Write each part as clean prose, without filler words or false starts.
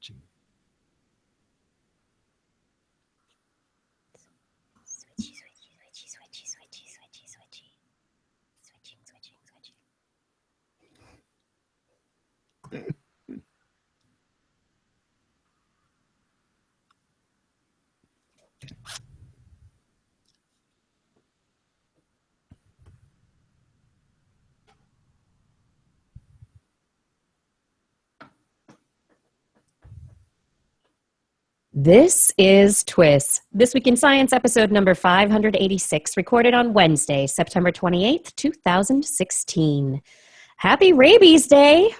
switching. Switchy, switchy, switchy, switchy, switchy, switchy, switchy. Switching, switching, switching. This is TWIS, This Week in Science, episode number 586, recorded on Wednesday, September 28th, 2016. Happy Rabies Day!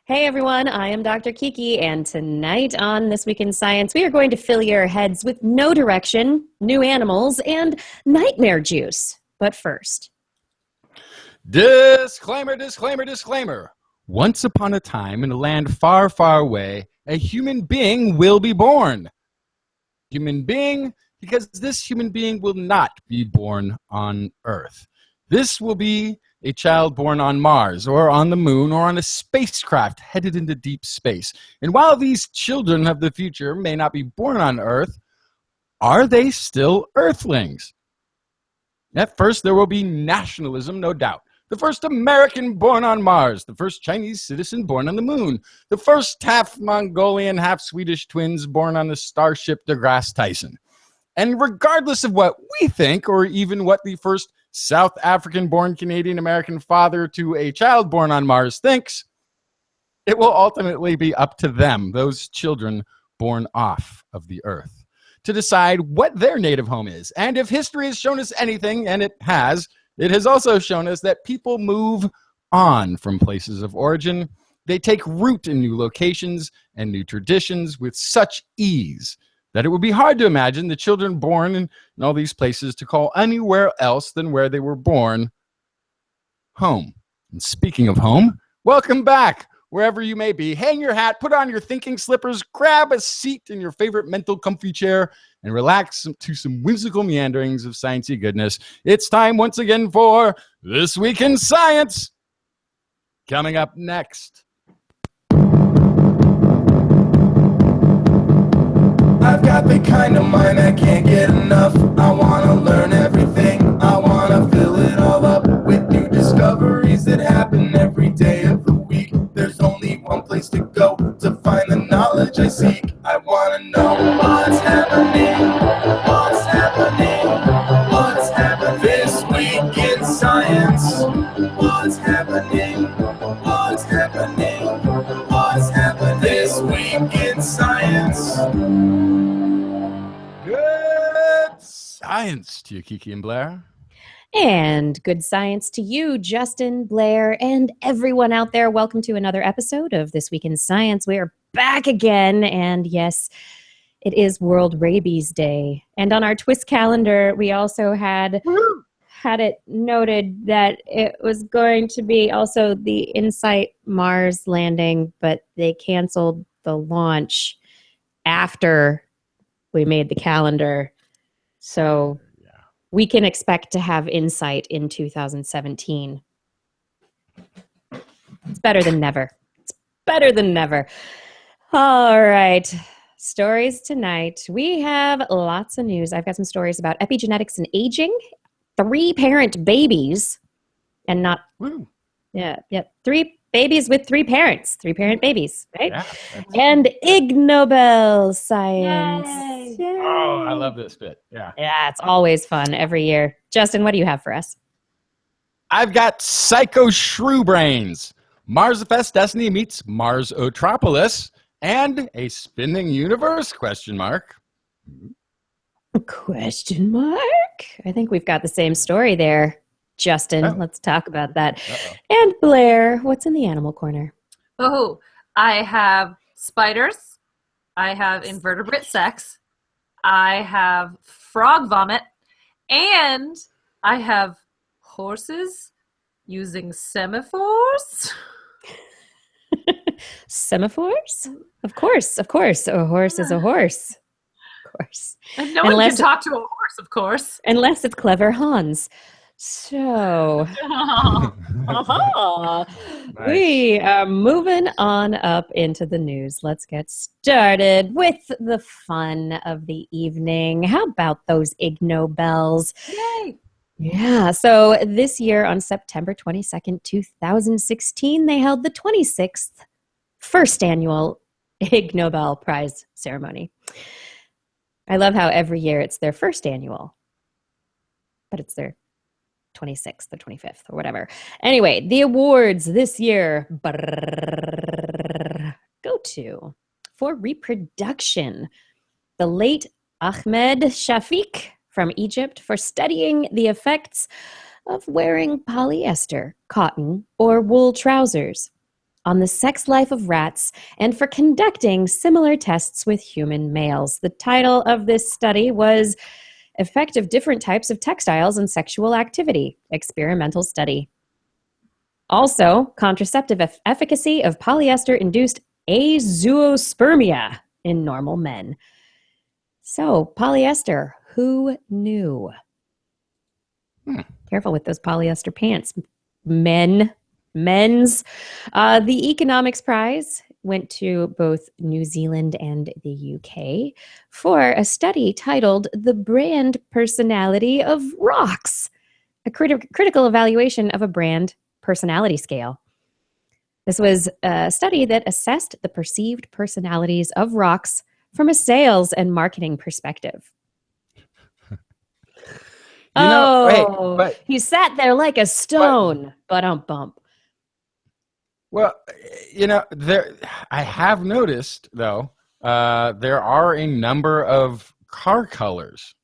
Hey everyone, I am Dr. Kiki, and tonight on This Week in Science, we are going to fill your heads with no direction, new animals, and nightmare juice. But first... Disclaimer, disclaimer, disclaimer. Once upon a time, in a land far, far away, a human being will be born. Human being, because this human being will not be born on Earth. This will be a child born on Mars, or on the moon, or on a spacecraft headed into deep space. And while these children of the future may not be born on Earth, are they still Earthlings? At first, there will be nationalism, no doubt. The first American born on Mars, the first Chinese citizen born on the moon, the first half Mongolian, half Swedish twins born on the starship deGrasse Tyson. And regardless of what we think, or even what the first South African-born Canadian-American father to a child born on Mars thinks, it will ultimately be up to them, those children born off of the Earth, to decide what their native home is. And if history has shown us anything, and it has also shown us that people move on from places of origin. They take root in new locations and new traditions with such ease that it would be hard to imagine the children born in all these places to call anywhere else than where they were born home. And speaking of home, welcome back. Wherever you may be, hang your hat, put on your thinking slippers, grab a seat in your favorite mental comfy chair, and relax to some whimsical meanderings of sciencey goodness. It's time once again for This Week in Science. Coming up next. I've got the kind of mind I can't get enough. I want to learn everything. I want to fill it all up with new discoveries that happen every day of the week. There's only one place to go to find the knowledge I seek. I want to know what's happening, what's happening, what's happening this week in science. What's happening, what's happening, what's happening this week in science. Good science to you, Kiki and Blair. And good science to you, Justin, Blair, and everyone out there. Welcome to another episode of This Week in Science. We are back again, and yes, it is World Rabies Day. And on our TWIS calendar, we also had it noted that it was going to be also the InSight Mars landing, but they canceled the launch after we made the calendar. So we can expect to have InSight in 2017. It's better than never. It's better than never. All right. Stories tonight. We have lots of news. I've got some stories about epigenetics and aging, 3-parent babies, and not... Woo. Yeah. 3 babies with 3 parents. 3-parent babies, right? Yeah, and Ig Nobel science. Yay. Oh, I love this bit. Yeah. Yeah, it's always fun every year. Justin, what do you have for us? I've got Psycho Shrew Brains, Marsifest Destiny meets Mars Otropolis, and a spinning universe, question mark. Question mark? I think we've got the same story there. Justin, Let's talk about that. And Blair, what's in the animal corner? Oh, I have spiders. I have invertebrate sex. I have frog vomit. And I have horses using semaphores. Semaphores? Of course. A horse is a horse. Of course. And no one can talk to a horse, of course. Unless it's clever Hans. So, Uh-huh. Nice. We are moving on up into the news. Let's get started with the fun of the evening. How about those Ig Nobels? Yay! Yeah, so this year on September 22nd, 2016, they held the 26th first annual Ig Nobel Prize ceremony. I love how every year it's their first annual, but it's their 26th or 25th or whatever. Anyway, the awards this year go to, for reproduction, the late Ahmed Shafiq from Egypt for studying the effects of wearing polyester, cotton, or wool trousers on the sex life of rats, and for conducting similar tests with human males. The title of this study was Effect of Different Types of Textiles and Sexual Activity, Experimental Study. Also, contraceptive efficacy of polyester-induced azoospermia in normal men. So, polyester, who knew? Careful with those polyester pants, men's. The Economics Prize went to both New Zealand and the UK for a study titled The Brand Personality of Rocks, a critical evaluation of a brand personality scale. This was a study that assessed the perceived personalities of rocks from a sales and marketing perspective. He sat there like a stone, bump. Well, I have noticed, though, there are a number of car colors.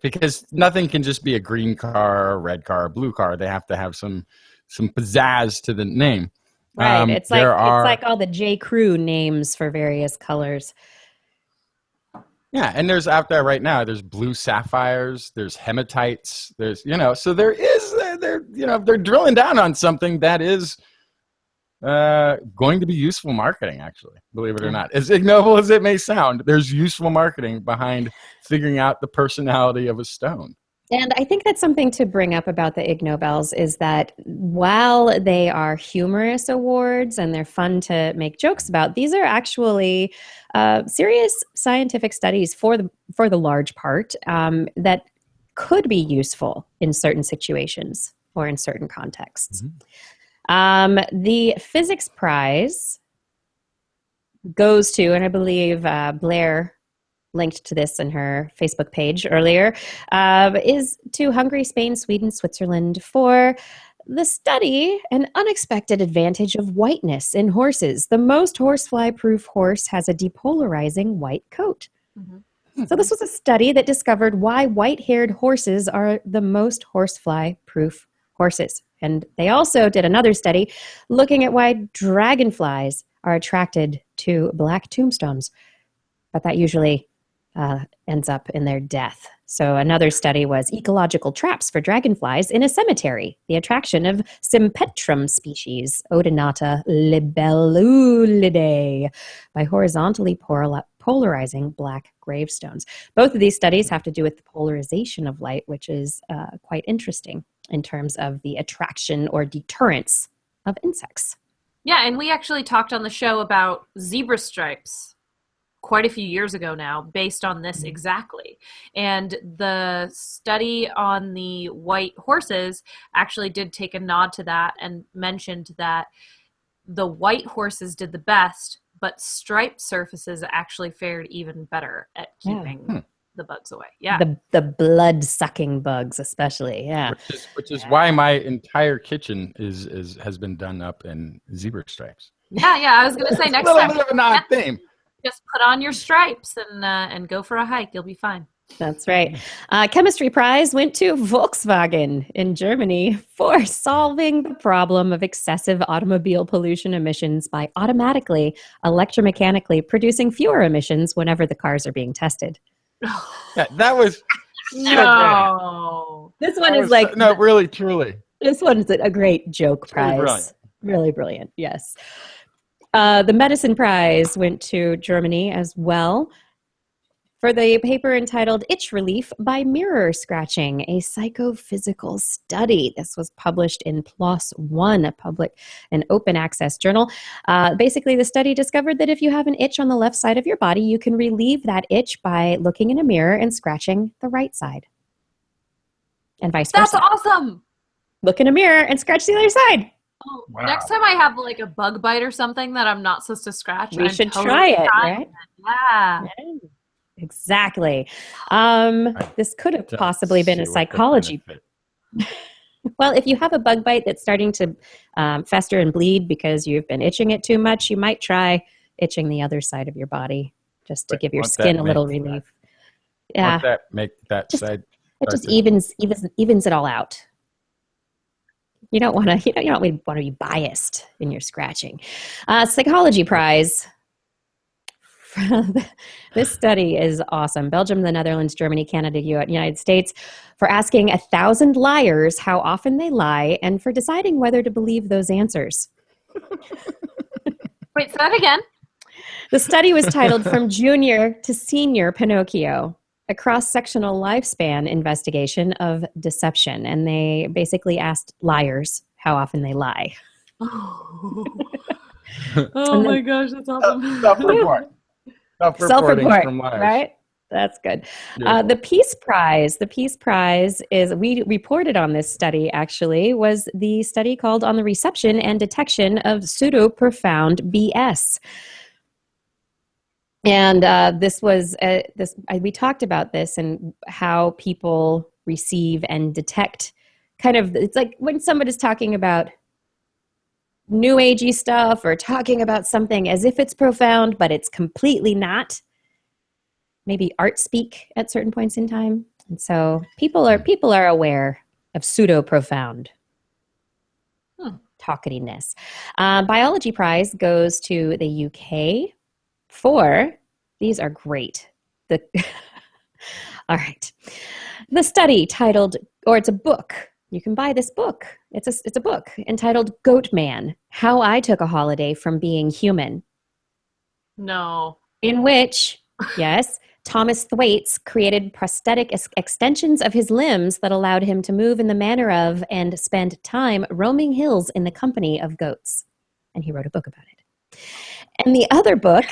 Because nothing can just be a green car, a red car, a blue car. They have to have some pizzazz to the name. Right. It's like all the J. Crew names for various colors. Yeah, and there's out there right now, there's blue sapphires, there's hematites, there's, so there is, they're drilling down on something that is going to be useful marketing, actually, believe it or not. As ignoble as it may sound, there's useful marketing behind figuring out the personality of a stone. And I think that's something to bring up about the Ig Nobels is that while they are humorous awards and they're fun to make jokes about, these are actually serious scientific studies for the large part that could be useful in certain situations or in certain contexts. The Physics Prize goes to, and I believe Blair linked to this in her Facebook page earlier, is to Hungary, Spain, Sweden, Switzerland for the study, An Unexpected Advantage of Whiteness in Horses. The most horsefly-proof horse has a depolarizing white coat. So this was a study that discovered why white-haired horses are the most horsefly-proof horses. And they also did another study looking at why dragonflies are attracted to black tombstones. But that usually ends up in their death. So another study was ecological traps for dragonflies in a cemetery, the attraction of Sympetrum species, Odonata libellulidae, by horizontally polarizing black gravestones. Both of these studies have to do with the polarization of light, which is quite interesting in terms of the attraction or deterrence of insects. Yeah, and we actually talked on the show about zebra stripes quite a few years ago now, based on this exactly. And the study on the white horses actually did take a nod to that and mentioned that the white horses did the best, but striped surfaces actually fared even better at keeping the bugs away. Yeah. The blood-sucking bugs, especially. Yeah. Which is why my entire kitchen has been done up in zebra stripes. Yeah. I was going to say next time. It's a little bit of an odd theme. Just put on your stripes and go for a hike. You'll be fine. That's right. Chemistry prize went to Volkswagen in Germany for solving the problem of excessive automobile pollution emissions by automatically, electromechanically producing fewer emissions whenever the cars are being tested. Yeah, that was no. This one is like no, really, truly. This one is a great joke prize. Really brilliant. Yes. The medicine prize went to Germany as well for the paper entitled Itch Relief by Mirror Scratching, a psychophysical study. This was published in PLOS One, a public and open access journal. Basically, the study discovered that if you have an itch on the left side of your body, you can relieve that itch by looking in a mirror and scratching the right side. And vice versa. That's awesome. Look in a mirror and scratch the other side. Oh, Wow. Next time I have like a bug bite or something that I'm not supposed to scratch, We I'm should totally try it, trying right? it. Yeah. Exactly. This could have Just possibly been a see what the psychology. benefit- Well, if you have a bug bite that's starting to fester and bleed because you've been itching it too much, you might try itching the other side of your body just to But give your won't that skin a little make relief. Won't Yeah, that make that Just- side? it just start evens it all out. You don't want to. You don't want to be biased in your scratching. Psychology prize. This study is awesome. Belgium, the Netherlands, Germany, Canada, United States, for asking 1,000 liars how often they lie and for deciding whether to believe those answers. Wait, say that again. The study was titled From Junior to Senior Pinocchio, a cross-sectional lifespan investigation of deception. And they basically asked liars how often they lie. Oh, And my gosh, that's awesome. Self-report. Self-report, from liars. right? That's good. Beautiful. The Peace Prize is, we reported on this study actually, was the study called On the Reception and Detection of Pseudo-Profound BS. And this was, we talked about this and how people receive and detect kind of, it's like when somebody's talking about new agey stuff or talking about something as if it's profound, but it's completely not. Maybe art speak at certain points in time. And so people are aware of pseudo-profound talkatiness. Biology prize goes to the UK for, these are great. All right. The study titled, or it's a book. You can buy this book. It's a book entitled Goat Man, How I Took a Holiday from Being Human. No. In which, yes, Thomas Thwaites created prosthetic extensions of his limbs that allowed him to move in the manner of and spend time roaming hills in the company of goats. And he wrote a book about it. And the other book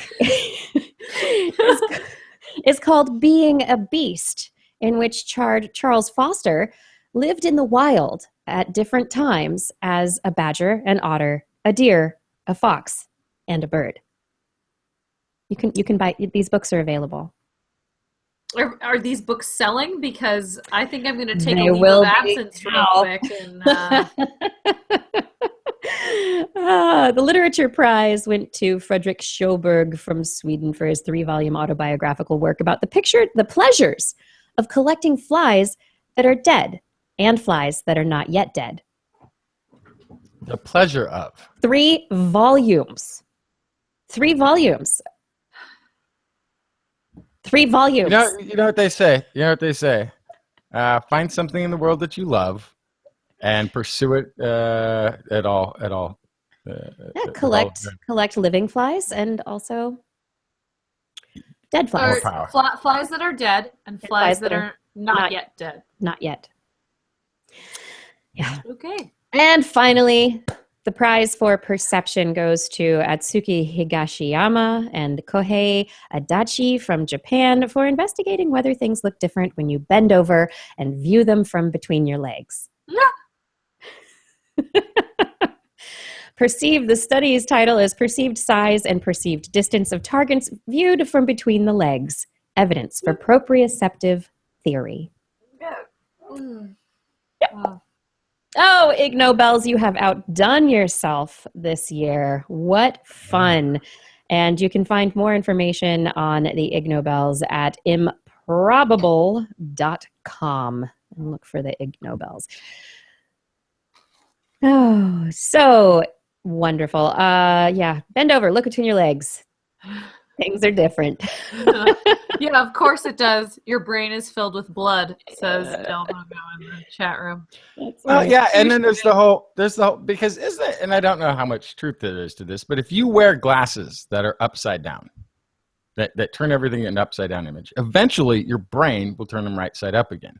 is called Being a Beast, in which Charles Foster lived in the wild at different times as a badger, an otter, a deer, a fox, and a bird. You can buy, these books are available. Are these books selling? Because I think I'm going to take They a leave will of be absence real now. quick. And, The literature prize went to Fredrik Sjöberg from Sweden for his 3-volume autobiographical work about the pleasures of collecting flies that are dead and flies that are not yet dead. The pleasure of. 3 volumes. 3 volumes. 3 volumes. You know what they say. Find something in the world that you love, and pursue it at all. Collect living flies and also dead flies. More power. flies that are dead and flies that are not yet dead. Not yet. Yeah. Okay. And finally, the prize for perception goes to Atsuki Higashiyama and Kohei Adachi from Japan for investigating whether things look different when you bend over and view them from between your legs. The study's title is Perceived Size and Perceived Distance of Targets Viewed from Between the Legs, Evidence for Proprioceptive Theory. Wow. Oh, Ig Nobels, you have outdone yourself this year. What fun. And you can find more information on the Ig Nobels at improbable.com and look for the Ig Nobels. Oh, so wonderful. Yeah, bend over, look between your legs. Things are different. Yeah, of course it does. Your brain is filled with blood, says Delvo in the chat room. Well, yeah, and then there's the whole because isn't it? And I don't know how much truth there is to this, but if you wear glasses that are upside down, that turn everything in an upside down image. Eventually, your brain will turn them right side up again.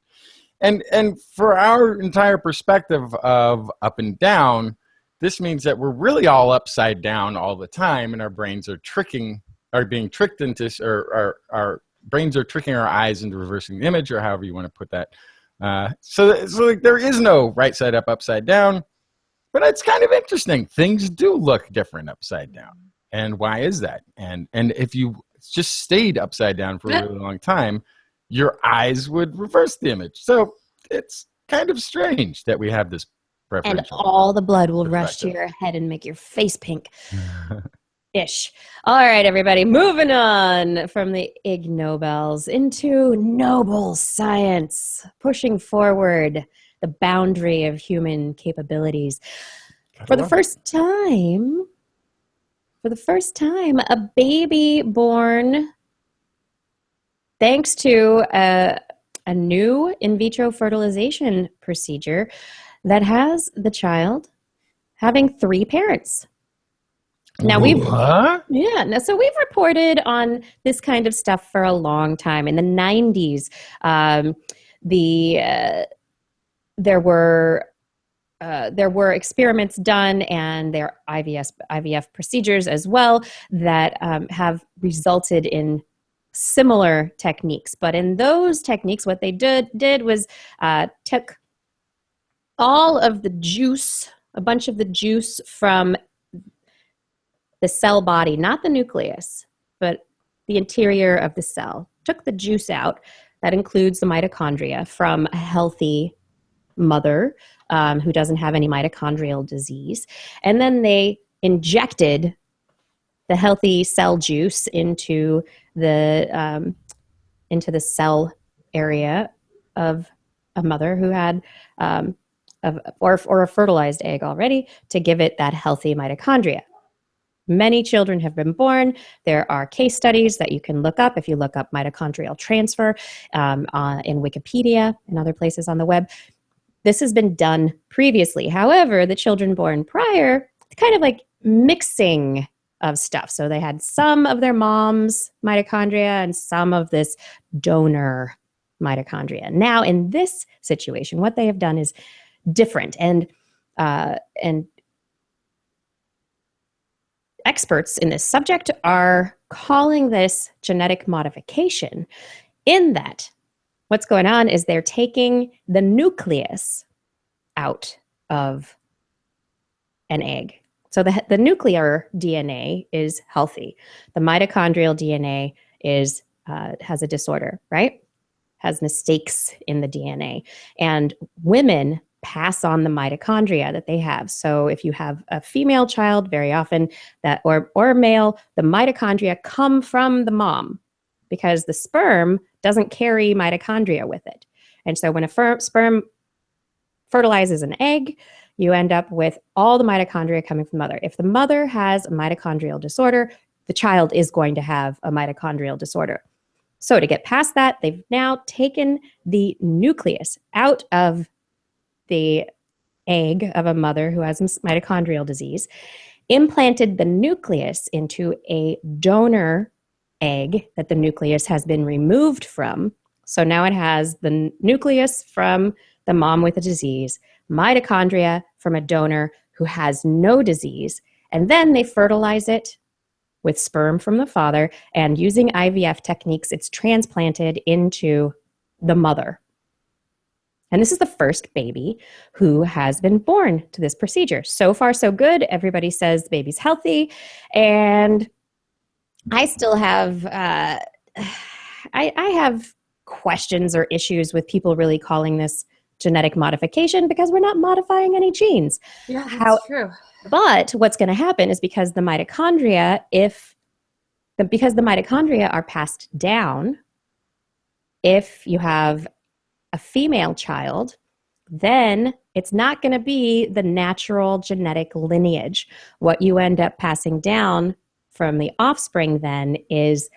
And for our entire perspective of up and down, this means that we're really all upside down all the time, and our brains are being tricked into, or our brains are tricking our eyes into reversing the image, or however you want to put that. So like, there is no right side up, upside down, but it's kind of interesting. Things do look different upside down. And why is that? And if you just stayed upside down for a really long time, your eyes would reverse the image. So it's kind of strange that we have this preferential. And all the blood will rush to your head and make your face pink. Ish. All right, everybody, moving on from the Ig Nobels into noble science, pushing forward the boundary of human capabilities. For the first time, a baby born thanks to a new in vitro fertilization procedure that has the child having 3 parents. Now we've reported on this kind of stuff for a long time. In the 90s, there were experiments done, and there are IVF procedures as well that have resulted in similar techniques. But in those techniques, what they did was took all of the juice, a bunch of the juice from the cell body, not the nucleus, but the interior of the cell, took the juice out. That includes the mitochondria from a healthy mother who doesn't have any mitochondrial disease. And then they injected the healthy cell juice into the cell area of a mother who had or a fertilized egg already, to give it that healthy mitochondria. Many children have been born. There are case studies that you can look up if you look up mitochondrial transfer in Wikipedia and other places on the web. This has been done previously. However, the children born prior, kind of like mixing of stuff. So they had some of their mom's mitochondria and some of this donor mitochondria. Now, in this situation, what they have done is different, and experts in this subject are calling this genetic modification, in that what's going on is they're taking the nucleus out of an egg. So the nuclear DNA is healthy. The mitochondrial DNA has a disorder, right? Has mistakes in the DNA. And women pass on the mitochondria that they have. So if you have a female child, very often that, or a male, the mitochondria come from the mom, because the sperm doesn't carry mitochondria with it. And so when a sperm fertilizes an egg, you end up with all the mitochondria coming from the mother. If the mother has a mitochondrial disorder, the child is going to have a mitochondrial disorder. So to get past that, they've now taken the nucleus out of the egg of a mother who has mitochondrial disease, implanted the nucleus into a donor egg that the nucleus has been removed from. So now it has the nucleus from the mom with a disease, mitochondria from a donor who has no disease, and then they fertilize it with sperm from the father, and using IVF techniques, it's transplanted into the mother. And this is the first baby who has been born to this procedure. So far, so good. Everybody says the baby's healthy. And I still have, I have questions or issues with people really calling this genetic modification, because we're not modifying any genes. Yeah, that's true. But what's going to happen is, because the mitochondria, because the mitochondria are passed down, if you have a female child, then it's not going to be the natural genetic lineage. What you end up passing down from the offspring then is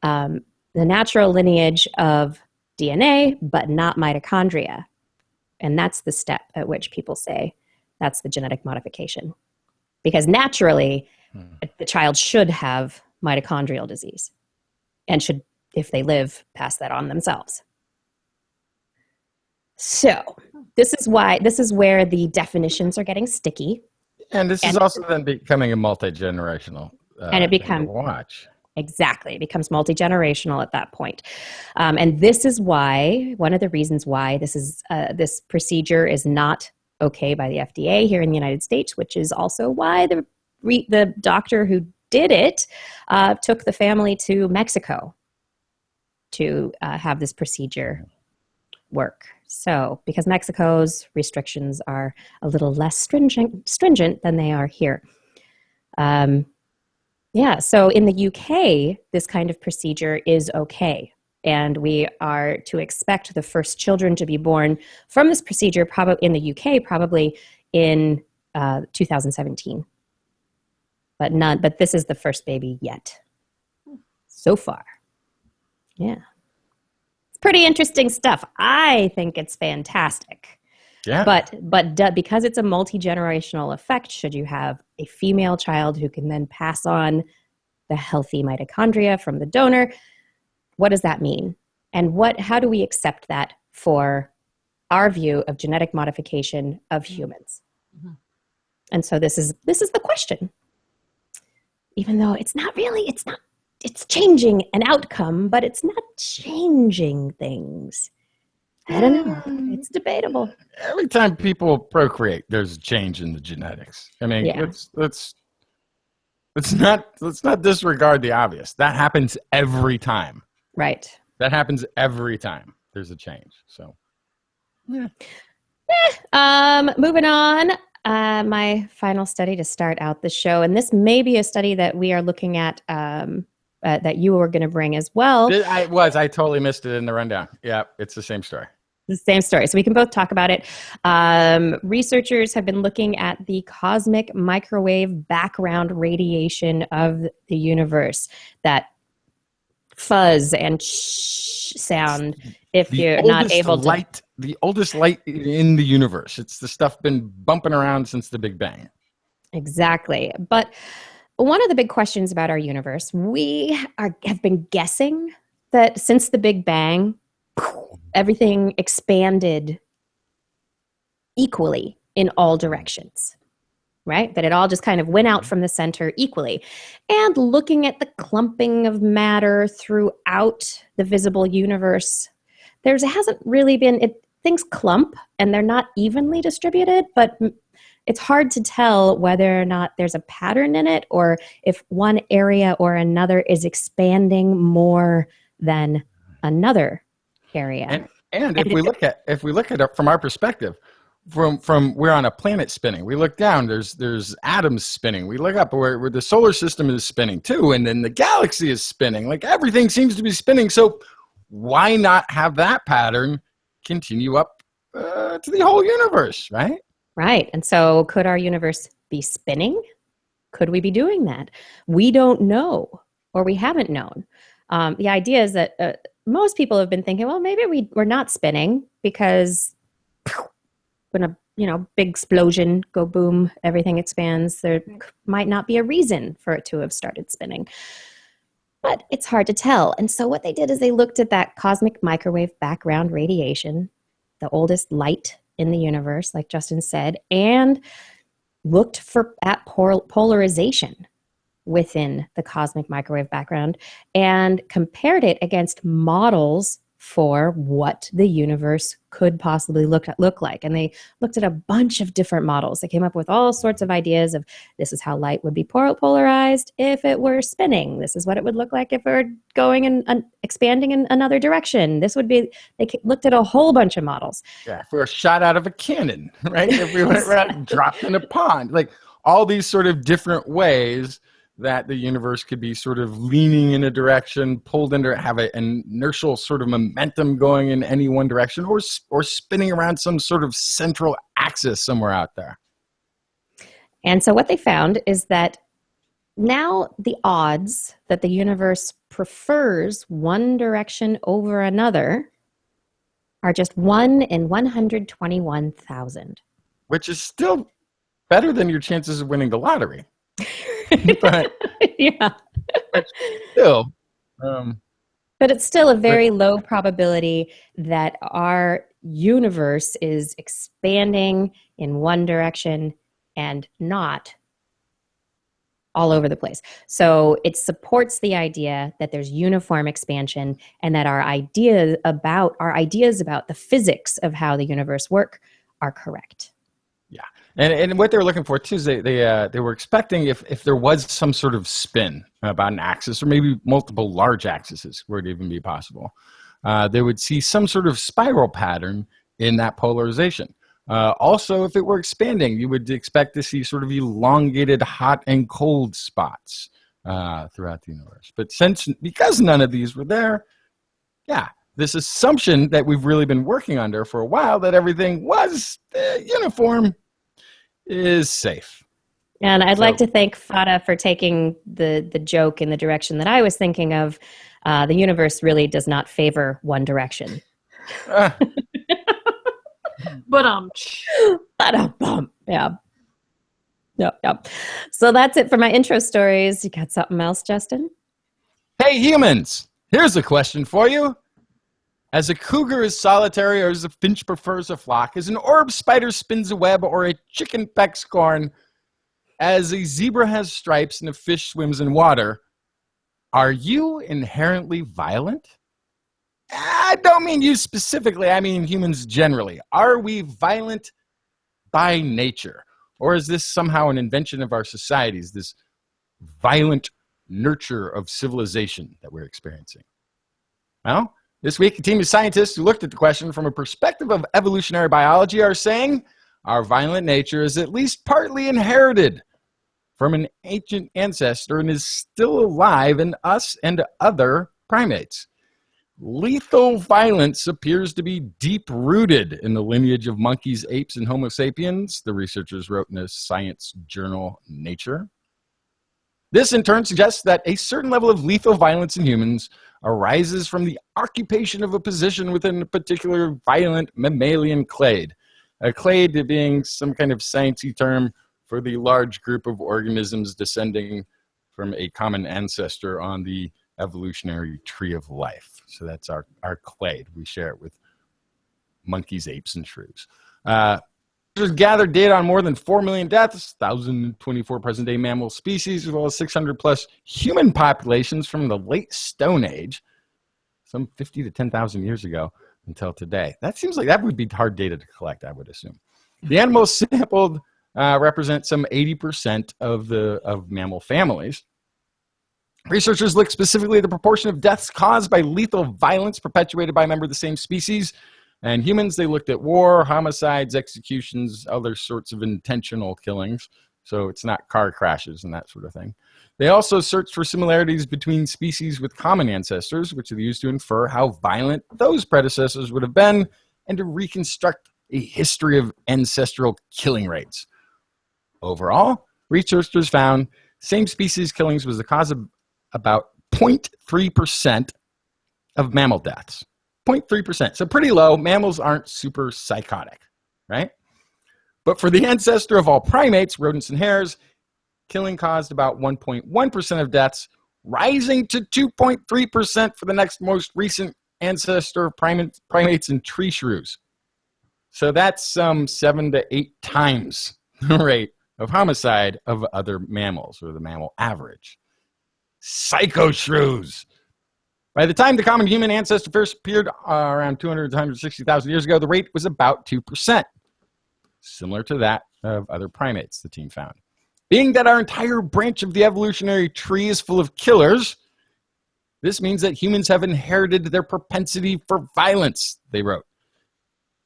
the natural lineage of DNA, but not mitochondria. And that's the step at which people say that's the genetic modification. Because naturally, the child should have mitochondrial disease. and should, if they live, pass that on themselves. So this is where the definitions are getting sticky. And this is also then becoming a multi-generational and it becomes watch. Exactly. It becomes multi-generational at that point. And this is why, one of the reasons why this procedure is not okay by the FDA here in the United States, which is also why the doctor who did it took the family to Mexico to have this procedure work. So, because Mexico's restrictions are a little less stringent than they are here. So in the UK, this kind of procedure is okay. And we are to expect the first children to be born from this procedure probably in the UK, probably in 2017. But this is the first baby yet. So far. Yeah. It's pretty interesting stuff. I think it's fantastic. Yeah. But because it's a multi-generational effect, should you have a female child who can then pass on the healthy mitochondria from the donor, what does that mean? And how do we accept that for our view of genetic modification of humans? Mm-hmm. And so this is the question. Even though it's changing an outcome, but it's not changing things. I don't know. It's debatable. Every time people procreate, there's a change in the genetics. I mean, let's not disregard the obvious. That happens every time. Right. That happens every time. There's a change. So, yeah. Moving on. My final study to start out the show, and this may be a study that we are looking at. That you were going to bring as well. I totally missed it in the rundown. Yeah, it's the same story. The same story. So we can both talk about it. Researchers have been looking at the cosmic microwave background radiation of the universe, that fuzz and sound if you're not able to. The oldest light in the universe. It's the stuff been bumping around since the Big Bang. Exactly. But one of the big questions about our universe, we have been guessing that since the Big Bang, everything expanded equally in all directions, right? That it all just kind of went out from the center equally. And looking at the clumping of matter throughout the visible universe, there hasn't really been, things clump and they're not evenly distributed, but it's hard to tell whether or not there's a pattern in it or if one area or another is expanding more than another area. And if we look at it from our perspective, from we're on a planet spinning, we look down, there's atoms spinning. We look up where the solar system is spinning too, and then the galaxy is spinning. Like everything seems to be spinning. So why not have that pattern continue up to the whole universe, right? Right. And so could our universe be spinning? Could we be doing that? We don't know, or we haven't known. The idea is that most people have been thinking, well, maybe we're not spinning because when a big explosion, go boom, everything expands. There might not be a reason for it to have started spinning. But it's hard to tell. And so what they did is they looked at that cosmic microwave background radiation, the oldest light in the universe, like Justin said, and looked at polarization within the cosmic microwave background and compared it against models for what the universe could possibly look like. And they looked at a bunch of different models. They came up with all sorts of ideas of this is how light would be polarized if it were spinning. This is what it would look like if it were going and expanding in another direction. They looked at a whole bunch of models. Yeah, if we were shot out of a cannon, right? If we went around dropped in a pond, like all these sort of different ways that the universe could be sort of leaning in a direction, pulled into, have an inertial sort of momentum going in any one direction, or spinning around some sort of central axis somewhere out there. And so what they found is that now the odds that the universe prefers one direction over another are just 1 in 121,000. Which is still better than your chances of winning the lottery. But yeah. still, But it's still a very low probability that our universe is expanding in one direction and not all over the place. So it supports the idea that there's uniform expansion and that our ideas about the physics of how the universe work are correct. Yeah. And what they were looking for too is they were expecting if there was some sort of spin about an axis, or maybe multiple large axes would even be possible, they would see some sort of spiral pattern in that polarization. Also, if it were expanding, you would expect to see sort of elongated hot and cold spots throughout the universe. But because none of these were there, yeah, this assumption that we've really been working under for a while, that everything was uniform, is safe. And I'd like to thank Fada for taking the joke in the direction that I was thinking of. The universe really does not favor one direction. But yeah. Yep. So that's it for my intro stories. You got something else, Justin? Hey, humans, here's a question for you. As a cougar is solitary, or as a finch prefers a flock, as an orb spider spins a web, or a chicken pecks corn, as a zebra has stripes and a fish swims in water, are you inherently violent? I don't mean you specifically, I mean humans generally. Are we violent by nature? Or is this somehow an invention of our societies, this violent nurture of civilization that we're experiencing? Well, this week, a team of scientists who looked at the question from a perspective of evolutionary biology are saying our violent nature is at least partly inherited from an ancient ancestor and is still alive in us and other primates. Lethal violence appears to be deep-rooted in the lineage of monkeys, apes, and Homo sapiens, the researchers wrote in a science journal, Nature. This, in turn, suggests that a certain level of lethal violence in humans arises from the occupation of a position within a particular violent mammalian clade. A clade being some kind of sciencey term for the large group of organisms descending from a common ancestor on the evolutionary tree of life. So that's our clade. We share it with monkeys, apes, and shrews. Gathered data on more than 4 million deaths, 1,024 present-day mammal species, as well as 600 plus human populations from the late Stone Age, some 50 to 10,000 years ago, until today. That seems like that would be hard data to collect, I would assume. The animals sampled represent some 80% of mammal families. Researchers looked specifically at the proportion of deaths caused by lethal violence perpetuated by a member of the same species. And humans, they looked at war, homicides, executions, other sorts of intentional killings. So it's not car crashes and that sort of thing. They also searched for similarities between species with common ancestors, which are used to infer how violent those predecessors would have been and to reconstruct a history of ancestral killing rates. Overall, researchers found same species killings was the cause of about 0.3% of mammal deaths. 0.3%. So pretty low. Mammals aren't super psychotic, right? But for the ancestor of all primates, rodents and hares, killing caused about 1.1% of deaths, rising to 2.3% for the next most recent ancestor of primates and tree shrews. So that's 7 to 8 times the rate of homicide of other mammals, or the mammal average. Psycho shrews. By the time the common human ancestor first appeared around 200 to 160,000 years ago, the rate was about 2%, similar to that of other primates, the team found. Being that our entire branch of the evolutionary tree is full of killers, this means that humans have inherited their propensity for violence, they wrote.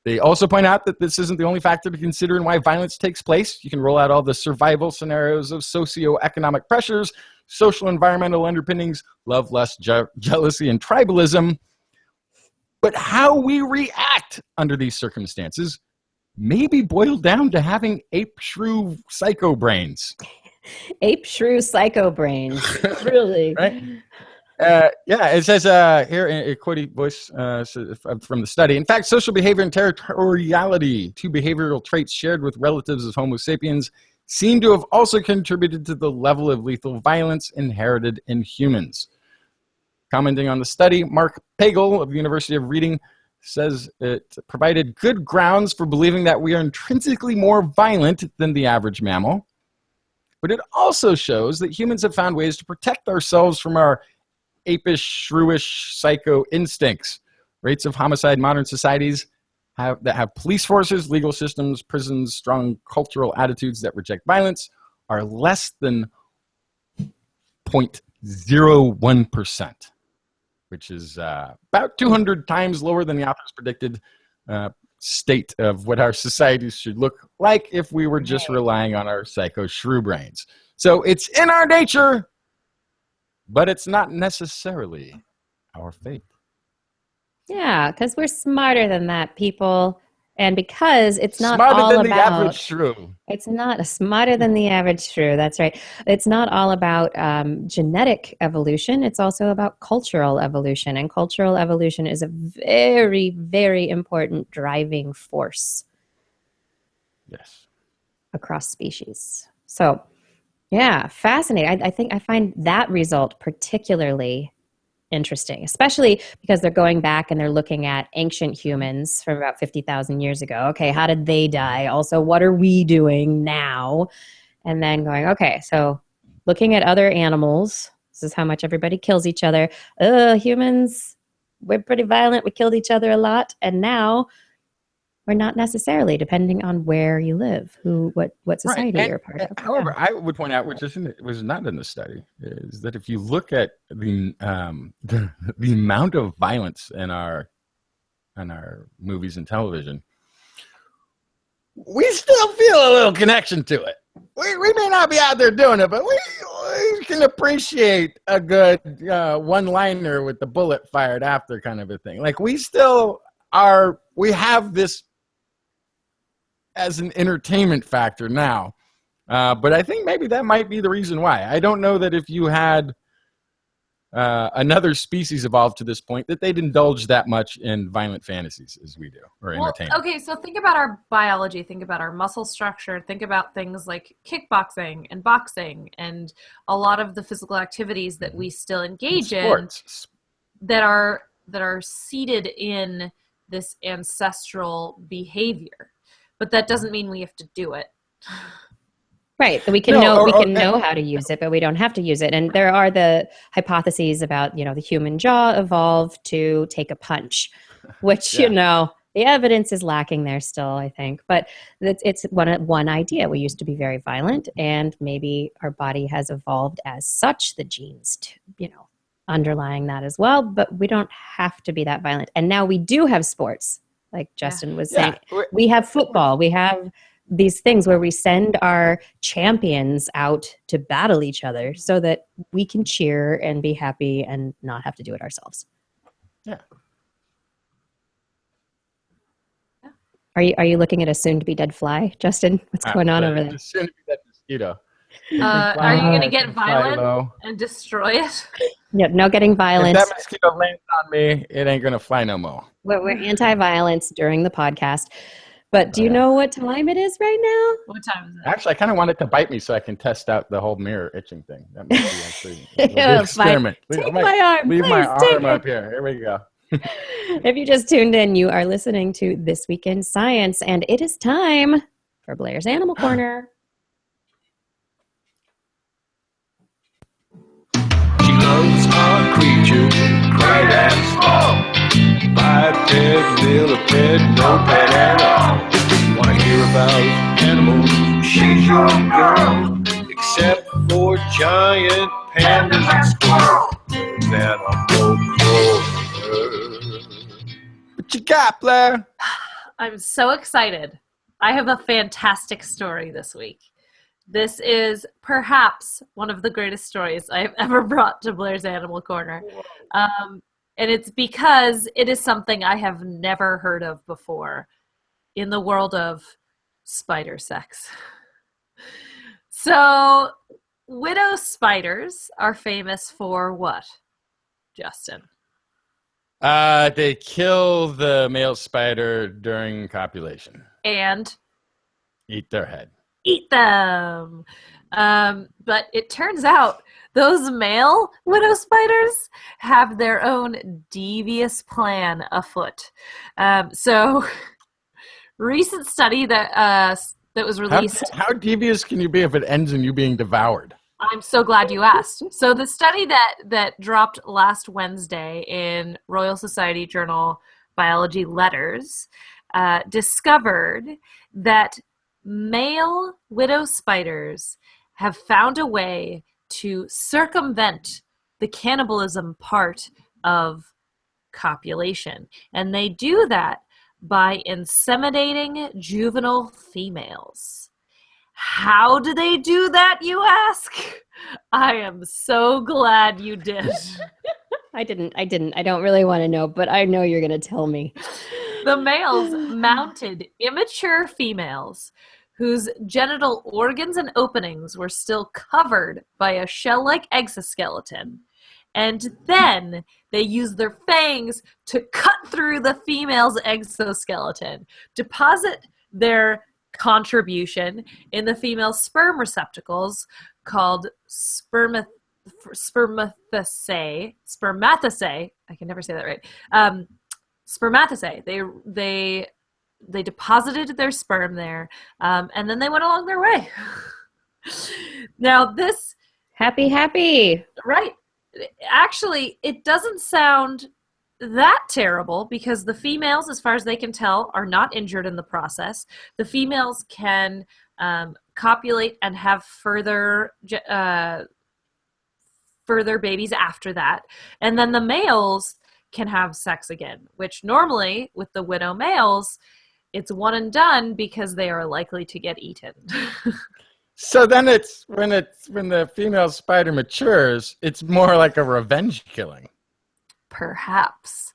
They also point out that this isn't the only factor to consider in why violence takes place. You can roll out all the survival scenarios of socioeconomic pressures, social environmental underpinnings, love, lust, jealousy, and tribalism. But how we react under these circumstances may be boiled down to having ape shrew psycho brains. Ape shrew psycho brains. Really? Right? Yeah, it says here in a quoted voice from the study. In fact, social behavior and territoriality, two behavioral traits shared with relatives of Homo sapiens, seem to have also contributed to the level of lethal violence inherited in humans. Commenting on the study, Mark Pagel of the University of Reading says it provided good grounds for believing that we are intrinsically more violent than the average mammal. But it also shows that humans have found ways to protect ourselves from our apish, shrewish, psycho instincts. Rates of homicide in modern societies that have police forces, legal systems, prisons, strong cultural attitudes that reject violence are less than 0.01%, which is about 200 times lower than the authors predicted state of what our societies should look like if we were just relying on our psycho shrew brains. So it's in our nature, but it's not necessarily our fate. Yeah, because we're smarter than that, people. And because it's not smarter all than about... the average shrew. It's not smarter than the average shrew. That's right. It's not all about genetic evolution. It's also about cultural evolution. And cultural evolution is a very, very important driving force. Yes. Across species. So, yeah, fascinating. I find that result particularly interesting, especially because they're going back and they're looking at ancient humans from about 50,000 years ago. Okay, how did they die? Also, what are we doing now? And then going, okay, so looking at other animals, this is how much everybody kills each other. Humans, we're pretty violent. We killed each other a lot. And now we're not necessarily, depending on where you live, what society you're a part of. However, I would point out, which was not in the study, is that if you look at the amount of violence in our movies and television, we still feel a little connection to it. We may not be out there doing it, but we can appreciate a good one-liner with the bullet fired after kind of a thing. Like we have this as an entertainment factor now. But I think maybe that might be the reason why. I don't know that if you had another species evolved to this point, that they'd indulge that much in violent fantasies as we do, or entertainment. Okay, so think about our biology, think about our muscle structure, think about things like kickboxing and boxing and a lot of the physical activities that we still engage in that are seated in this ancestral behavior. But that doesn't mean we have to do it. Right. We can know how to use it, but we don't have to use it. And there are the hypotheses about, the human jaw evolved to take a punch, which, the evidence is lacking there still, I think. But it's one idea. We used to be very violent, and maybe our body has evolved as such, the genes, underlying that as well. But we don't have to be that violent. And now we do have sports. Like Justin was saying, we have football. We have these things where we send our champions out to battle each other so that we can cheer and be happy and not have to do it ourselves. Yeah. Are you looking at a soon-to-be-dead fly, Justin? What's going on over there? Soon-to-be-dead mosquito. Are you going to get violent and destroy it? Yep, no getting violent. If that mosquito lands on me, it ain't going to fly no more. We're anti-violence during the podcast. But do you know what time it is right now? What time is it? Actually, I kind of want it to bite me so I can test out the whole mirror itching thing. That might be actually an experiment. Take my arm. Leave please, my take arm up here. Here we go. If you just tuned in, you are listening to This Week in Science, and it is time for Blair's Animal Corner. She loves our creature, bright and small. Biped, millipede, no pet at all. Wanna hear about animals? She's your girl. Except for giant pandas and squirrels. What you got, Blair? I'm so excited. I have a fantastic story this week. This is perhaps one of the greatest stories I've ever brought to Blair's Animal Corner. And it's because it is something I have never heard of before in the world of spider sex. So, widow spiders are famous for what, Justin? They kill the male spider during copulation. And? Eat their head. eat them. But it turns out those male widow spiders have their own devious plan afoot. So, recent study that was released. How devious can you be if it ends in you being devoured? I'm so glad you asked. So the study that dropped last Wednesday in Royal Society Journal Biology Letters discovered that male widow spiders have found a way to circumvent the cannibalism part of copulation. And they do that by inseminating juvenile females. How do they do that, you ask? I am so glad you did. I didn't. I don't really want to know, but I know you're going to tell me. The males mounted immature females whose genital organs and openings were still covered by a shell-like exoskeleton. And then they used their fangs to cut through the female's exoskeleton, deposit their contribution in the female's sperm receptacles called spermatocele. I can never say that right. Spermatocele. They deposited their sperm there, and then they went along their way. Now this happy. Right. Actually, it doesn't sound that terrible because the females, as far as they can tell, are not injured in the process. The females can copulate and have further babies after that. And then the males can have sex again, which normally with the widow males, it's one and done because they are likely to get eaten. So then when the female spider matures, it's more like a revenge killing. Perhaps.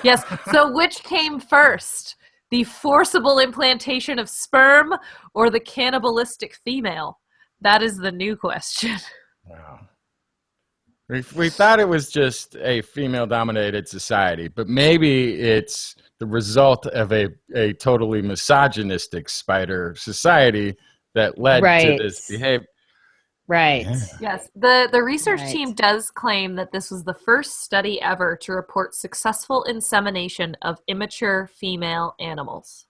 Yes. So which came first? The forcible implantation of sperm or the cannibalistic female? That is the new question. Wow. We thought it was just a female-dominated society, but maybe it's the result of a totally misogynistic spider society that led to this behavior. Right. Yeah. Yes. The research team does claim that this was the first study ever to report successful insemination of immature female animals.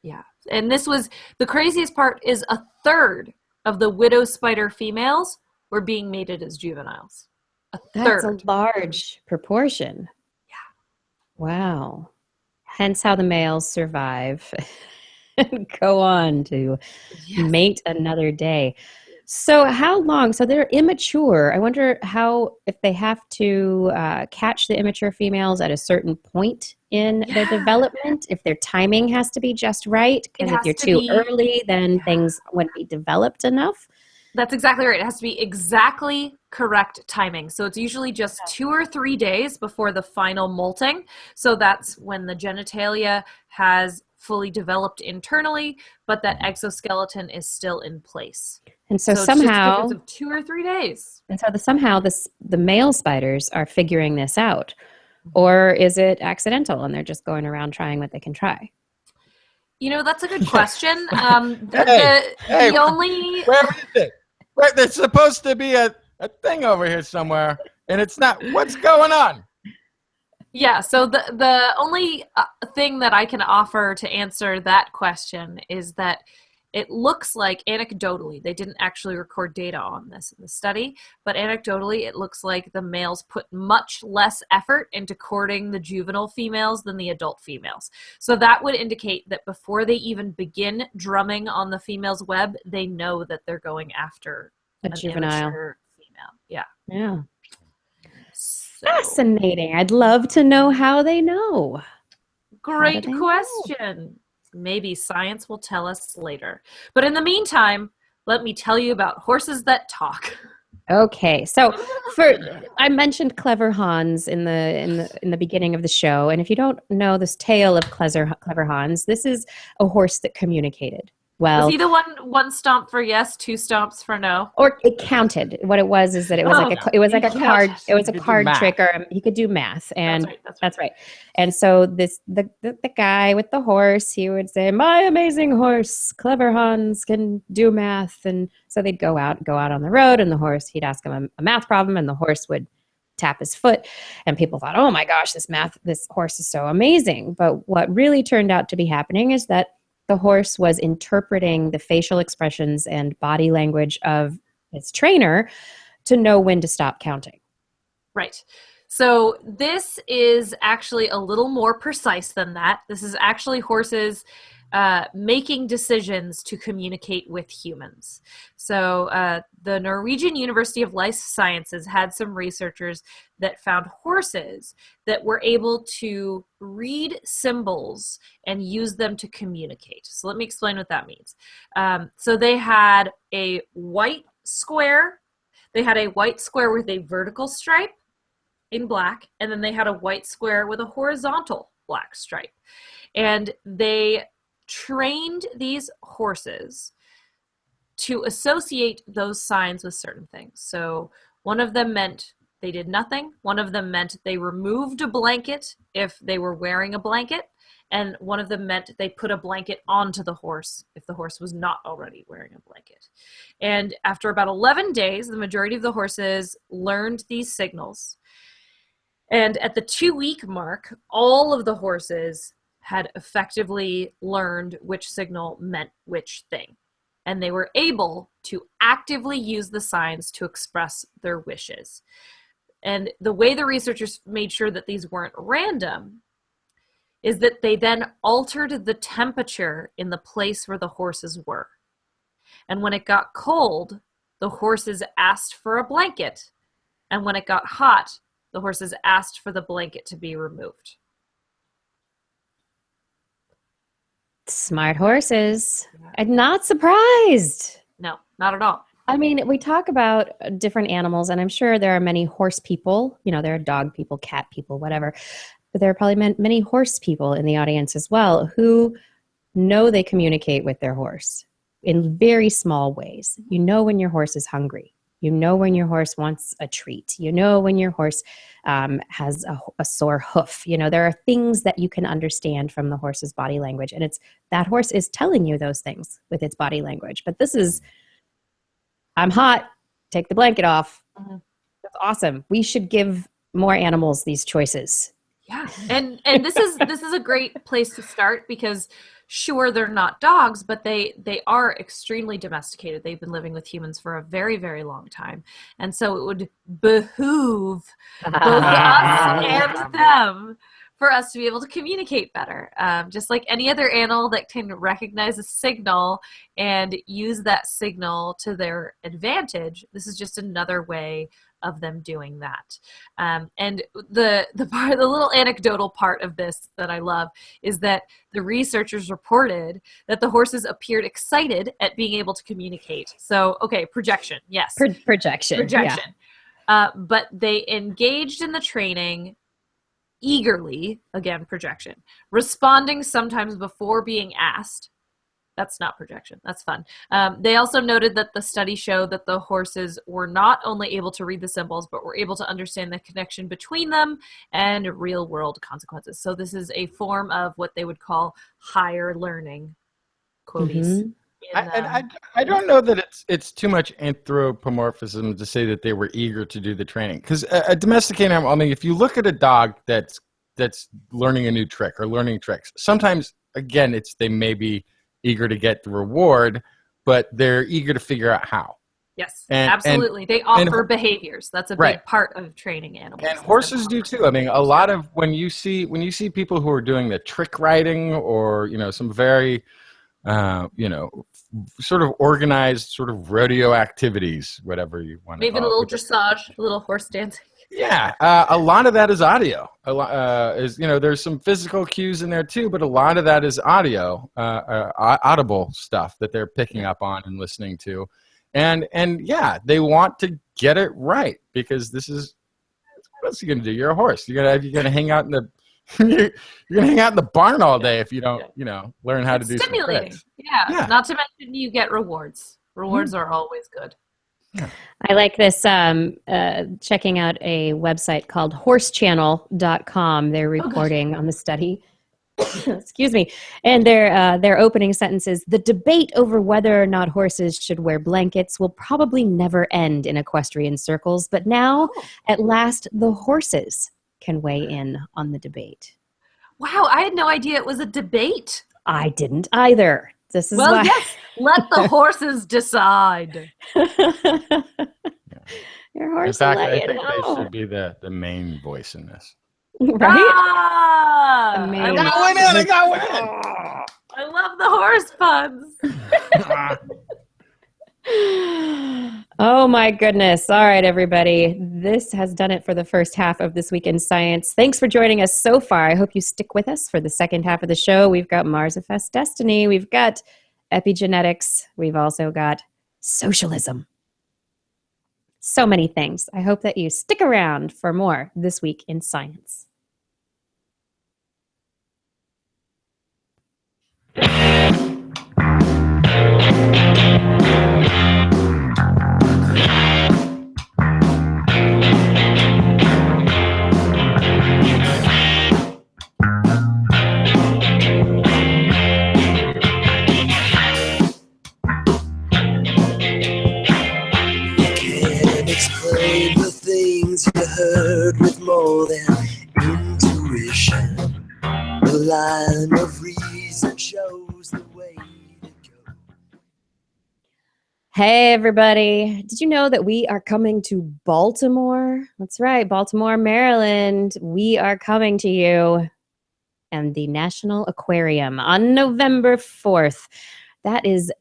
Yeah. And this was, the craziest part is a third of the widow spider females were being mated as juveniles. That's a large proportion. Yeah. Wow. Hence how the males survive and go on to mate another day. So how long? So they're immature. I wonder if they have to catch the immature females at a certain point in their development, if their timing has to be just right. Because if you're too early, then things wouldn't be developed enough. That's exactly right. It has to be exactly correct timing. So it's usually just 2 or 3 days before the final molting. So that's when the genitalia has fully developed internally, but that exoskeleton is still in place. And so it's somehow, just a difference of 2 or 3 days. And so somehow the male spiders are figuring this out, or is it accidental and they're just going around trying what they can try? You know, that's a good question. Where is it? There's supposed to be a thing over here somewhere, and it's not. What's going on? Yeah, so the only thing that I can offer to answer that question is that it looks like, anecdotally, they didn't actually record data on this in the study, but anecdotally it looks like the males put much less effort into courting the juvenile females than the adult females. So that would indicate that before they even begin drumming on the female's web, they know that they're going after a juvenile female. Yeah. Yeah. So. Fascinating. I'd love to know how they know. Great question. Maybe science will tell us later. But in the meantime, let me tell you about horses that talk. Okay, so I mentioned Clever Hans in the beginning of the show, and if you don't know this tale of Clever Hans, this is a horse that communicated. Was Well, he the one stomp for yes, two stomps for no? or it counted. What it was is that it was like Oh, it was like a he card. counted. It was a He could do card math. trick, or he could do math, and That's right. And so the guy with the horse, he would say, "My amazing horse, clever Hans, can do math." And so they'd go out on the road, and the horse, he'd ask him a math problem, and the horse would tap his foot, and people thought, "Oh my gosh, this horse is so amazing." But what really turned out to be happening is that the horse was interpreting the facial expressions and body language of its trainer to know when to stop counting. Right. So this is actually a little more precise than that. This is actually horses making decisions to communicate with humans. So the Norwegian University of Life Sciences had some researchers that found horses that were able to read symbols and use them to communicate. So let me explain what that means. So they had a white square. They had a white square with a vertical stripe in black, and then they had a white square with a horizontal black stripe. And they trained these horses to associate those signs with certain things. So one of them meant they did nothing. One of them meant they removed a blanket if they were wearing a blanket. And one of them meant they put a blanket onto the horse if the horse was not already wearing a blanket. And after about 11 days, the majority of the horses learned these signals. And at the 2-week mark, all of the horses had effectively learned which signal meant which thing. And they were able to actively use the signs to express their wishes. And the way the researchers made sure that these weren't random is that they then altered the temperature in the place where the horses were. And when it got cold, the horses asked for a blanket. And when it got hot, the horses asked for the blanket to be removed. Smart horses. I'm not surprised. No, not at all. I mean, we talk about different animals, and I'm sure there are many horse people. You know, there are dog people, cat people, whatever. But there are probably many horse people in the audience as well who know they communicate with their horse in very small ways. You know when your horse is hungry. You know when your horse wants a treat. You know when your horse has a sore hoof. You know, there are things that you can understand from the horse's body language. And it's that horse is telling you those things with its body language. But this is, I'm hot, take the blanket off. Mm-hmm. That's awesome. We should give more animals these choices. Yeah. And this is a great place to start because sure, they're not dogs, but they are extremely domesticated. They've been living with humans for a very, very long time. And so it would behoove both us and them for us to be able to communicate better. Just like any other animal that can recognize a signal and use that signal to their advantage, this is just another way of them doing that. And the little anecdotal part of this that I love is that the researchers reported that the horses appeared excited at being able to communicate. So, okay, projection, yes. Projection. Yeah. But they engaged in the training eagerly, again, projection, responding sometimes before being asked. That's not projection. That's fun. They also noted that the study showed that the horses were not only able to read the symbols, but were able to understand the connection between them and real world consequences. So this is a form of what they would call higher learning. Quoties. Mm-hmm. I don't know that it's too much anthropomorphism to say that they were eager to do the training. Because a domesticated animal, I mean, if you look at a dog that's learning a new trick or learning tricks, sometimes, again, they may be eager to get the reward, but they're eager to figure out how. Yes, absolutely. They offer behaviors. That's a big part of training animals. And horses do too. I mean, a lot of when you see people who are doing the trick riding or, you know, some very, you know, sort of organized sort of rodeo activities, whatever you want to call it. Maybe a little dressage, a little horse dancing. Yeah, a lot of that is audio. Is, you know, there's some physical cues in there too, but a lot of that is audio, audible stuff that they're picking up on and listening to, and yeah, they want to get it right because this is what else are you gonna do? You're a horse. You're gonna hang out in the you're gonna hang out in the barn all day if you don't, learn how to do some stimulating. tricks. Yeah. Not to mention you get rewards. Rewards are always good. I like this checking out a website called horsechannel.com. They're reporting on the study. Excuse me. And their opening sentence is, the debate over whether or not horses should wear blankets will probably never end in equestrian circles, but now, at last, the horses can weigh in on the debate. Wow, I had no idea it was a debate. I didn't either. This is well, yes, let the horses decide. Your horse In fact, will let I you think they know. should be the main voice in this. Right? Ah, Amazing. I got winning! I love the horse puns. Oh my goodness. All right, everybody. This has done it for the first half of This Week in Science. Thanks for joining us so far. I hope you stick with us for the second half of the show. We've got Marsifest Destiny. We've got epigenetics. We've also got socialism. So many things. I hope that you stick around for more This Week in Science. Explain the things you heard with more than intuition. The line of reason shows the way to go. Hey, everybody. Did you know that we are coming to Baltimore? That's right, Baltimore, Maryland. We are coming to you and the National Aquarium on November 4th. That is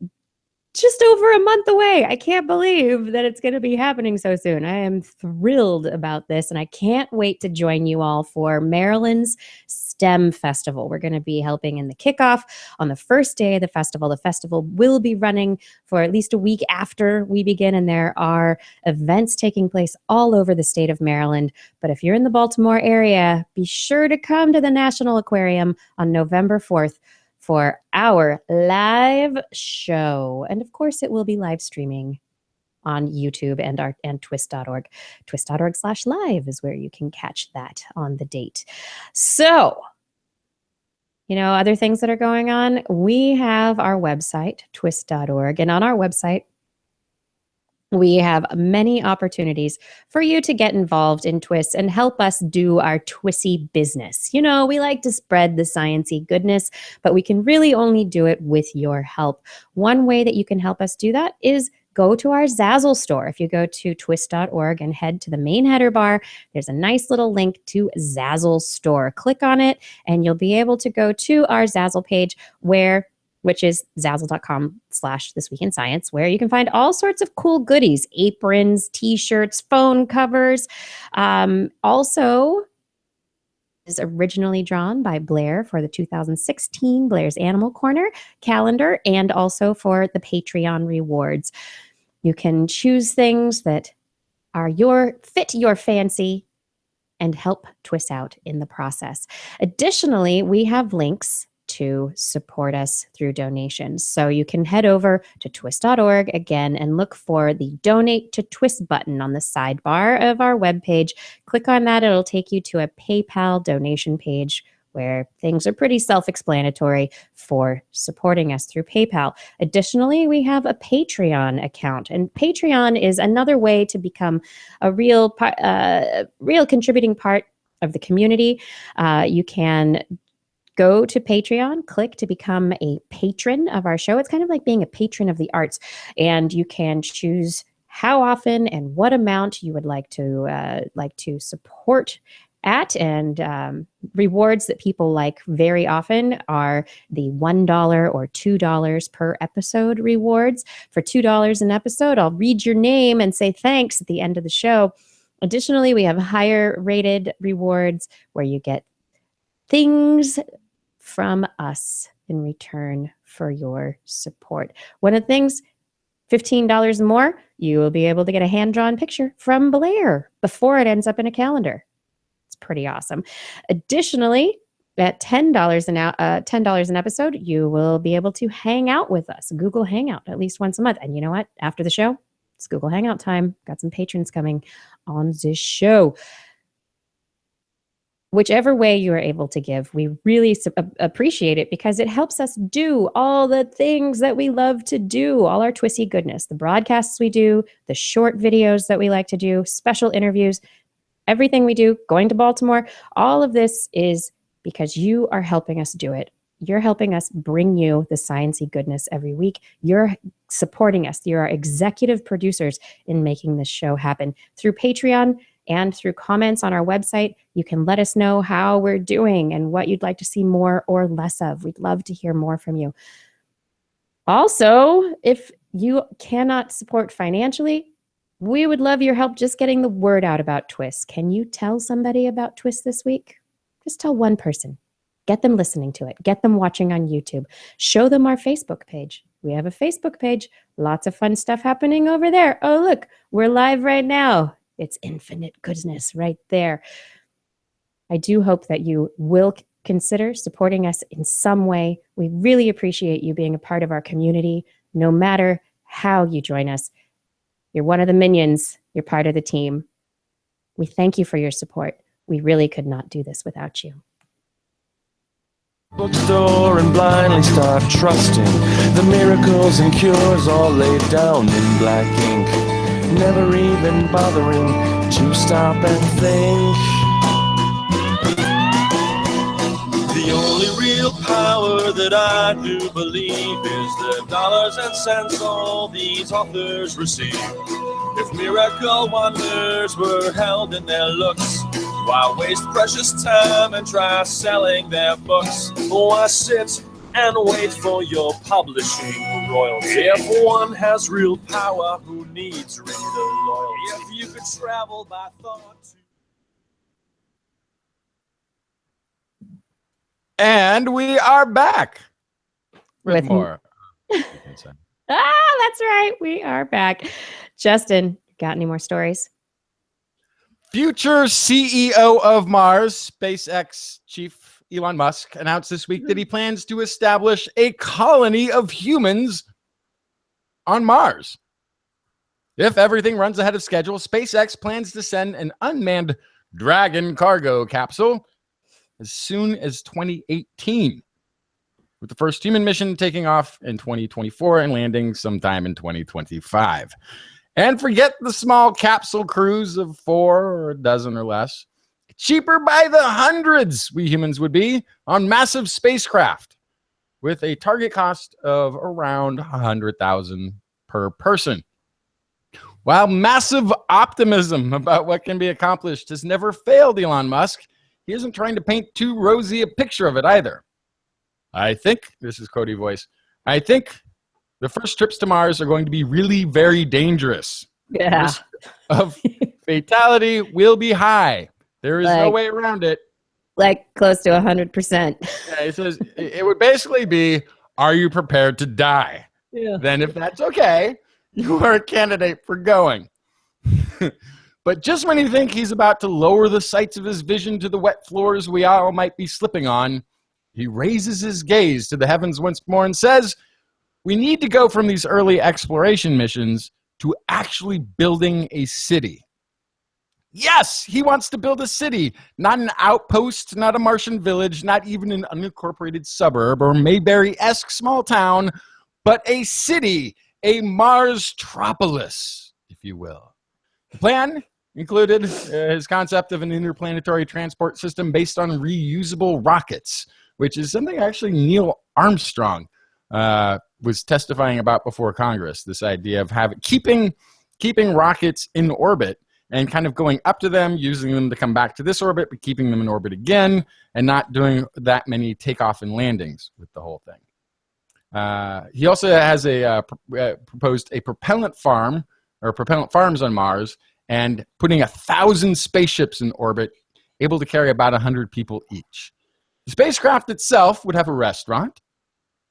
just over a month away. I can't believe that it's going to be happening so soon. I am thrilled about this, and I can't wait to join you all for Maryland's STEM Festival. We're going to be helping in the kickoff on the first day of the festival. The festival will be running for at least a week after we begin, and there are events taking place all over the state of Maryland. But if you're in the Baltimore area, be sure to come to the National Aquarium on November 4th for our live show. And of course, it will be live streaming on YouTube and TWIS.org. TWIS.org/live is where you can catch that on the date. So, other things that are going on, we have our website, TWIS.org. And on our website, we have many opportunities for you to get involved in TWIS and help us do our TWISy business. We like to spread the sciencey goodness, but we can really only do it with your help. One way that you can help us do that is go to our Zazzle store. If you go to twis.org and head to the main header bar, there's a nice little link to Zazzle store. Click on it and you'll be able to go to our Zazzle page which is zazzle.com/thisweekinscience, where you can find all sorts of cool goodies, aprons, t-shirts, phone covers. Also is originally drawn by Blair for the 2016 Blair's Animal Corner calendar, and also for the Patreon rewards. You can choose things that are fit your fancy and help TWIS out in the process. Additionally, we have links to support us through donations. So you can head over to twis.org again and look for the Donate to TWIS button on the sidebar of our webpage. Click on that. It'll take you to a PayPal donation page where things are pretty self-explanatory for supporting us through PayPal. Additionally, we have a Patreon account, and Patreon is another way to become a real contributing part of the community. You can go to Patreon, click to become a patron of our show. It's kind of like being a patron of the arts, and you can choose how often and what amount you would like to support at. And rewards that people like very often are the $1 or $2 per episode rewards. For $2 an episode, I'll read your name and say thanks at the end of the show. Additionally, we have higher rated rewards where you get things from us in return for your support. One of the things, $15 more, you will be able to get a hand-drawn picture from Blair before it ends up in a calendar. It's pretty awesome. Additionally, at $10 an episode, you will be able to hang out with us, Google Hangout, at least once a month. And you know what? After the show, it's Google Hangout time. Got some patrons coming on this show. Whichever way you are able to give, we really appreciate it because it helps us do all the things that we love to do, all our twisty goodness, the broadcasts we do, the short videos that we like to do, special interviews, everything we do, going to Baltimore, all of this is because you are helping us do it. You're helping us bring you the sciencey goodness every week. You're supporting us. You're our executive producers in making this show happen. Through Patreon and through comments on our website, you can let us know how we're doing and what you'd like to see more or less of. We'd love to hear more from you. Also, if you cannot support financially, we would love your help just getting the word out about TWIS. Can you tell somebody about TWIS this week? Just tell one person. Get them listening to it. Get them watching on YouTube. Show them our Facebook page. We have a Facebook page. Lots of fun stuff happening over there. Oh, look, we're live right now. It's infinite goodness right there. I do hope that you will consider supporting us in some way. We really appreciate you being a part of our community, no matter how you join us. You're one of the minions. You're part of the team. We thank you for your support. We really could not do this without you. Bookstore and blindly start trusting the miracles and cures all laid down in black ink. Never even bothering to stop and think. The only real power that I do believe is the dollars and cents all these authors receive. If miracle wonders were held in their looks, why waste precious time and try selling their books? Why sit and wait for your publishing royalty? If one has real power, who needs reader loyalty? If you could travel by thought to... And we are back with more. That's right. We are back. Justin, got any more stories? Future CEO of Mars, SpaceX chief Elon Musk, announced this week that he plans to establish a colony of humans on Mars. If everything runs ahead of schedule, SpaceX plans to send an unmanned Dragon cargo capsule as soon as 2018, with the first human mission taking off in 2024 and landing sometime in 2025. And forget the small capsule crews of 4 or a dozen or less. Cheaper by the hundreds we humans would be on massive spacecraft, with a target cost of around $100,000 per person. While massive optimism about what can be accomplished has never failed Elon Musk, he isn't trying to paint too rosy a picture of it either. I think, this is Cody voice, I think the first trips to Mars are going to be really very dangerous. Yeah. Risk of fatality will be high. There is no way around it. Like close to 100%. Yeah, it says it would basically be, are you prepared to die? Yeah. Then if that's okay, you are a candidate for going. But just when you think he's about to lower the sights of his vision to the wet floors we all might be slipping on, he raises his gaze to the heavens once more and says, we need to go from these early exploration missions to actually building a city. Yes, he wants to build a city, not an outpost, not a Martian village, not even an unincorporated suburb or Mayberry-esque small town, but a city, a Mars-tropolis, if you will. The plan included his concept of an interplanetary transport system based on reusable rockets, which is something actually Neil Armstrong was testifying about before Congress, this idea of keeping rockets in orbit and kind of going up to them, using them to come back to this orbit, but keeping them in orbit again, and not doing that many takeoff and landings with the whole thing. He also has proposed a propellant farm, or propellant farms on Mars, and putting 1,000 spaceships in orbit, able to carry about 100 people each. The spacecraft itself would have a restaurant,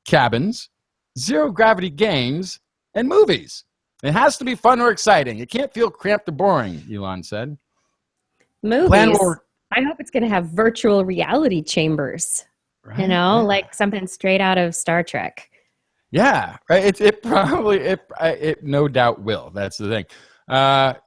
cabins, zero-gravity games, and movies. It has to be fun or exciting. It can't feel cramped or boring, Elon said. Movies. I hope it's going to have virtual reality chambers, Right? you know, Yeah. like something straight out of Star Trek. Yeah, right. It no doubt will. That's the thing.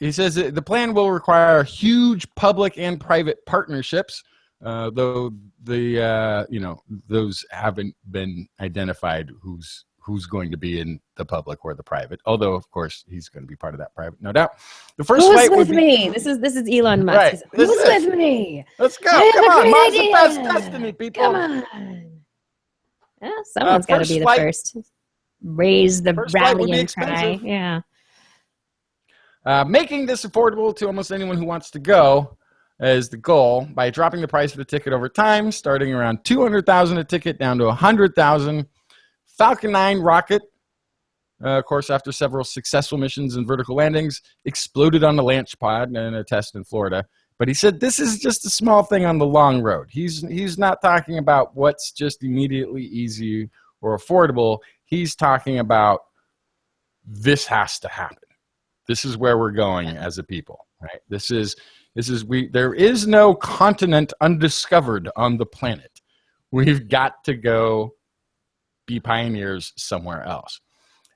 He says that the plan will require huge public and private partnerships, though those haven't been identified. Who's going to be in the public or the private? Although, of course, he's going to be part of that private, no doubt. The first Who's flight with would be me? This is Elon Musk. Right. He's like, Who's with me? Let's go. I have Come a on, great Mars the idea. best destiny, people. Come on. Yeah, someone's got to first be the flight- first. Raise the First flight would be rallying cry. expensive. Yeah. Making this affordable to almost anyone who wants to go is the goal by dropping the price of the ticket over time, starting around $200,000 a ticket down to $100,000. Falcon 9 rocket, of course, after several successful missions and vertical landings, exploded on the launch pod in a test in Florida. But he said this is just a small thing on the long road. He's not talking about what's just immediately easy or affordable. He's talking about this has to happen. This is where we're going as a people, right? There is no continent undiscovered on the planet. We've got to go be pioneers somewhere else.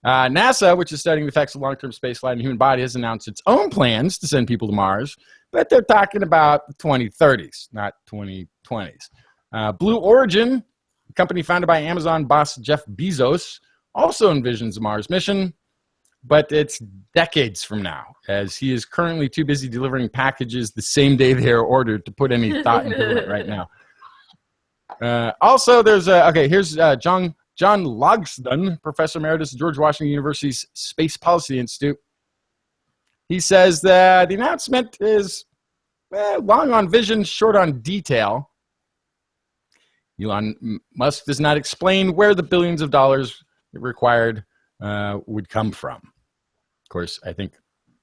NASA, which is studying the effects of long-term spaceflight on the human body, has announced its own plans to send people to Mars, but they're talking about the 2030s, not 2020s. Blue Origin, a company founded by Amazon boss Jeff Bezos, also envisions a Mars mission, but it's decades from now, as he is currently too busy delivering packages the same day they are ordered to put any thought into it right now. Also, there's here's John Logsdon, Professor Emeritus at George Washington University's Space Policy Institute. He says that the announcement is long on vision, short on detail. Elon Musk does not explain where the billions of dollars required would come from. Of course, I think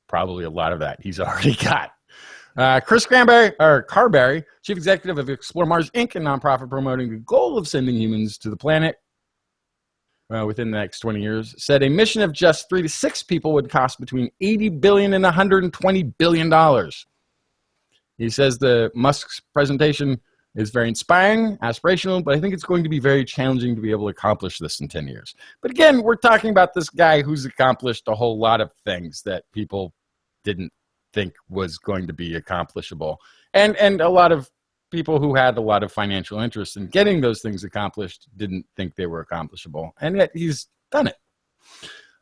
probably a lot of that he's already got. Chris Carberry, Chief Executive of Explore Mars Inc., a nonprofit promoting the goal of sending humans to the planet within the next 20 years, said a mission of just 3 to 6 people would cost between $80 billion and $120 billion. He says the Musk's presentation is very inspiring, aspirational, but I think it's going to be very challenging to be able to accomplish this in 10 years. But again, we're talking about this guy who's accomplished a whole lot of things that people didn't think was going to be accomplishable. And a lot of people who had a lot of financial interest in getting those things accomplished didn't think they were accomplishable. And yet he's done it.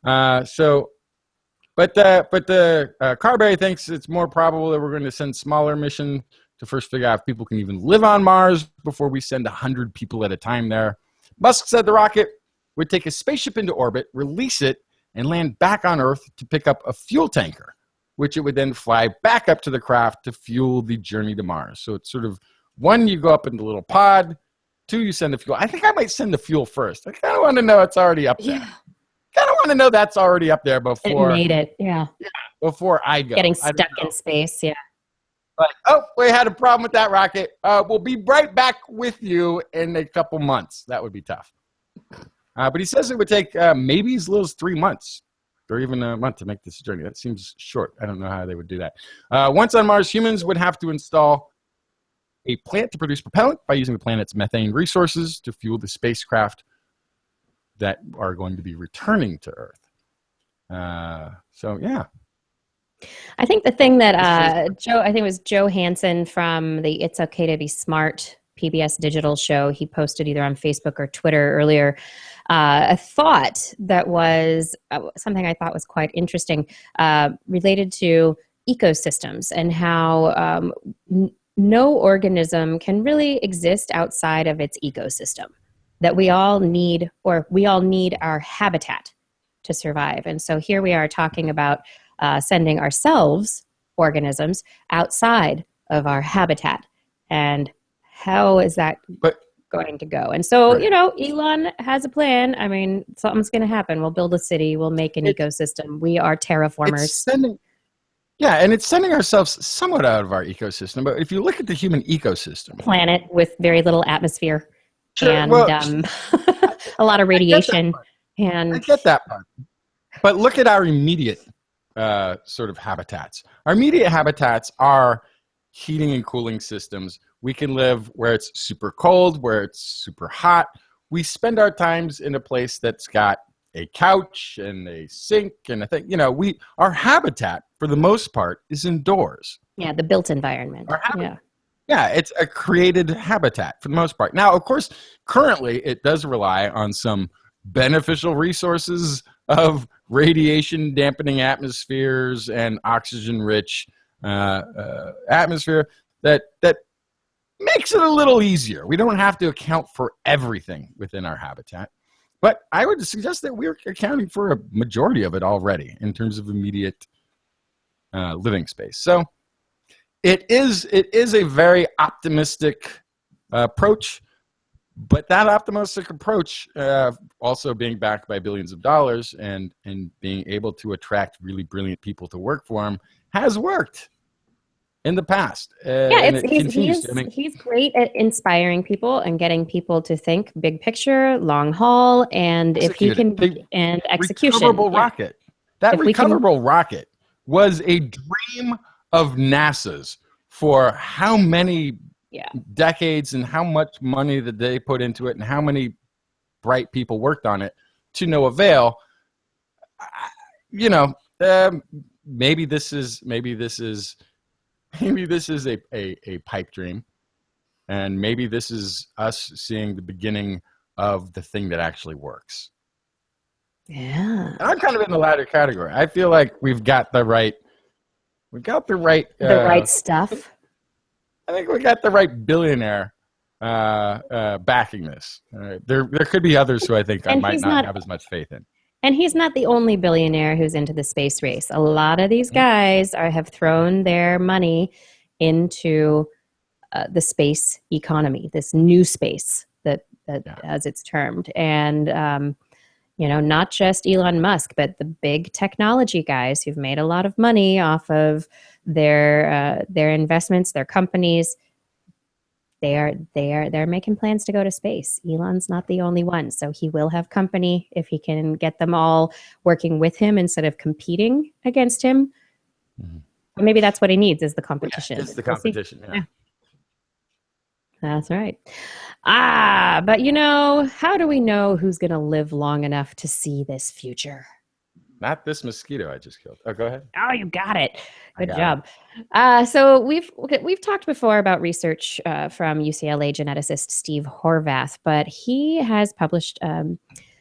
But Carberry thinks it's more probable that we're going to send smaller mission to first figure out if people can even live on Mars before we send 100 people at a time there. Musk said the rocket would take a spaceship into orbit, release it, and land back on Earth to pick up a fuel tanker, which it would then fly back up to the craft to fuel the journey to Mars. So it's sort of, 1, you go up in the little pod, 2, you send the fuel. I think I might send the fuel first. I kind of want to know it's already up there. Yeah. Kind of want to know that's already up there before It made it, yeah. before I go. Getting I don't stuck know. in space, yeah. Like, oh, we had a problem with that rocket. We'll be right back with you in a couple months. That would be tough. But he says it would take maybe as little as 3 months or even a month to make this journey. That seems short. I don't know how they would do that. Once on Mars, humans would have to install a plant to produce propellant by using the planet's methane resources to fuel the spacecraft that are going to be returning to Earth. So, yeah. I think the thing that I think it was Joe Hansen from the It's Okay to Be Smart PBS digital show, he posted either on Facebook or Twitter earlier, a thought that was something I thought was quite interesting related to ecosystems and how no organism can really exist outside of its ecosystem, that we all need our habitat to survive. And so here we are talking about sending ourselves, organisms, outside of our habitat. And how is that going to go? And so, Right. Elon has a plan. I mean, something's going to happen. We'll build a city. We'll make an ecosystem. We are terraformers. It's sending ourselves somewhat out of our ecosystem. But if you look at the human ecosystem, Planet with very little atmosphere Sure, and well, a lot of radiation. I And get that part. But look at our immediate sort of habitats. Our immediate habitats are heating and cooling systems. We can live where it's super cold, where it's super hot. We spend our times in a place that's got a couch and a sink and a thing. Our habitat for the most part is indoors. Yeah, the built environment. Yeah, it's a created habitat for the most part. Now, of course, currently it does rely on some beneficial resources of radiation dampening atmospheres and oxygen rich atmosphere that makes it a little easier. We don't have to account for everything within our habitat. But I would suggest that we're accounting for a majority of it already in terms of immediate living space. So it is a very optimistic approach, but that optimistic approach, also being backed by billions of dollars and being able to attract really brilliant people to work for him, has worked in the past. He's great at inspiring people and getting people to think big picture, long haul, and and execution. Recoverable rocket. That recoverable rocket was a dream of NASA's for how many decades and how much money that they put into it and how many bright people worked on it to no avail. Maybe this is a pipe dream, and maybe this is us seeing the beginning of the thing that actually works. Yeah, and I'm kind of in the latter category. I feel like we've got the right stuff. I think we got the right billionaire backing this. There could be others who I think I might not have as much faith in. And he's not the only billionaire who's into the space race. A lot of these guys have thrown their money into the space economy, this new space that as it's termed. And, not just Elon Musk, but the big technology guys who've made a lot of money off of their investments, their companies. They're making plans to go to space. Elon's not the only one, so he will have company if he can get them all working with him instead of competing against him. Mm-hmm. But maybe that's what he needs is the competition. It's the competition. Yeah. That's right. But how do we know who's going to live long enough to see this future? Not this mosquito I just killed. Oh, go ahead. Oh, you got it. Good job. So we've talked before about research from UCLA geneticist Steve Horvath, but he has published,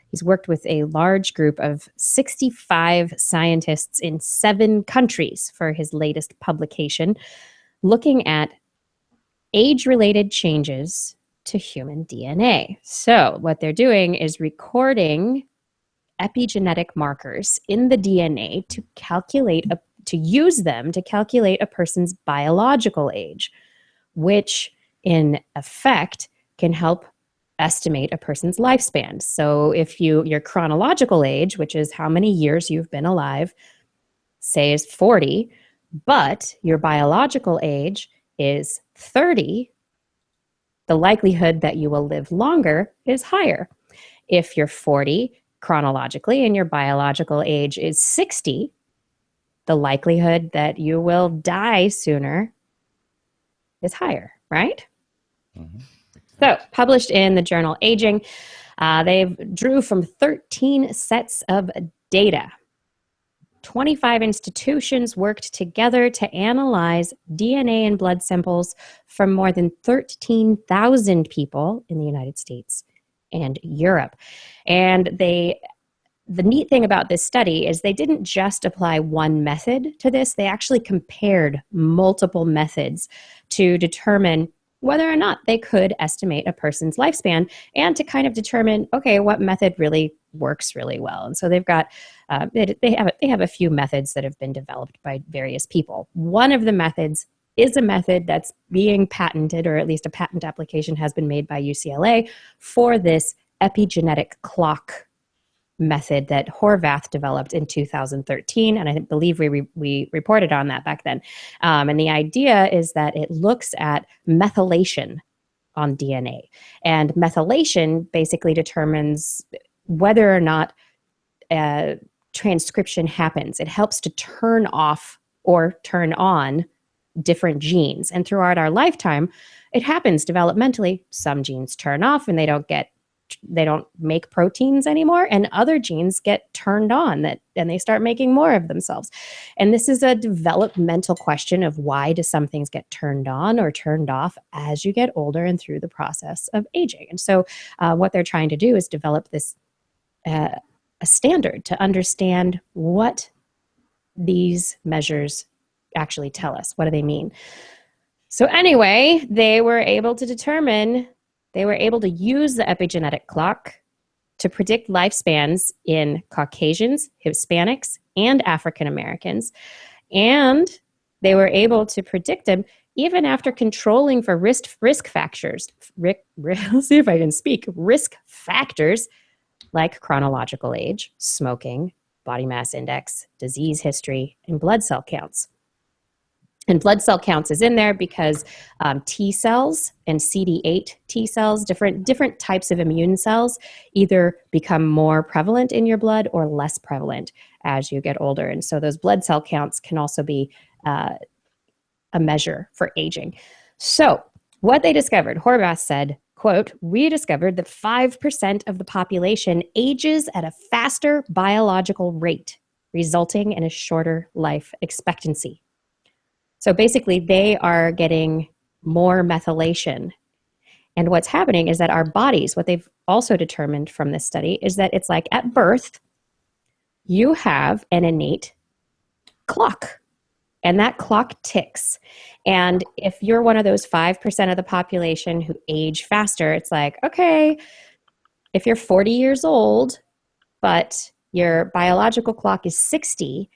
he's worked with a large group of 65 scientists in 7 countries for his latest publication, looking at age-related changes to human DNA. So what they're doing is recording epigenetic markers in the DNA to use them to calculate a person's biological age, which in effect can help estimate a person's lifespan. So if your chronological age, which is how many years you've been alive, say is 40, but your biological age is 30, the likelihood that you will live longer is higher. If you're 40 chronologically and your biological age is 60, the likelihood that you will die sooner is higher, right? Mm-hmm. So, published in the journal Aging, they drew from 13 sets of data. 25 institutions worked together to analyze DNA and blood samples from more than 13,000 people in the United States and Europe. And the neat thing about this study is they didn't just apply one method to this. They actually compared multiple methods to determine whether or not they could estimate a person's lifespan and to kind of determine, okay, what method really works really well. And so they've got, they have a few methods that have been developed by various people. One of the methods is a method that's being patented, or at least a patent application has been made by UCLA for this epigenetic clock method that Horvath developed in 2013, and I believe we reported on that back then. And the idea is that it looks at methylation on DNA, and methylation basically determines whether or not transcription happens. It helps to turn off or turn on different genes. And throughout our lifetime, it happens developmentally. Some genes turn off and they don't make proteins anymore, and other genes get turned on and they start making more of themselves. And this is a developmental question of why do some things get turned on or turned off as you get older and through the process of aging. And so what they're trying to do is develop this a standard to understand what these measures actually tell us. What do they mean? So anyway, they were able to use the epigenetic clock to predict lifespans in Caucasians, Hispanics, and African Americans. And they were able to predict them even after controlling for risk factors. Let's see if I can speak. Risk factors like chronological age, smoking, body mass index, disease history, and blood cell counts. And blood cell counts is in there because T cells and CD8 T cells, different types of immune cells, either become more prevalent in your blood or less prevalent as you get older. And so those blood cell counts can also be a measure for aging. So what they discovered, Horvath said, quote, "We discovered that 5% of the population ages at a faster biological rate, resulting in a shorter life expectancy." So basically, they are getting more methylation. And what's happening is that our bodies, what they've also determined from this study, is that it's like at birth, you have an innate clock. And that clock ticks. And if you're one of those 5% of the population who age faster, it's like, okay, if you're 40 years old, but your biological clock is 60,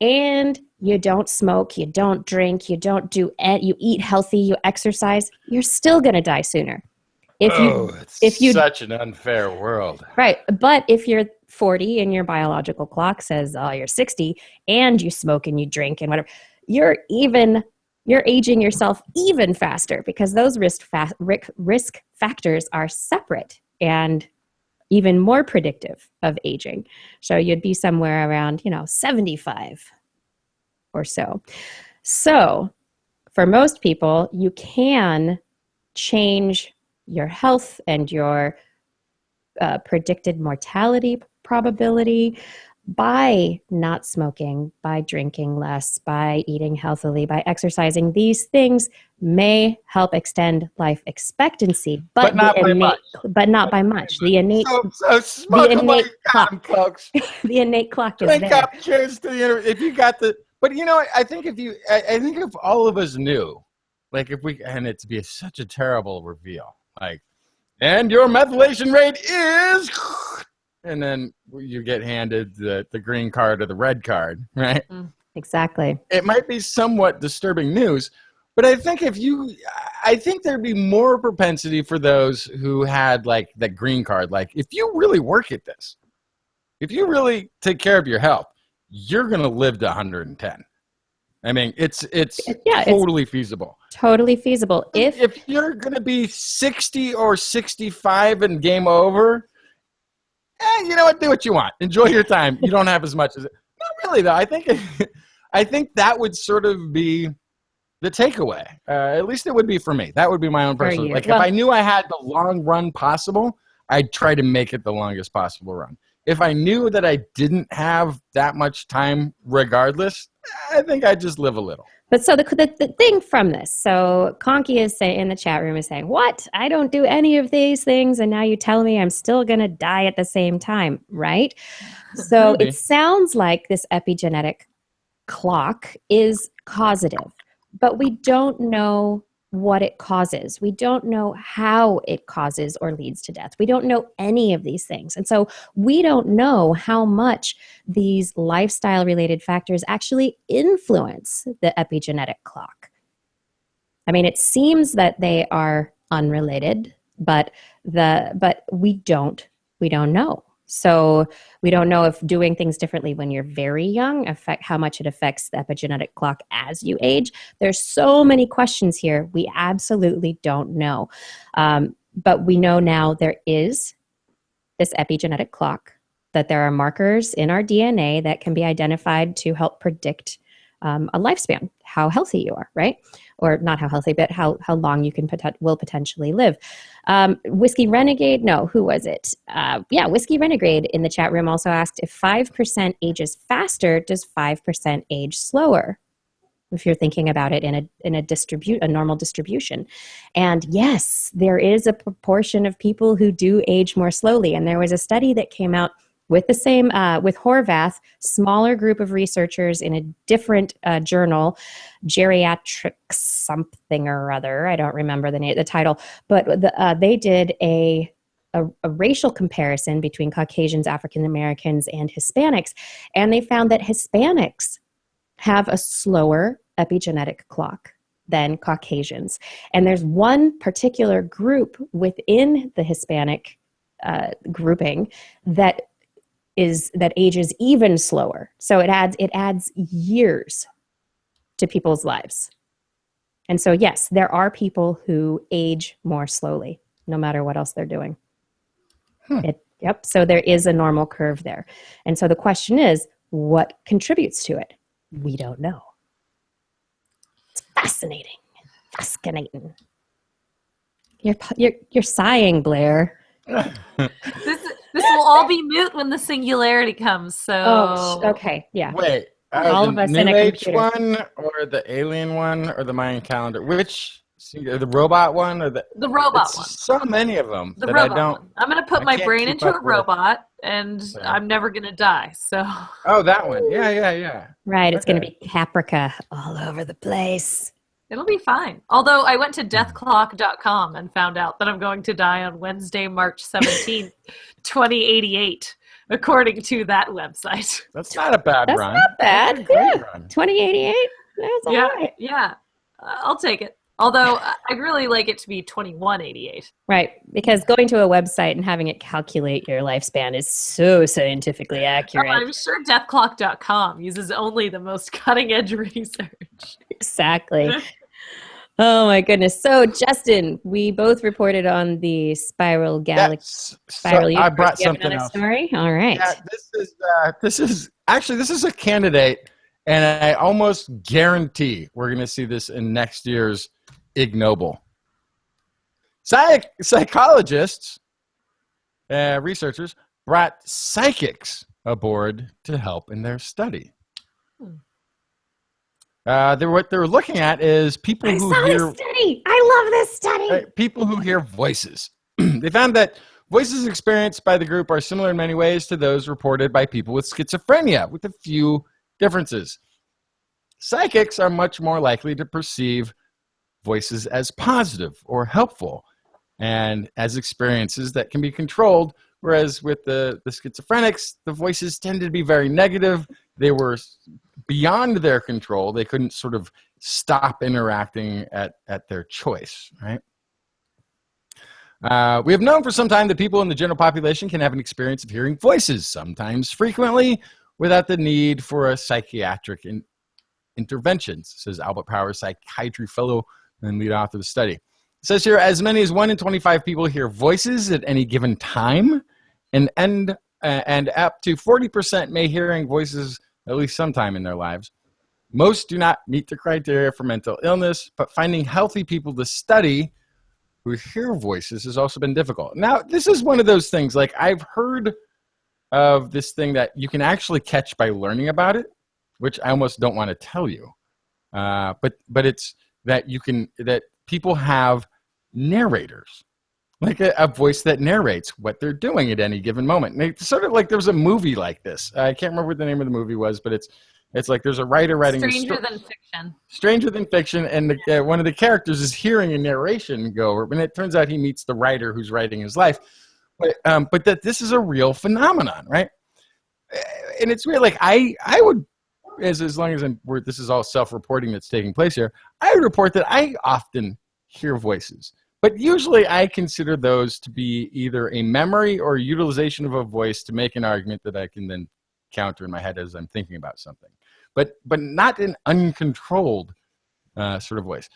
and you don't smoke, you don't drink, you eat healthy, you exercise, you're still going to die sooner. It's such an unfair world. Right. But if you're 40 and your biological clock says, oh, you're 60 and you smoke and you drink and whatever, you're aging yourself even faster because those risk factors are separate and even more predictive of aging. So you'd be somewhere around, 75 or so. So for most people, you can change your health and your predicted mortality probability by not smoking, by drinking less, by eating healthily, by exercising. These things may help extend life expectancy, but not by much. The innate, clock, folks. The innate clock is there. Drink up, cheers to the if you got the. But I think if all of us knew, like and it'd be such a terrible reveal, like, and your methylation rate is. And then you get handed the green card or the red card, right? Exactly. It might be somewhat disturbing news, but I think I think there'd be more propensity for those who had like the green card. Like if you really work at this, if you really take care of your health, you're going to live to 110. I mean, it's totally feasible. Totally feasible. If you're going to be 60 or 65 and game over, you know what? Do what you want. Enjoy your time. You don't have as much as it. Not really, though. I think that would sort of be the takeaway. At least it would be for me. That would be my own personal. Like if I knew I had the long run possible, I'd try to make it the longest possible run. If I knew that I didn't have that much time, regardless, I think I'd just live a little. But so the thing from this, so Conky is saying in the chat room is saying, what? I don't do any of these things, and now you tell me I'm still going to die at the same time, right? So it sounds like this epigenetic clock is causative, but we don't know what it causes. We don't know how it causes or leads to death. We don't know any of these things. And so we don't know how much these lifestyle-related factors actually influence the epigenetic clock. I mean, it seems that they are unrelated, but we don't know. So we don't know if doing things differently when you're very young affect how much it affects the epigenetic clock as you age. There's so many questions here. We absolutely don't know. But we know now there is this epigenetic clock, that there are markers in our DNA that can be identified to help predict a lifespan, how healthy you are, right? Or not how healthy, but how long you will potentially live. Whiskey Renegade, no, who was it? Whiskey Renegade in the chat room also asked, if 5% ages faster, does 5% age slower? If you're thinking about it in a normal distribution. And yes, there is a proportion of people who do age more slowly. And there was a study that came out with the same, with Horvath, smaller group of researchers in a different journal, Geriatrics something or other. I don't remember the title, but they did a racial comparison between Caucasians, African Americans, and Hispanics. And they found that Hispanics have a slower epigenetic clock than Caucasians. And there's one particular group within the Hispanic grouping that ages even slower. So it adds years to people's lives. And so yes, there are people who age more slowly, no matter what else they're doing. Yep. So there is a normal curve there. And so the question is, what contributes to it? We don't know. It's fascinating. Fascinating. You're sighing, Blair. This will all be moot when the singularity comes. So okay, yeah. Wait, all of us New in a Age computer. one, or the alien one, or the Mayan calendar? Which, the robot one, or the robot one? So many of them The that robot I don't. one. I'm going to put I my can't brain keep into a up with. robot, and I'm never going to die. So. Oh, that one. Yeah. Right, it's going to be Caprica all over the place. It'll be fine. Although I went to deathclock.com and found out that I'm going to die on Wednesday, March 17th, 2088, according to that website. That's not a bad That's run. not bad. That's a great Yeah. run. 2088. That's all right. Yeah. I'll take it. Although I'd really like it to be 2188. Right, because going to a website and having it calculate your lifespan is so scientifically accurate. Oh, I'm sure deathclock.com uses only the most cutting edge research. Exactly. Oh my goodness. So Justin, we both reported on the spiral galaxy. Spiral I brought You have something another else. story? All right. Yeah, this is a candidate, and I almost guarantee we're going to see this in next year's Ig Nobel. Psychologists, researchers brought psychics aboard to help in their study. What they're looking at is people who hear. This study. I love this study. People who hear voices. They found that voices experienced by the group are similar in many ways to those reported by people with schizophrenia, with a few differences. Psychics are much more likely to perceive voices as positive or helpful and as experiences that can be controlled, whereas with the schizophrenics, the voices tended to be very negative. They were beyond their control. They couldn't sort of stop interacting at their choice, right? We have known for some time that people in the general population can have an experience of hearing voices, sometimes frequently, without the need for a psychiatric intervention, says Albert Power, psychiatry fellow and lead author of the study. It says here, as many as 1 in 25 people hear voices at any given time, and up to 40% may hearing voices at least sometime in their lives. Most do not meet the criteria for mental illness, but finding healthy people to study who hear voices has also been difficult. Now, this is one of those things, like I've heard of this thing that you can actually catch by learning about it, which I almost don't want to tell you. But it's that people have narrators, like a voice that narrates what they're doing at any given moment. And it's sort of like there was a movie like this. I can't remember what the name of the movie was, but it's like there's a writer writing Stranger Than Fiction. Stranger Than Fiction, and one of the characters is hearing a narration go over, and it turns out he meets the writer who's writing his life. But that this is a real phenomenon, right? And it's weird. Like I would, as long as this is all self-reporting that's taking place here, I would report that I often hear voices. But usually I consider those to be either a memory or a utilization of a voice to make an argument that I can then counter in my head as I'm thinking about something. But not an uncontrolled sort of voice.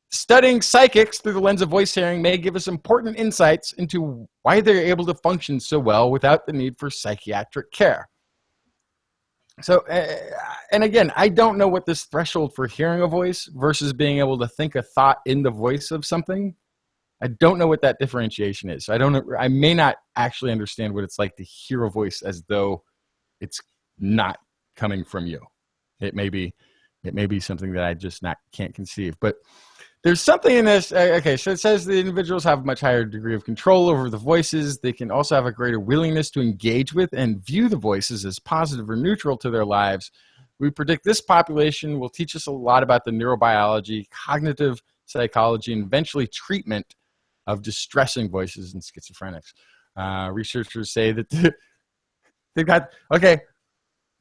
Studying psychics through the lens of voice hearing may give us important insights into why they're able to function so well without the need for psychiatric care. So and again, I don't know what this threshold for hearing a voice versus being able to think a thought in the voice of something. I don't know what that differentiation is. So I may not actually understand what it's like to hear a voice as though it's not coming from you. It may be something that I just can't conceive. But there's something in this. Okay, so it says the individuals have a much higher degree of control over the voices. They can also have a greater willingness to engage with and view the voices as positive or neutral to their lives. We predict this population will teach us a lot about the neurobiology, cognitive psychology, and eventually treatment of distressing voices in schizophrenics. Researchers say that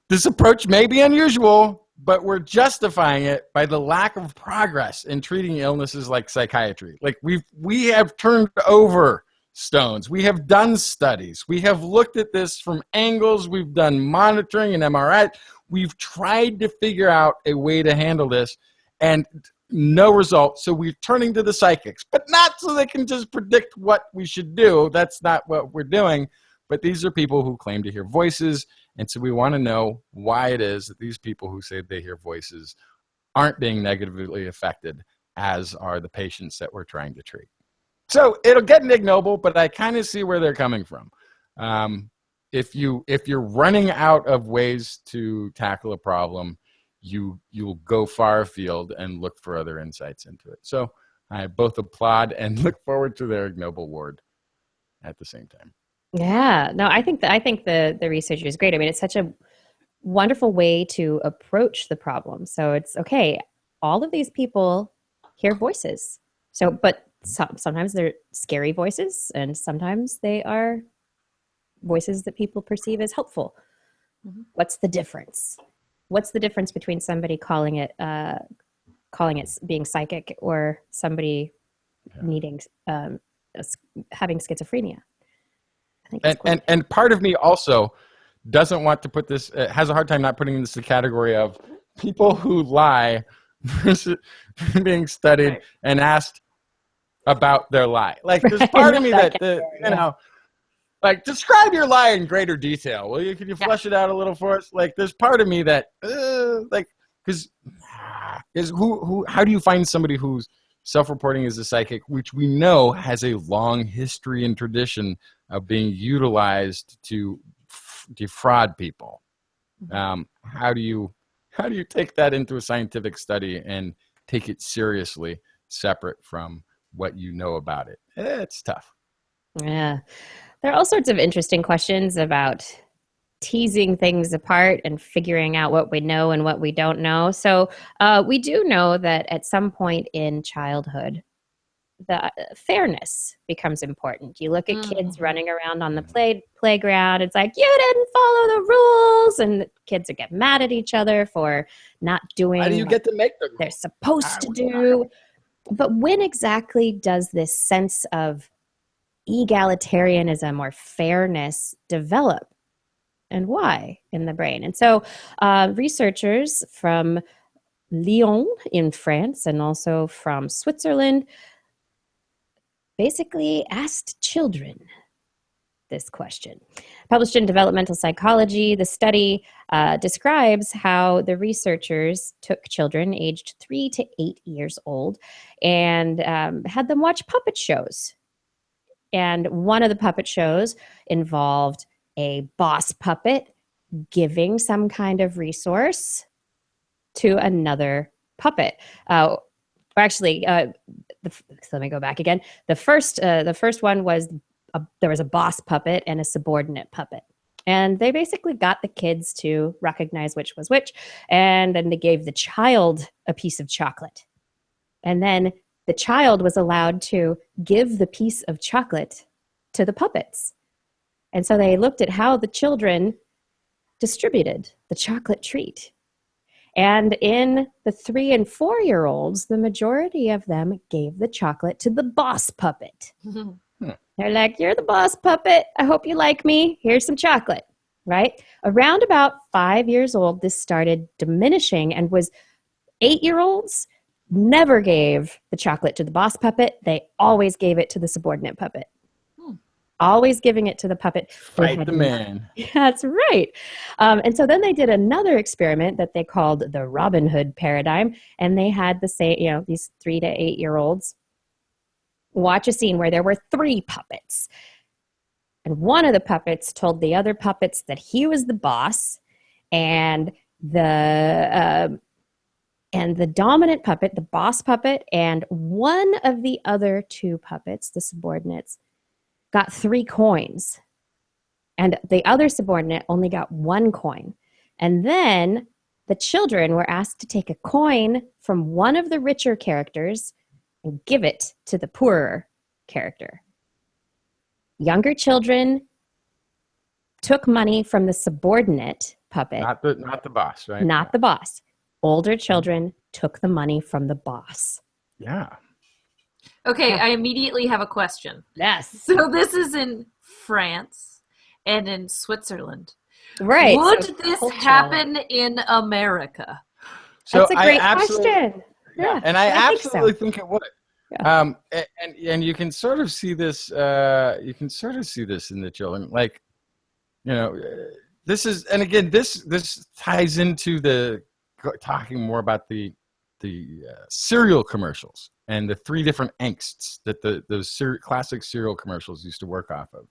this approach may be unusual, but we're justifying it by the lack of progress in treating illnesses like psychiatry. Like we have turned over stones. We have done studies. We have looked at this from angles. We've done monitoring and MRI. We've tried to figure out a way to handle this, and no result. So we're turning to the psychics, but not so they can just predict what we should do. That's not what we're doing. But these are people who claim to hear voices. And so we want to know why it is that these people who say they hear voices aren't being negatively affected, as are the patients that we're trying to treat. So it'll get ignoble, but I kind of see where they're coming from. If you're running out of ways to tackle a problem, you'll go far afield and look for other insights into it. So I both applaud and look forward to their ignoble ward at the same time. Yeah, no, I think the research is great. I mean, it's such a wonderful way to approach the problem. So it's okay. All of these people hear voices. So, but sometimes they're scary voices, and sometimes they are voices that people perceive as helpful. Mm-hmm. What's the difference? What's the difference between somebody calling it being psychic or somebody needing having schizophrenia? And part of me also doesn't want to put this, has a hard time not putting this in the category of people who lie versus being studied and asked about their lie. Like, there's part of me that, like, describe your lie in greater detail. Will you? Can you flesh it out a little for us? Like, there's part of me that, how do you find somebody who's self-reporting as a psychic, which we know has a long history and tradition of being utilized to defraud people? How do you take that into a scientific study and take it seriously, separate from what you know about it? It's tough. Yeah, there are all sorts of interesting questions about teasing things apart and figuring out what we know and what we don't know. So we do know that at some point in childhood, the fairness becomes important. You look at kids running around on the playground. It's like, you didn't follow the rules, and the kids get mad at each other for not doing. How do you get to make the rules? They're supposed to do? But when exactly does this sense of egalitarianism or fairness develop? And why in the brain? And so researchers from Lyon in France and also from Switzerland basically asked children this question. Published in Developmental Psychology, the study describes how the researchers took children aged 3 to 8 years old and had them watch puppet shows. And one of the puppet shows involved a boss puppet giving some kind of resource to another puppet. Let me go back again. The first one was there was a boss puppet and a subordinate puppet. And they basically got the kids to recognize which was which. And then they gave the child a piece of chocolate. And then the child was allowed to give the piece of chocolate to the puppets. And so they looked at how the children distributed the chocolate treat. And in the 3 and 4 year olds, the majority of them gave the chocolate to the boss puppet. They're like, you're the boss puppet. I hope you like me. Here's some chocolate, right? Around about 5 years old, this started diminishing and was 8 year olds never gave the chocolate to the boss puppet. They always gave it to the subordinate puppet. always giving it to the puppet. who Fight had the not- man. That's right. And so then they did another experiment that they called the Robin Hood paradigm. And they had the same, these 3 to 8 year olds watch a scene where there were 3 puppets. And one of the puppets told the other puppets that he was the boss, and the dominant puppet, the boss puppet, and one of the other 2 puppets, the subordinates, got 3 coins. And the other subordinate only got 1 coin. And then the children were asked to take a coin from one of the richer characters and give it to the poorer character. Younger children took money from the subordinate puppet, Not the boss, right? not the boss. Older children took the money from the boss. Yeah. Okay, I immediately have a question. Yes. So this is in France and in Switzerland. Right. Would so this cultural. happen in America? So That's a great I absolutely, question. Yeah, and I think so. absolutely think it would. Yeah. And you can sort of see this. You can sort of see this in the children, like, this is, and again, this ties into the talking more about the cereal commercials and the 3 different angsts that those classic cereal commercials used to work off of.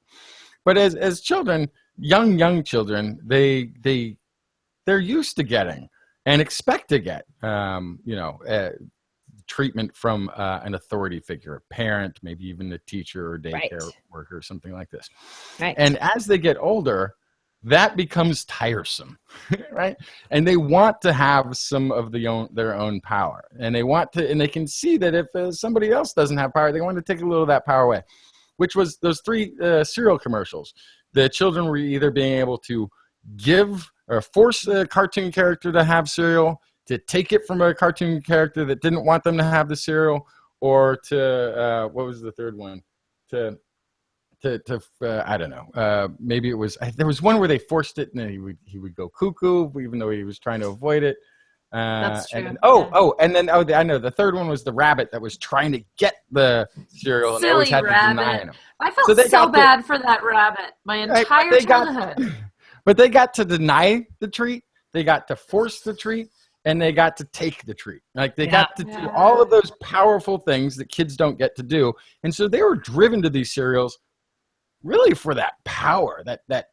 But as children, young children, they're used to getting and expect to get, treatment from an authority figure, a parent, maybe even a teacher or daycare worker or something like this. Right. And as they get older, that becomes tiresome, right? And they want to have some of their own power, and they can see that if somebody else doesn't have power, they want to take a little of that power away. Which was those 3 cereal commercials. The children were either being able to give or force a cartoon character to have cereal, to take it from a cartoon character that didn't want them to have the cereal, or to what was the third one? To I don't know. Maybe it was, there was one where they forced it, and then he would go cuckoo, even though he was trying to avoid it. That's true. And then, I know the third one was the rabbit that was trying to get the cereal, and they always had to deny him. I felt so bad for that rabbit my entire childhood. But they got to deny the treat, they got to force the treat, and they got to take the treat. Like they got to do all of those powerful things that kids don't get to do. And so they were driven to these cereals really for that power, that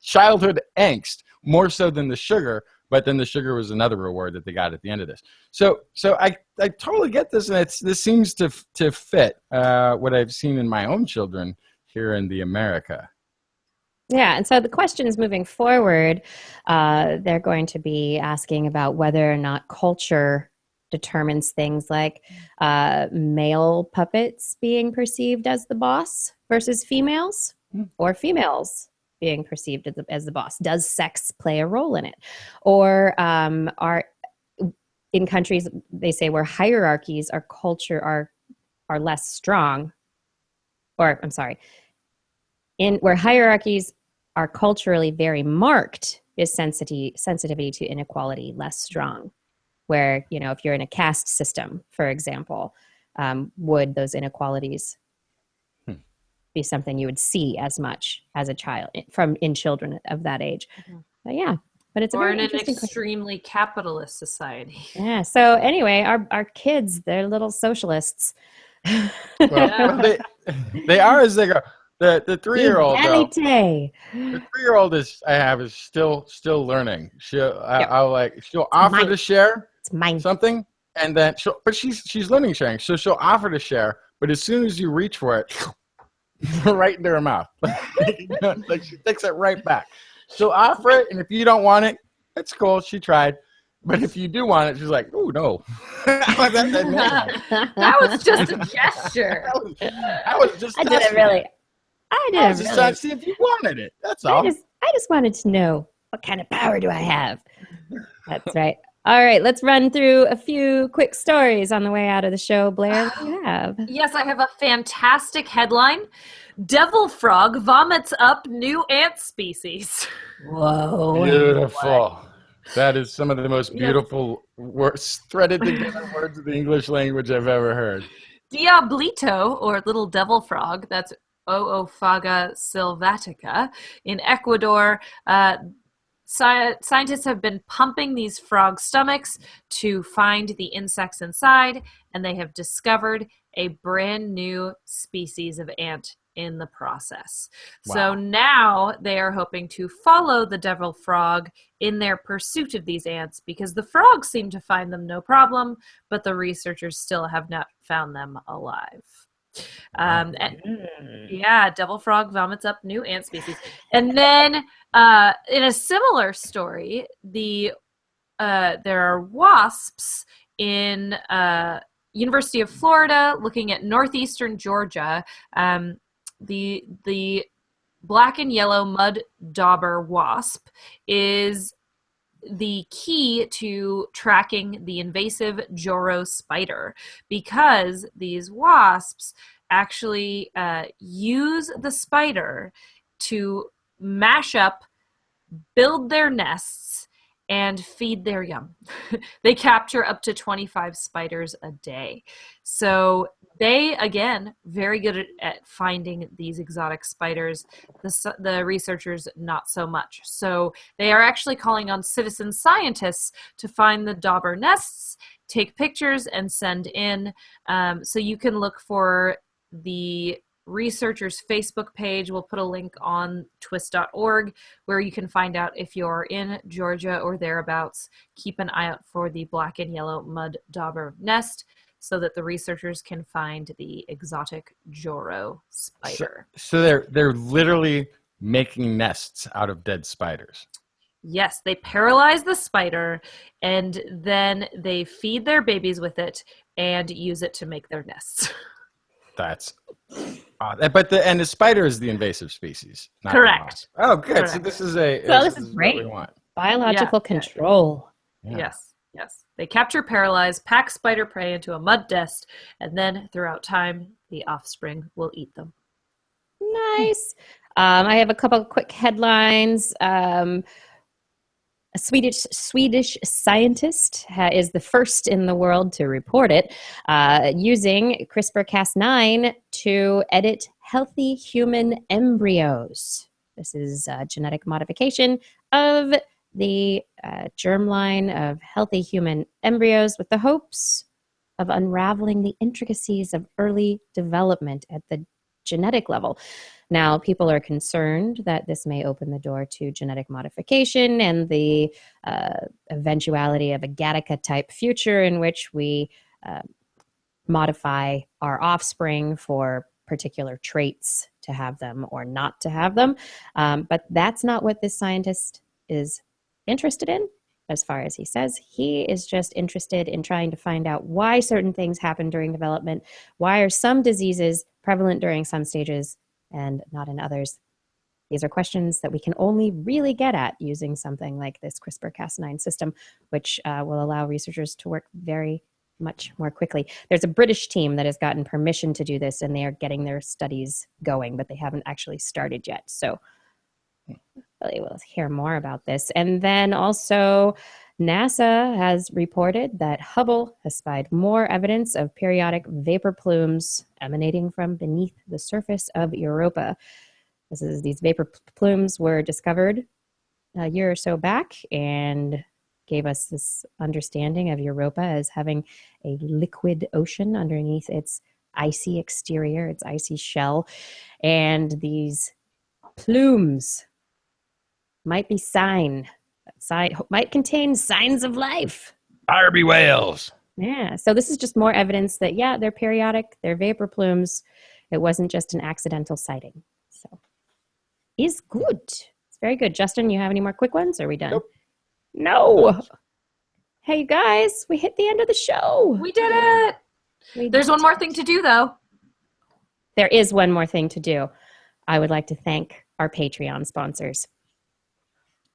childhood angst, more so than the sugar. But then the sugar was another reward that they got at the end of this. So I totally get this, and this seems to fit what I've seen in my own children here in the America. Yeah, and so the questions moving forward, they're going to be asking about whether or not culture determines things like male puppets being perceived as the boss versus females, or females being perceived as the boss. Does sex play a role in it? Or are in countries, they say, where hierarchies are culture are less strong, or I'm sorry, where hierarchies are culturally very marked, is sensitivity to inequality less strong? Where, if you're in a caste system, for example, would those inequalities be something you would see as much as a child in children of that age? But it's a very interesting question. Extremely capitalist society. Yeah. So anyway, our kids, they're little socialists. Well, they are as they go. The 3-year-old though, the 3-year-old is still learning. She'll offer to share something, and then she's learning sharing. So she'll offer to share, but as soon as you reach for it, right into her mouth, like she takes it right back. She'll offer it, and if you don't want it, it's cool. She tried. But if you do want it, she's like, "Oh no!" That was just a gesture. I was just. I didn't really. I was just trying to see if you wanted it. That's all. I just wanted to know, what kind of power do I have? That's right. All right, let's run through a few quick stories on the way out of the show. Blair, what do you have? Yes, I have a fantastic headline. Devil frog vomits up new ant species. Whoa. Beautiful. That is some of the most beautiful words, threaded together words of the English language I've ever heard. Diablito, or little devil frog, that's Oophaga sylvatica in Ecuador. Scientists have been pumping these frog stomachs to find the insects inside, and they have discovered a brand new species of ant in the process. Wow. So now they are hoping to follow the devil frog in their pursuit of these ants, because the frogs seem to find them no problem, but the researchers still have not found them alive. Yeah, devil frog vomits up new ant species. And then in a similar story, there are wasps in University of Florida looking at northeastern Georgia. The black and yellow mud dauber wasp is the key to tracking the invasive Joro spider, because these wasps actually use the spider to mash up, build their nests, and feed their young. They capture up to 25 spiders a day. So they, again, very good at finding these exotic spiders. The researchers, not so much. So they are actually calling on citizen scientists to find the dauber nests, take pictures, and send in. So you can look for the researchers' Facebook page. We'll put a link on TWIS.org where you can find out if you're in Georgia or thereabouts. Keep an eye out for the black and yellow mud dauber nest so that the researchers can find the exotic Joro spider. So they're literally making nests out of dead spiders. Yes, they paralyze the spider and then they feed their babies with it and use it to make their nests. That's odd. But the spider is the invasive species. Not Correct. Oh, good. Correct. So this is great. what we want. Biological control. Yeah. Yes. They capture, paralyze, pack spider prey into a mud nest, and then throughout time, the offspring will eat them. Nice. I have a couple of quick headlines. A Swedish scientist is the first in the world to report it, using CRISPR-Cas9 to edit healthy human embryos. This is genetic modification of the germline of healthy human embryos with the hopes of unraveling the intricacies of early development at the genetic level. Now, people are concerned that this may open the door to genetic modification and the eventuality of a Gattaca-type future in which we modify our offspring for particular traits to have them or not to have them. But that's not what this scientist is interested in, as far as he says. He is just interested in trying to find out why certain things happen during development. Why are some diseases prevalent during some stages and not in others? These are questions that we can only really get at using something like this CRISPR-Cas9 system, which will allow researchers to work very much more quickly. There's a British team that has gotten permission to do this, and they are getting their studies going, but they haven't actually started yet. So really we'll hear more about this. And then also NASA has reported that Hubble has spied more evidence of periodic vapor plumes emanating from beneath the surface of Europa. These vapor plumes were discovered a year or so back and gave us this understanding of Europa as having a liquid ocean underneath its icy exterior, its icy shell. And these plumes might contain signs of life. Barbie whales. Yeah, so this is just more evidence that, yeah, they're periodic, they're vapor plumes. It wasn't just an accidental sighting. So, is good. It's very good. Justin, you have any more quick ones? Or are we done? Nope. No. Hey, you guys, we hit the end of the show. We did it. There's one more thing to do, though. There is one more thing to do. I would like to thank our Patreon sponsors.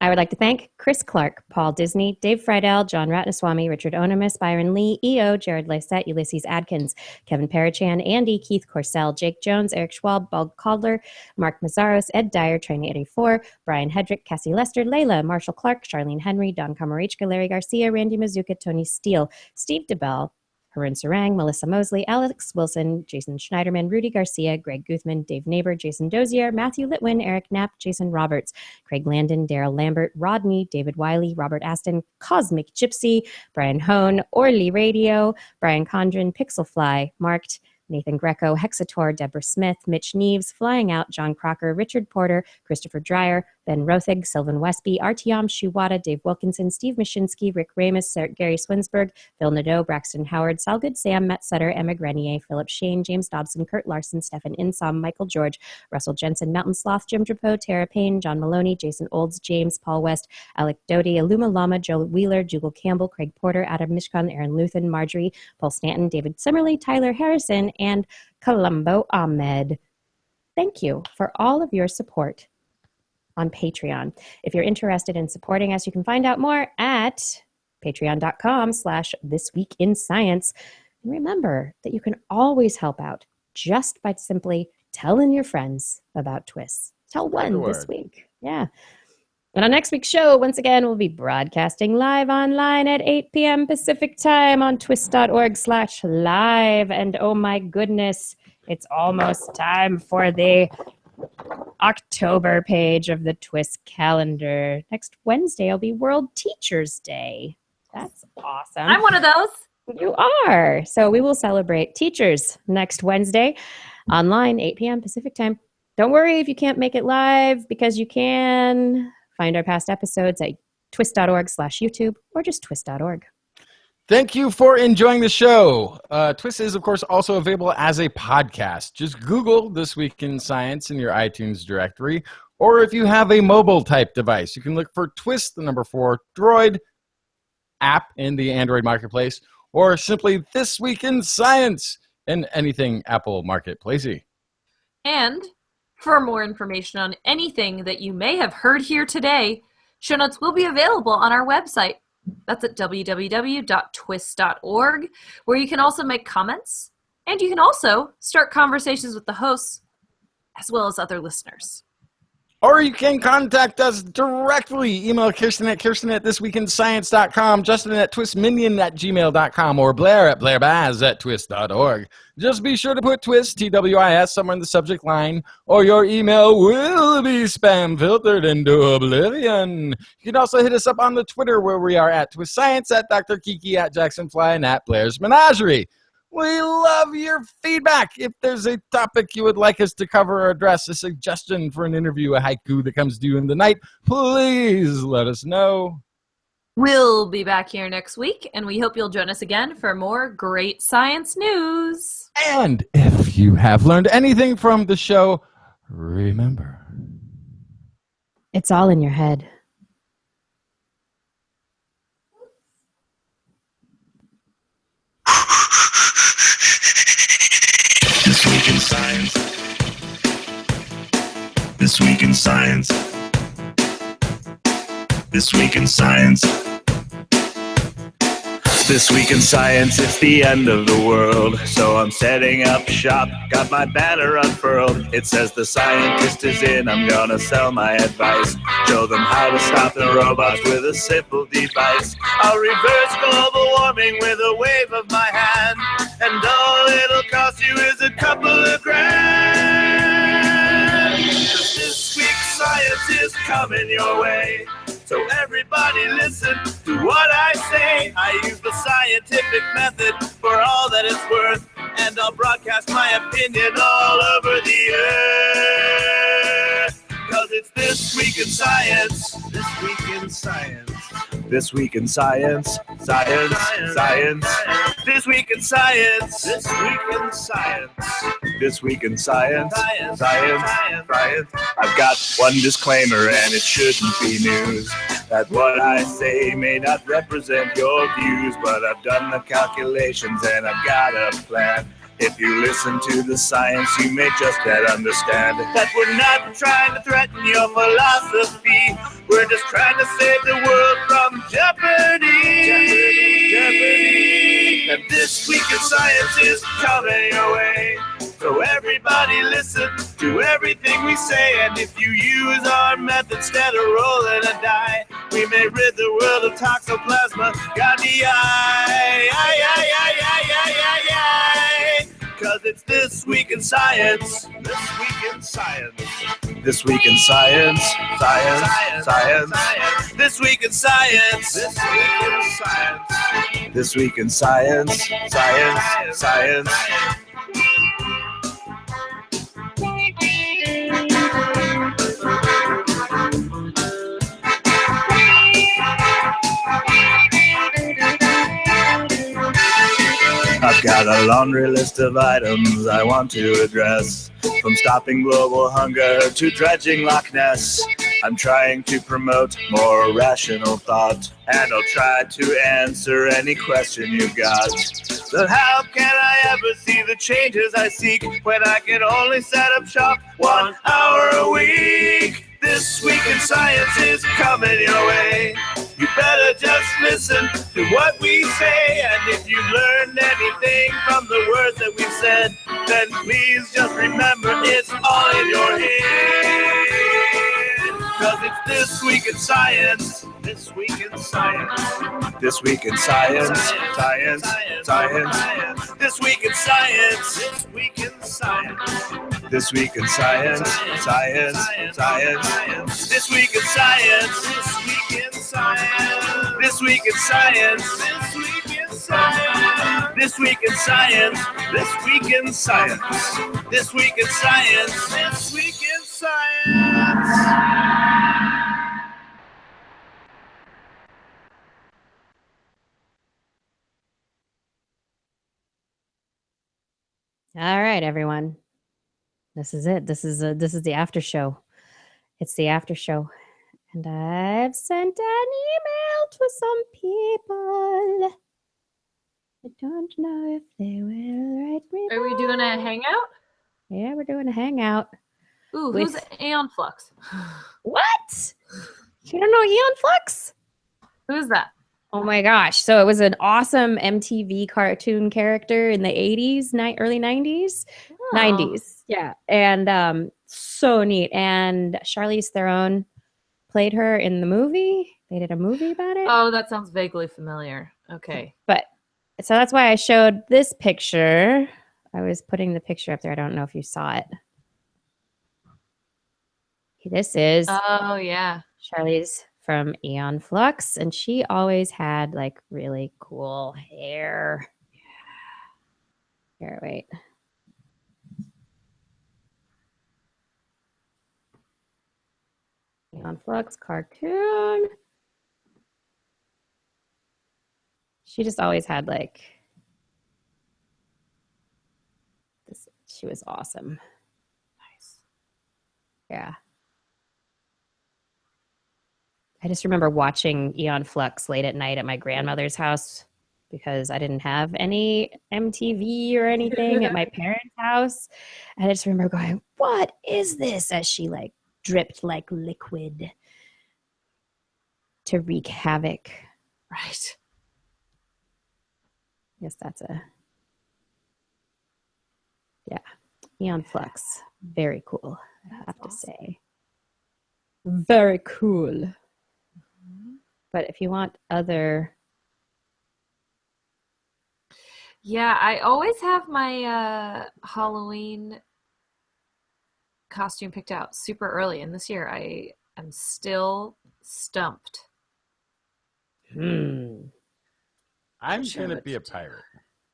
I would like to thank Chris Clark, Paul Disney, Dave Friedel, John Ratnaswamy, Richard Onemus, Byron Lee, EO, Jared Lysette, Ulysses Adkins, Kevin Parachan, Andy, Keith Corsell, Jake Jones, Eric Schwab, Bob Calder, Mark Mazzaros, Ed Dyer, Trainee84, Brian Hedrick, Cassie Lester, Layla, Marshall Clark, Charlene Henry, Don Kamarichka, Larry Garcia, Randy Mazuka, Tony Steele, Steve DeBell, Corinne Sarang, Melissa Mosley, Alex Wilson, Jason Schneiderman, Rudy Garcia, Greg Guthman, Dave Neighbor, Jason Dozier, Matthew Litwin, Eric Knapp, Jason Roberts, Craig Landon, Daryl Lambert, Rodney, David Wiley, Robert Aston, Cosmic Gypsy, Brian Hone, Orly Radio, Brian Condren, Pixelfly, Marked, Nathan Greco, Hexator, Deborah Smith, Mitch Neves, Flying Out, John Crocker, Richard Porter, Christopher Dreyer, Ben Rothig, Sylvan Westby, Artyom Shuwata, Dave Wilkinson, Steve Mashinsky, Rick Ramus, Gary Swinsberg, Phil Nadeau, Braxton Howard, Salgood Sam, Matt Sutter, Emma Grenier, Philip Shane, James Dobson, Kurt Larson, Stefan Insom, Michael George, Russell Jensen, Mountain Sloth, Jim Drapeau, Tara Payne, John Maloney, Jason Olds, James, Paul West, Alec Doty, Aluma Lama, Joe Wheeler, Jugal Campbell, Craig Porter, Adam Mishkan, Aaron Luthen, Marjorie, Paul Stanton, David Simmerly, Tyler Harrison, and Columbo Ahmed. Thank you for all of your support on Patreon. If you're interested in supporting us, you can find out more at patreon.com/thisweekinscience. And remember that you can always help out just by simply telling your friends about TWIS. Tell one this week. Yeah. And on next week's show, once again, we'll be broadcasting live online at 8 p.m. Pacific time on twis.org/live. And oh my goodness, it's almost time for the October page of the TWIS calendar. Next Wednesday will be World Teachers Day. That's awesome. I'm one of those. You are. So we will celebrate teachers next Wednesday online, 8 p.m. Pacific time. Don't worry if you can't make it live, because you can find our past episodes at twis.org/YouTube or just twis.org. Thank you for enjoying the show. TWIS is, of course, also available as a podcast. Just Google This Week in Science in your iTunes directory. Or if you have a mobile-type device, you can look for TWIS, the number 4, Droid app in the Android marketplace, or simply This Week in Science in anything Apple marketplacey. And for more information on anything that you may have heard here today, show notes will be available on our website. That's at www.twis.org, where you can also make comments, and you can also start conversations with the hosts as well as other listeners. Or you can contact us directly. Email Kirsten at thisweekinscience.com, Justin at twistminion@gmail.com, or Blair at blairbaz@twist.org. Just be sure to put TWIS, TWIS, somewhere in the subject line, or your email will be spam filtered into oblivion. You can also hit us up on the Twitter, where we are at TWIS Science, at Dr. Kiki, at Jacksonfly, and at Blair's Menagerie. We love your feedback. If there's a topic you would like us to cover or address, a suggestion for an interview, a haiku that comes due in the night, please let us know. We'll be back here next week, and we hope you'll join us again for more great science news. And if you have learned anything from the show, remember, It's all in your head. This Week in Science. This Week in Science. This Week in Science. This Week in Science, it's the end of the world. So I'm setting up shop, got my banner unfurled. It says the scientist is in, I'm gonna sell my advice. Show them how to stop the robots with a simple device. I'll reverse global warming with a wave of my hand. And all it'll cost you is a couple of grand. 'Cause this week's science is coming your way. So everybody listen to what I say. I use the scientific method for all that it's worth. And I'll broadcast my opinion all over the earth. 'Cause it's This Week in Science. This Week in Science. This Week in Science. Science. Science. This Week in Science. This Week in Science. This Week in Science. Science. Science. I've got one disclaimer, and it shouldn't be news. That what I say may not represent your views, but I've done the calculations and I've got a plan. If you listen to the science, you may just understand that we're not trying to threaten your philosophy. We're just trying to save the world from jeopardy. Jeopardy. And This Week in Science is coming your way. So everybody listen to everything we say. And if you use our method instead of rolling a die, we may rid the world of toxoplasma gondii. it's This Week in Science. This Week in Science. This Week in Science. Science. Science. This Week in Science. This Week in Science. This Week in Science. Science. Science. I've got a laundry list of items I want to address. From stopping global hunger to dredging Loch Ness. I'm trying to promote more rational thought, and I'll try to answer any question you've got. But how can I ever see the changes I seek when I can only set up shop 1 hour a week? This Week in Science is coming your way. You better just listen to what we say. And if you learned anything from the words that we've said, then please just remember it's all in your head. Cause it's This Week in Science. This Week in Science. This Week in Science. Science. Science. This Week in Science. This Week in Science. This Week in Science. Science. Science. This Week in Science. This Week in Science. This Week in Science. This Week in Science. This Week in Science. This Week in Science. This Week in Science. This Week in Science. All right, everyone. This is it. This is the after show. It's the after show. And I've sent an email to some people. I don't know if they will write me Are we doing a hangout? Yeah, we're doing a hangout. Ooh, With- who's Aeon Flux? What? You don't know Aeon Flux? Who's that? Oh my gosh. So it was an awesome MTV cartoon character in the 80s, early 90s. Oh. 90s. Yeah. And so neat. And Charlize Theron played her in the movie. They did a movie about it. Oh, that sounds vaguely familiar. Okay. But so that's why I showed this picture. I was putting the picture up there. I don't know if you saw it. This is Oh, yeah. Charlize from Aeon Flux, and she always had like really cool hair. Here, wait. Aeon Flux cartoon. She just always had like this. She was awesome. Nice. Yeah. I just remember watching Aeon Flux late at night at my grandmother's house because I didn't have any MTV or anything at my parents' house. And I just remember going, what is this? As she like dripped like liquid to wreak havoc. Right. Yes, that's yeah. Aeon Flux. Very cool, I have to say. Very cool. But if you want other... Yeah, I always have my Halloween costume picked out super early. And this year I am still stumped. I'm Sure, going to what be to a do. pirate.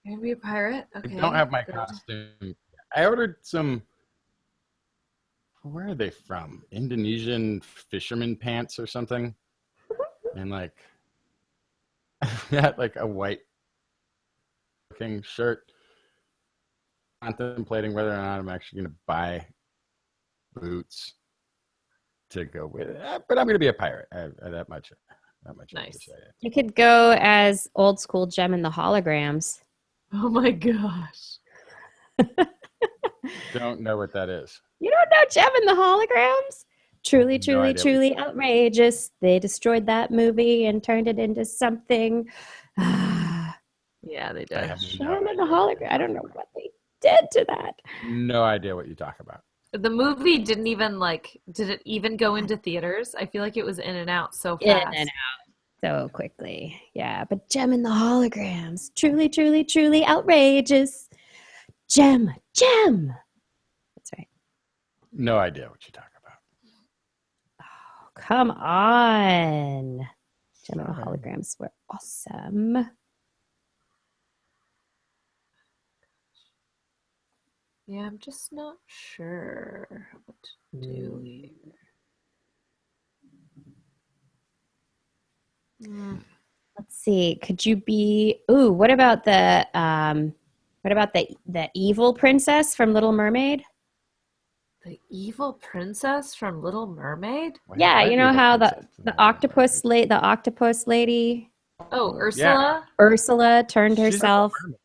You're gonna be a pirate? Okay. I don't have my good. costume. I ordered some... Where are they from? Indonesian fisherman pants or something? And like... I've got like a white looking shirt. Contemplating whether or not I'm actually going to buy boots to go with it. But I'm going to be a pirate. That much Nice. decided. You could go as old school Gem and the Holograms. Oh my gosh. Don't know what that is. You don't know Gem and the Holograms? Truly, No truly, idea. truly outrageous. They destroyed that movie and turned it into something. Yeah, they I did. have Gem no and the idea. Hologram. I don't know what they did to that. No idea what you talk about. The movie did it even go into theaters? I feel like it was in and out so In fast. and out so quickly. Yeah, but Gem and the Holograms. Truly, truly, truly outrageous. Gem, Gem. That's right. No idea what you're talking about. Oh, come on. General Sorry. holograms were awesome. Yeah, I'm just not sure what to do here. Let's see. Could you be? Ooh, what about the evil princess from Little Mermaid? The evil princess from Little Mermaid? What Yeah, happened? you know Evil how princess. the octopus lady Oh, Ursula? Ursula turned She's a herself. mermaid.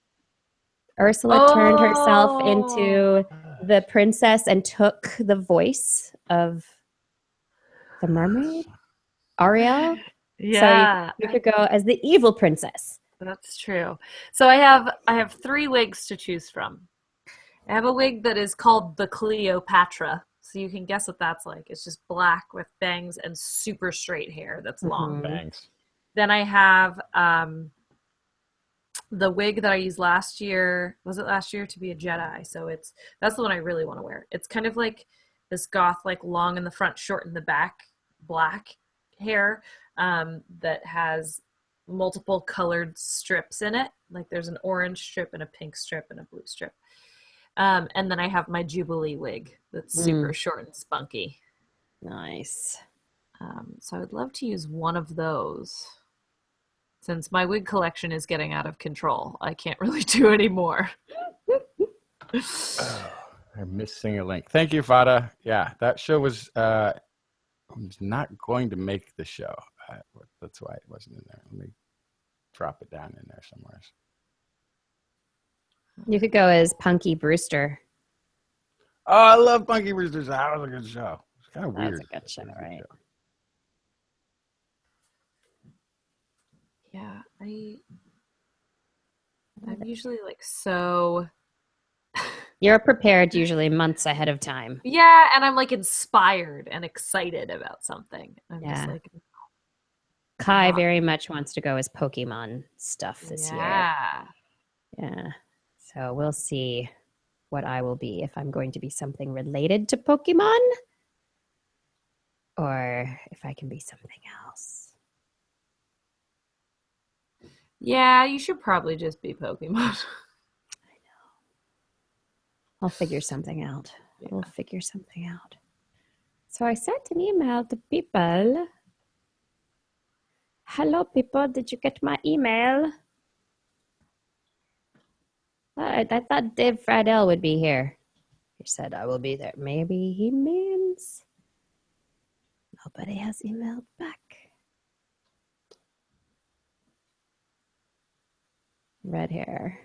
Ursula turned herself Oh. into the princess and took the voice of the mermaid, Ariel. Yeah, So you could go as the evil princess. that's true. So I have 3 wigs to choose from. I have a wig that is called the Cleopatra. So you can guess what that's like. It's just black with bangs and super straight hair that's long. Bangs. Then I have the wig that I used last year. Was it last year? To be a Jedi. So that's the one I really want to wear. It's kind of like this goth, like long in the front, short in the back, black hair that has multiple colored strips in it. Like there's an orange strip and a pink strip and a blue strip. And then I have my Jubilee wig that's super short and spunky. Nice. So I would love to use one of those. Since my wig collection is getting out of control, I can't really do any more. Oh, I'm missing a link. Thank you, Fada. Yeah, that show was not going to make the show. That's why it wasn't in there. Let me drop it down in there somewhere. You could go as Punky Brewster. Oh, I love Punky Brewster. That was a good show. It's kind of That's weird. a good show, right? Yeah, I'm usually like so. You're prepared usually months ahead of time. Yeah, and I'm like inspired and excited about something. I'm just Yeah. like, Kai very much wants to go as Pokemon stuff this year. yeah. Yeah. So we'll see what I will be, if I'm going to be something related to Pokemon or if I can be something else. Yeah, you should probably just be Pokemon. I'll figure something out. Yeah. We'll figure something out. So I sent an email to people. Hello, people. Did you get my email? I thought Dave Friedel would be here. He said, I will be there. Maybe he means nobody has emailed back. Red hair.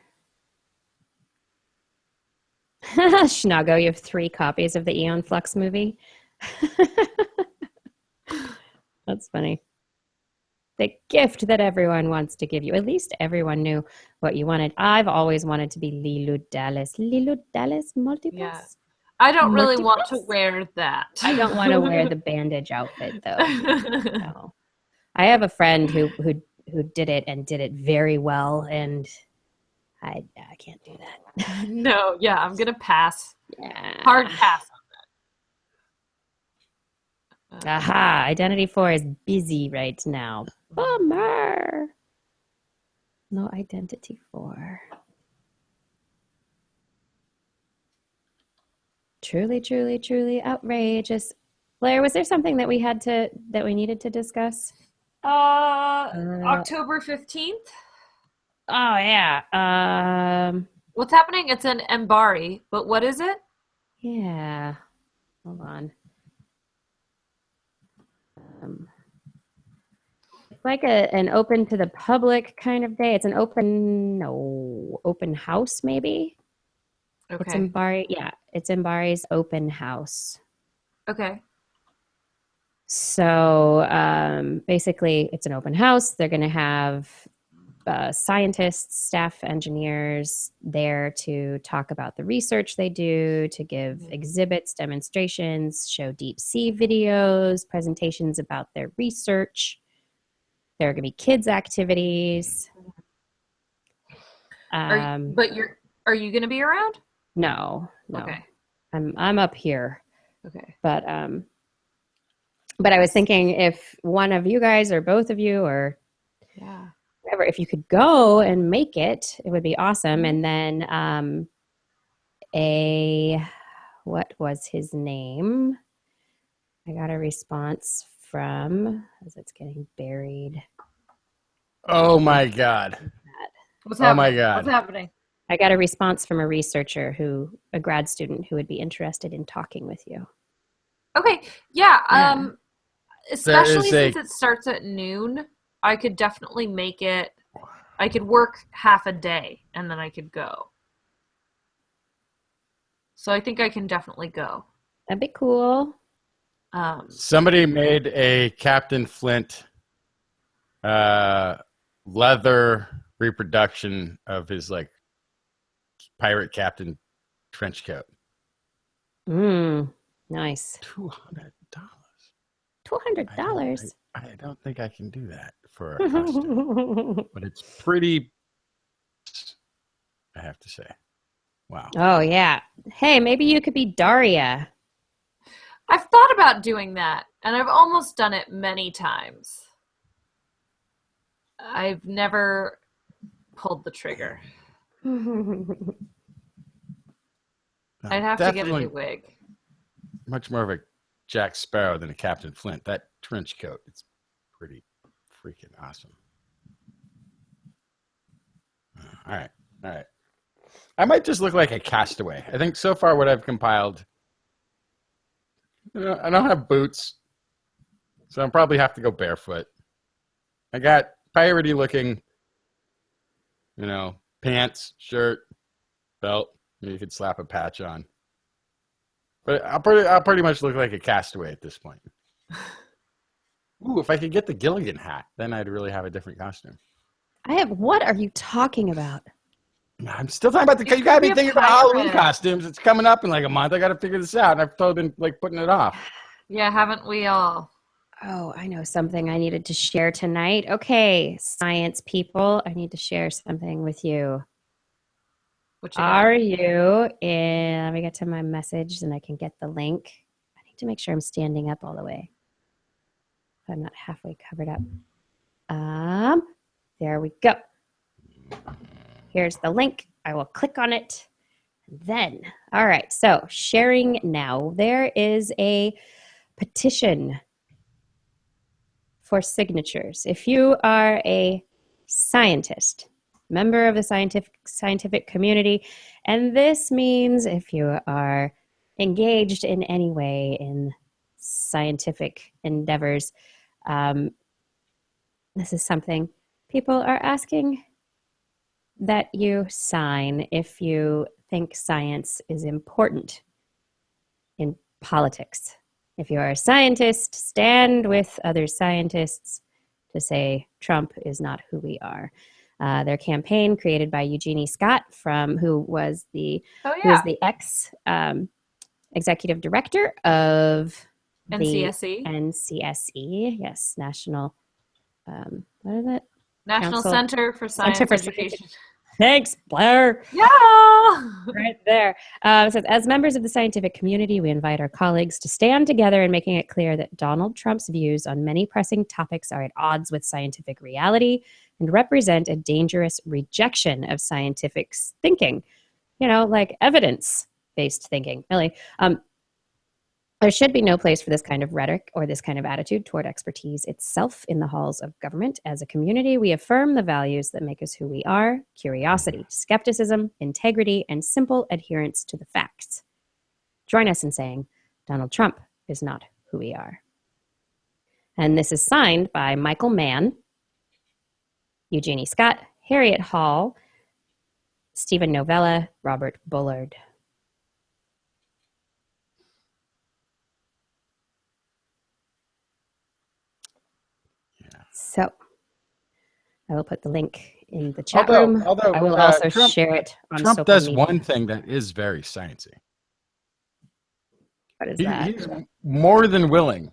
Schnago, you have 3 copies of the Aeon Flux movie. That's funny. The gift that everyone wants to give you. At least everyone knew what you wanted. I've always wanted to be Lilu Dallas. Lilu Dallas Multipass? Yeah. I don't really want to Multipass? wear that. I don't want to wear the bandage outfit, though. No. I have a friend who did it and did it very well, and I can't do that. No, yeah, I'm going to pass. Yeah. Hard pass on that. Aha, Identity 4 is busy right now. Bummer. No Identity 4. Truly, truly, truly outrageous. Blair, was there something that we needed to discuss? October 15th? Oh yeah. What's happening? It's in Mbari, but what is it? Yeah. Hold on. It's like an open to the public kind of day. It's an open house maybe. Okay. It's Mbari. Yeah, it's Mbari's open house. Okay. So basically, it's an open house. They're going to have scientists, staff, engineers there to talk about the research they do, to give exhibits, demonstrations, show deep sea videos, presentations about their research. There are going to be kids' activities. Are you going to be around? No. Okay. I'm up here. Okay. But I was thinking if one of you guys or both of you or Yeah. whatever, if you could go and make it, it would be awesome. And then what was his name? I got a response from, as it's getting buried. Oh my God. What's Oh happening? my God. What's happening? I got a response from a researcher a grad student who would be interested in talking with you. Okay. Yeah. Yeah. Especially since it starts at noon, I could definitely make it. I could work half a day and then I could go. So I think I can definitely go. That'd be cool. Somebody made a Captain Flint leather reproduction of his like pirate captain trench coat. Nice. $200. $200. I don't think I can do that for a costume, but it's pretty. I have to say, wow. Oh yeah. Hey, maybe you could be Daria. I've thought about doing that, and I've almost done it many times. I've never pulled the trigger. I'd have to get a new wig. Much more of a Jack Sparrow than a Captain Flint. That trench coat, it's pretty freaking awesome. All right. I might just look like a castaway. I think so far what I've compiled, I don't have boots, so I'll probably have to go barefoot. I got piratey looking, pants, shirt, belt. You could slap a patch on. But I'll pretty much look like a castaway at this point. Ooh, if I could get the Gilligan hat, then I'd really have a different costume. What are you talking about? I'm still talking about you got to be thinking about Halloween costumes. It's coming up in like a month. I got to figure this out. And I've totally been like putting it off. Yeah, haven't we all? Oh, I know something I needed to share tonight. Okay, science people, I need to share something with you. Let me get to my message and I can get the link. I need to make sure I'm standing up all the way. I'm not halfway covered up. There we go. Here's the link. I will click on it. All right, so sharing now. There is a petition for signatures. If you are a scientist, member of the scientific community, and this means if you are engaged in any way in scientific endeavors, this is something people are asking that you sign if you think science is important in politics. If you are a scientist, stand with other scientists to say Trump is not who we are. Their campaign, created by Eugenie Scott, who was the executive director of NCSE. the NCSE, yes, National. What is it? National Center for Science Education. Thanks, Blair. Yeah. Right there. It says, as members of the scientific community, we invite our colleagues to stand together in making it clear that Donald Trump's views on many pressing topics are at odds with scientific reality and represent a dangerous rejection of scientific thinking. Like evidence-based thinking, really. There should be no place for this kind of rhetoric or this kind of attitude toward expertise itself in the halls of government. As a community, we affirm the values that make us who we are: curiosity, skepticism, integrity, and simple adherence to the facts. Join us in saying, Donald Trump is not who we are. And this is signed by Michael Mann, Eugenie Scott, Harriet Hall, Stephen Novella, Robert Bullard. So I will put the link in the chat room. I will also share it on social media. Trump does one thing that is very sciencey. What is that? He's more than willing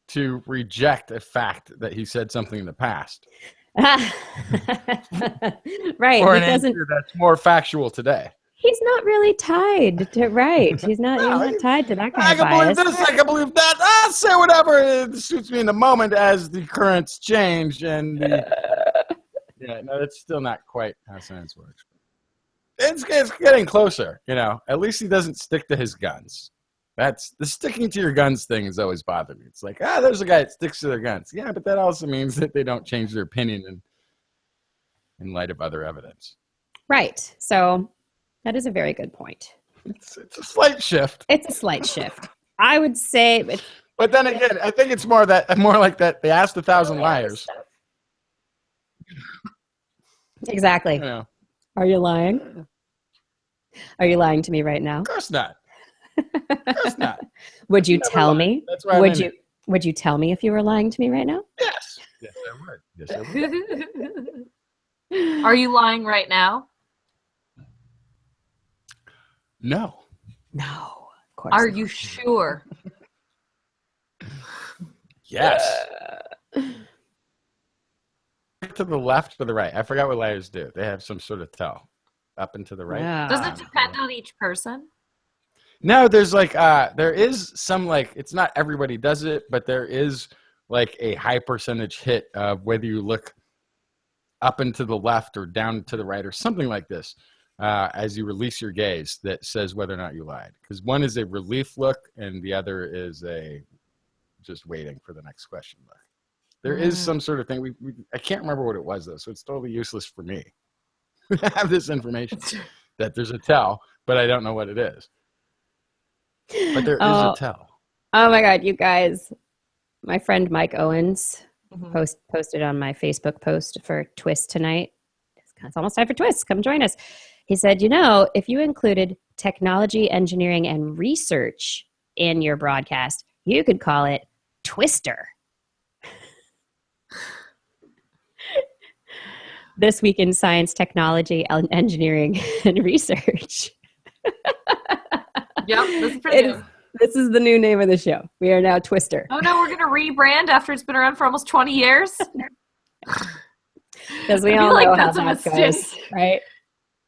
to reject a fact that he said something in the past. Right. Or an answer that's more factual today. He's not really tied to right. He's not tied to that kind I of can bias. believe this, I can believe that. I'll say whatever it suits me in the moment as the currents change. And yeah, no, it's still not quite how science works. It's getting closer, At least he doesn't stick to his guns. That's the sticking to your guns thing has always bothered me. It's like, there's a guy that sticks to their guns. Yeah, but that also means that they don't change their opinion in light of other evidence. Right. So that is a very good point. It's a slight shift. It's a slight shift. I would say. But then again, I think it's more like that. They asked 1,000 liars. Exactly. Are you lying? Are you lying to me right now? Of course not. Of course not. Would you tell me? That's why Would you tell me if you were lying to me right now? Yes. Yes, I would. Yes, I would. Are you lying right now? No. No. Of course. Are not. you sure? Yes. To the left or the right? I forgot what liars do. They have some sort of tell. Up and to the right. Yeah. Does it depend on each person? No, there's there is some it's not everybody does it, but there is a high percentage hit of whether you look up and to the left or down to the right or something like this as you release your gaze that says whether or not you lied. Because one is a relief look and the other is a just waiting for the next question look. There is some sort of thing. I can't remember what it was though, so it's totally useless for me to have this information that there's a tell, but I don't know what it is. But there is a tell. Oh my God, you guys. My friend Mike Owens posted on my Facebook post for TWIS tonight. It's almost time for TWIS. Come join us. He said, if you included technology, engineering, and research in your broadcast, you could call it Twister. This week in science, technology, engineering, and research. Yep, this is pretty good. This is the new name of the show. We are now Twister. Oh no, we're gonna rebrand after it's been around for almost 20 years. Because we all know how that goes, right?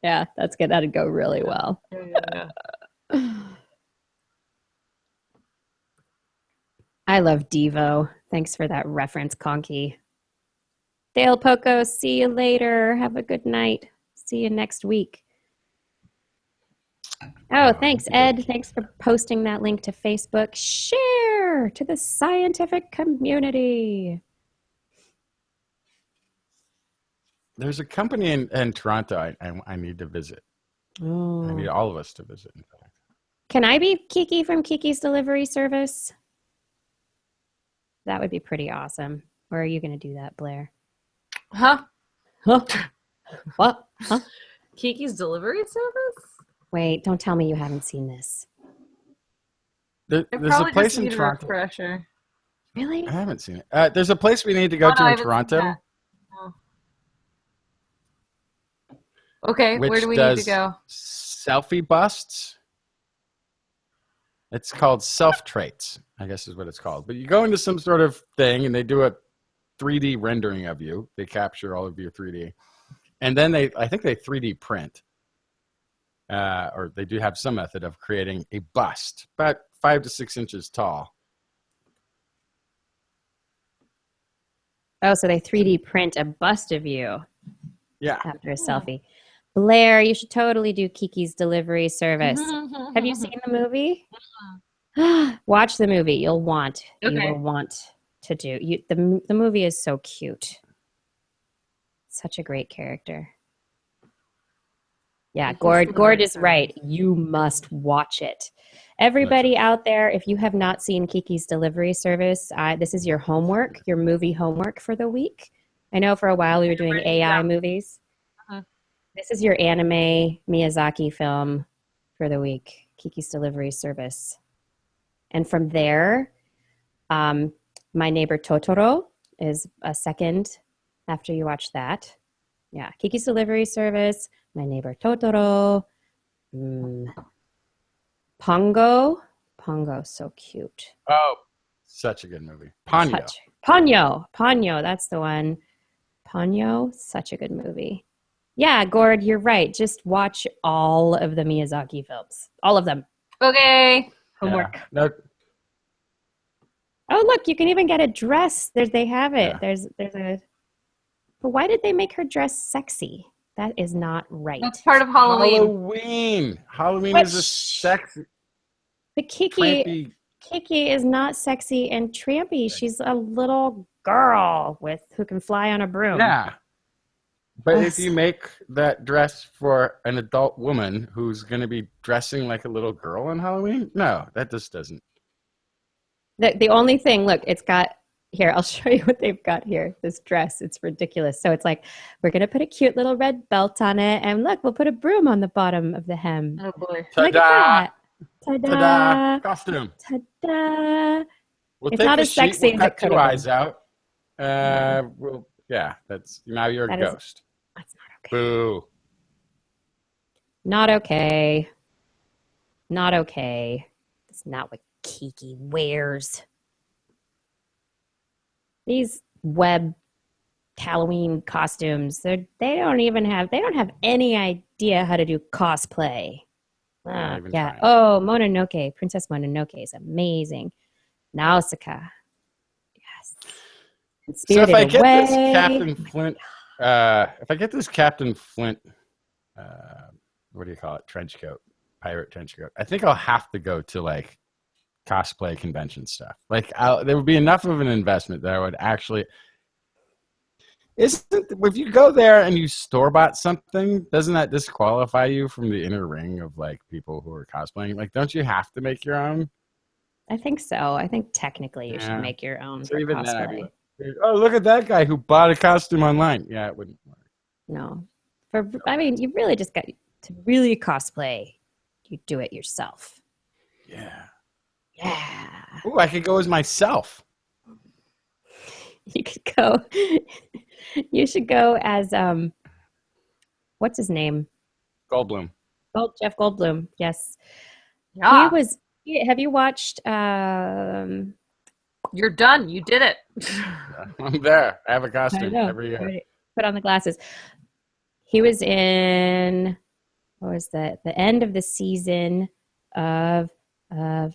Yeah, that's good. That'd go really well. Yeah. I love Devo. Thanks for that reference, Conky. Dale Poco, see you later. Have a good night. See you next week. Oh, thanks, Ed. Thanks for posting that link to Facebook. Share to the scientific community. There's a company in Toronto I need to visit. Oh. I need all of us to visit, in fact. Can I be Kiki from Kiki's Delivery Service? That would be pretty awesome. Or are you going to do that, Blair? Huh? What? Huh? Kiki's Delivery Service? Wait, don't tell me you haven't seen this. There's a place in Toronto. Refresher. Really? I haven't seen it. There's a place we need to go to in Toronto. Oh. Okay, where do we need to go? Selfie busts. It's called self-traits, I guess is what it's called. But you go into some sort of thing and they do a 3D rendering of you. They capture all of your 3D. And then I think they 3D print. Or they do have some method of creating a bust, about 5 to 6 inches tall. Oh, so they 3D print a bust of you. Yeah. After a selfie. Blair, you should totally do Kiki's Delivery Service. Have you seen the movie? Watch the movie. You will want to do. The movie is so cute. Such a great character. Yeah, Gord is right. You must watch it. Everybody out there, if you have not seen Kiki's Delivery Service, this is your homework, your movie homework for the week. I know for a while we were doing AI movies. This is your anime Miyazaki film for the week, Kiki's Delivery Service. And from there, My Neighbor Totoro is a second after you watch that. Yeah, Kiki's Delivery Service, My Neighbor Totoro, Pongo, so cute. Oh, such a good movie. Ponyo, that's the one. Ponyo, such a good movie. Yeah, Gord, you're right. Just watch all of the Miyazaki films. All of them. Okay. Homework. Yeah. No, Oh, look, you can even get a dress. They have it. Yeah. There's a. But why did they make her dress sexy? That is not right. That's part of Halloween. Halloween But is a sexy, But Kiki trampy. is not sexy and trampy. She's a little girl who can fly on a broom. Yeah. But Ugh. if you make that dress for an adult woman who's going to be dressing like a little girl on Halloween, no, that just doesn't. The only thing, look, it's got here. I'll show you what they've got here. This dress, it's ridiculous. So it's like we're gonna put a cute little red belt on it, and look, we'll put a broom on the bottom of the hem. Oh boy. Look at that! Ta-da! Ta-da! Costume. Ta-da! We'll It's take not the as sheet, sexy we'll as cut it could two have eyes out. That's now you're a That is- ghost. That's not okay. Boo. Not okay. Not okay. That's not what Kiki wears. These web Halloween costumes, they don't have any idea how to do cosplay. Not even Yeah. trying. Oh, Mononoke. Princess Mononoke is amazing. Nausicaa. Yes. And So if I Spirited get Away. this Captain Flint, what do you call it? Trench coat, pirate trench coat. I think I'll have to go to like cosplay convention stuff. Like there would be enough of an investment that I would actually. If you go there and you store bought something, doesn't that disqualify you from the inner ring of like people who are cosplaying? Like, don't you have to make your own? I think so. I think technically you Yeah. should make your own So for even then, I'd be cosplay. like, oh, look at that guy who bought a costume online. Yeah, it wouldn't work. No. You really just got to really cosplay. You do it yourself. Yeah. Yeah. Ooh, I could go as myself. You could go. You should go as what's his name? Goldblum. Jeff Goldblum. Yes. Yeah. Have you watched You're done. You did it. I'm there. I have a I costume know. every year. Right. Put on the glasses. He was in what was that? The end of the season of the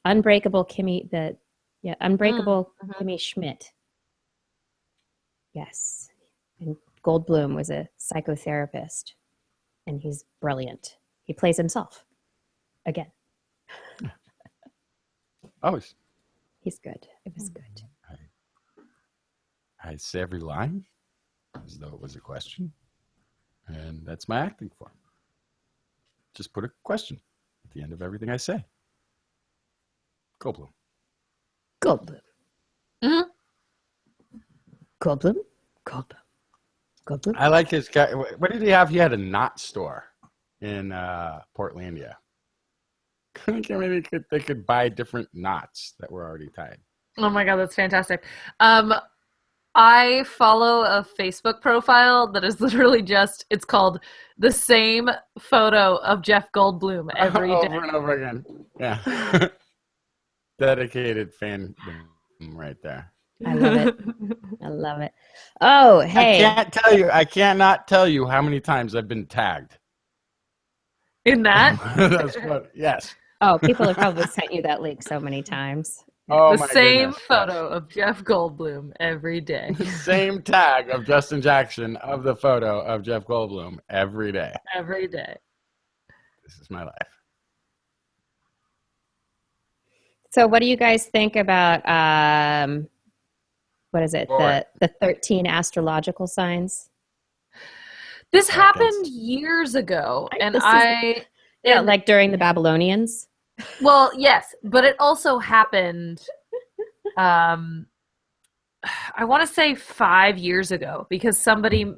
Unbreakable Kimmy Unbreakable Kimmy Schmidt. Yes. And Goldblum was a psychotherapist, and he's brilliant. He plays himself again. Oh, He's good. It was good. I say every line as though it was a question, and that's my acting form. Just put a question at the end of everything I say. Goldblum. Goldblum. Mhm. Goldblum. I like his guy. What did he have? He had a knot store in Portlandia. Maybe they could buy different knots that were already tied. Oh my god, that's fantastic. I follow a Facebook profile that is literally it's called the same photo of Jeff Goldblum every day. Over and over again. Yeah. Dedicated fan right there. I love it. I love it. Oh, hey. I cannot tell you how many times I've been tagged. In that? That's what, yes. Oh, people have probably sent you that link so many times. Oh, The my same goodness, photo of Jeff Goldblum every day. yes. Same tag of Justin Jackson of the photo of Jeff Goldblum every day. Every day. This is my life. So what do you guys think about what is it? Boy. The 13 astrological signs? This Seconds. happened years ago, and Like during the Babylonians. Well, yes, but it also happened I want to say 5 years ago, because somebody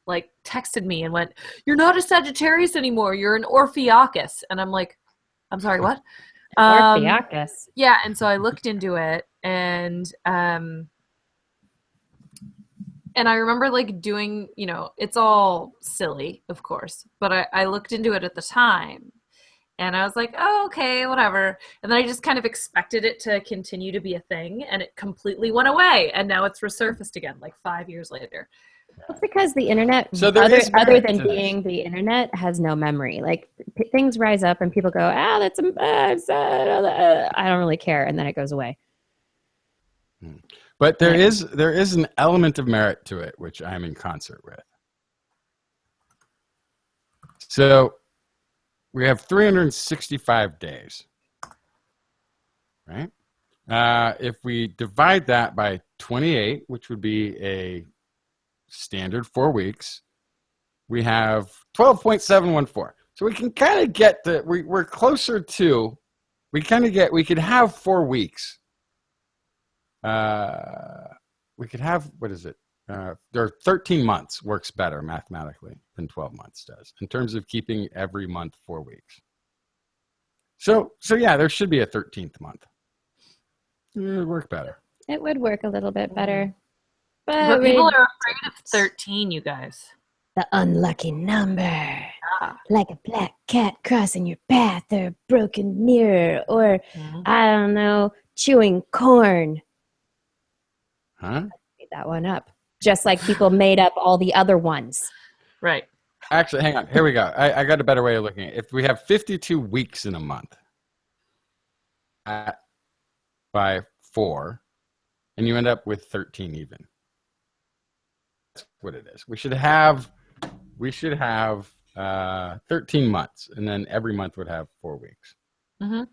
like texted me and went, "You're not a Sagittarius anymore, you're an Orpheakis." And I'm like, "I'm sorry, what?" Orpheakis. Yeah, and so I looked into it, and I remember like doing, it's all silly, of course, but I looked into it at the time, and I was like, oh, okay, whatever. And then I just kind of expected it to continue to be a thing, and it completely went away, and now it's resurfaced again, like 5 years later. It's because the internet, So there other is merit other than to this. being the internet, has no memory. Like things rise up and people go, that's I don't really care, and then it goes away. But there is an element of merit to it, which I'm in concert with. So we have 365 days, right? If we divide that by 28, which would be a standard 4 weeks, we have 12.714. So we can kind of get we're closer to, we could have 4 weeks. We could have, what is it? There are 13 months works better mathematically than 12 months does in terms of keeping every month 4 weeks. So yeah, there should be a 13th month. It would work better. It would work a little bit better. But people are afraid of 13, you guys. The unlucky number. Like a black cat crossing your path, or a broken mirror, or, I don't know, chewing corn. Huh? Made that one up. Just like people made up all the other ones. Right. Actually, hang on. Here we go. I got a better way of looking at it. If we have 52 weeks in a month by 4, and you end up with 13 even. That's what it is. We should have 13 months, and then every month would have 4 weeks. Mm-hmm.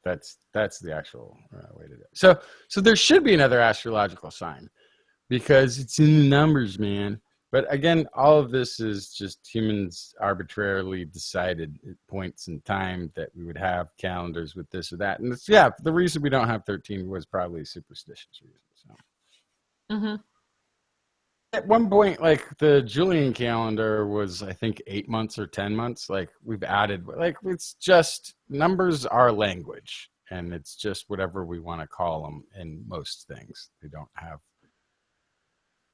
That's the actual way to do it. So there should be another astrological sign because it's in the numbers, man. But again, all of this is just humans arbitrarily decided at points in time that we would have calendars with this or that. And the reason we don't have 13 was probably superstitious reasons. So. Mm-hmm. At one point, like the Julian calendar was, I think, 8 months or 10 months. Like we've added, like it's just numbers are language, and it's just whatever we want to call them in most things. They don't have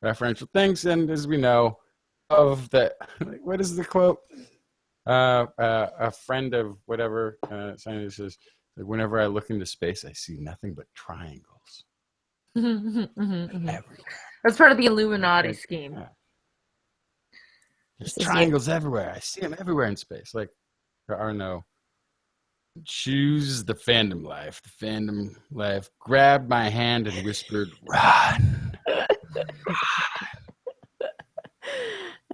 referential things, and as we know, of that, what is the quote? A friend of whatever scientist says, like, whenever I look into space, I see nothing but triangles everywhere. That's part of the Illuminati scheme. Yeah. There's triangles everywhere. I see them everywhere in space. Like there are no. Choose the fandom life. The fandom life grabbed my hand and whispered, "Run."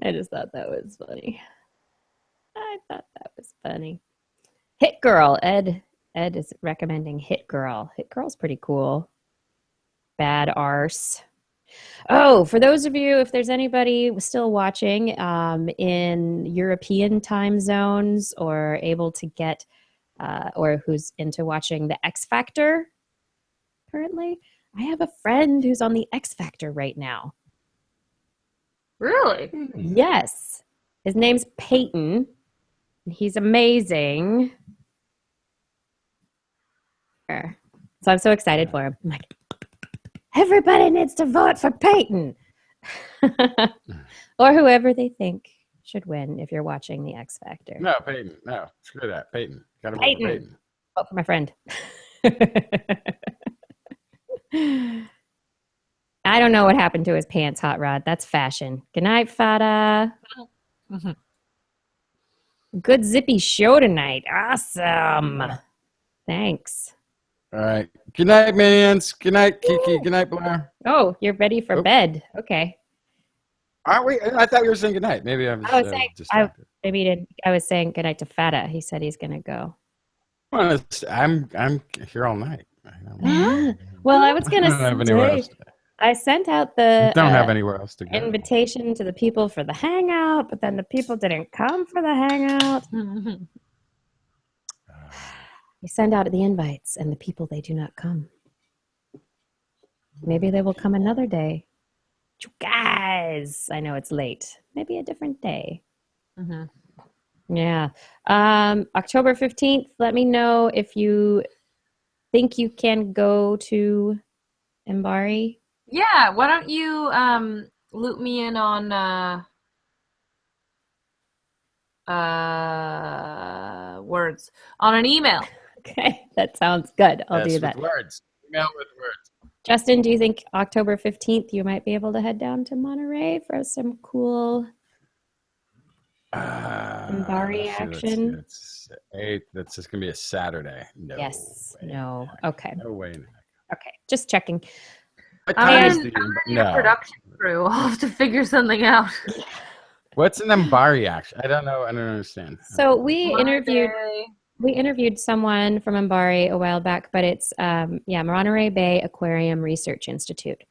I just thought that was funny. Hit Girl. Ed is recommending Hit Girl. Hit Girl's pretty cool. Bad arse. Oh, for those of you, if there's anybody still watching in European time zones or able to get, or who's into watching the X Factor currently, I have a friend who's on the X Factor right now. Really? Yes. His name's Peyton. He's amazing. So I'm so excited for him. I'm like, everybody needs to vote for Peyton. Or whoever they think should win if you're watching the X Factor. No, Peyton. No, screw that. Peyton. Gotta vote for Peyton. Vote for my friend. I don't know what happened to his pants, Hot Rod. That's fashion. Good night, Fada. Mm-hmm. Good zippy show tonight. Awesome. Thanks. All right. Good night, minions. Good night, Kiki. Good night, Blair. Oh, you're ready for bed. Okay. Aren't we? I thought you were saying good night. Maybe I was saying, distracted. maybe you didn't. I was saying good night to Fada. He said he's going to go. I'm here all night. Well, I was going I don't have anywhere else to to go. I sent out the Don't have anywhere else to go. invitation to the people for the hangout, but then the people didn't come for the hangout. You send out the invites, and the people, they do not come. Maybe they will come another day. You guys, I know it's late. Maybe a different day. Mm-hmm. Yeah. October 15th, let me know if you think you can go to Mbari. Yeah, why don't you loop me in on words on an email. Okay, that sounds good. I'll do that. With words. Email with words. Justin, do you think October 15th you might be able to head down to Monterey for some cool Mbari action? It's 8th. That's just gonna be a Saturday. No. Yes. Way No. in heck. Okay. No way in heck. Okay. Just checking. What time is the Your production crew. I'll have to figure something out. What's an Mbari action? I don't know. I don't understand. So we interviewed someone from Mbari a while back, but it's Monterey Bay Aquarium Research Institute.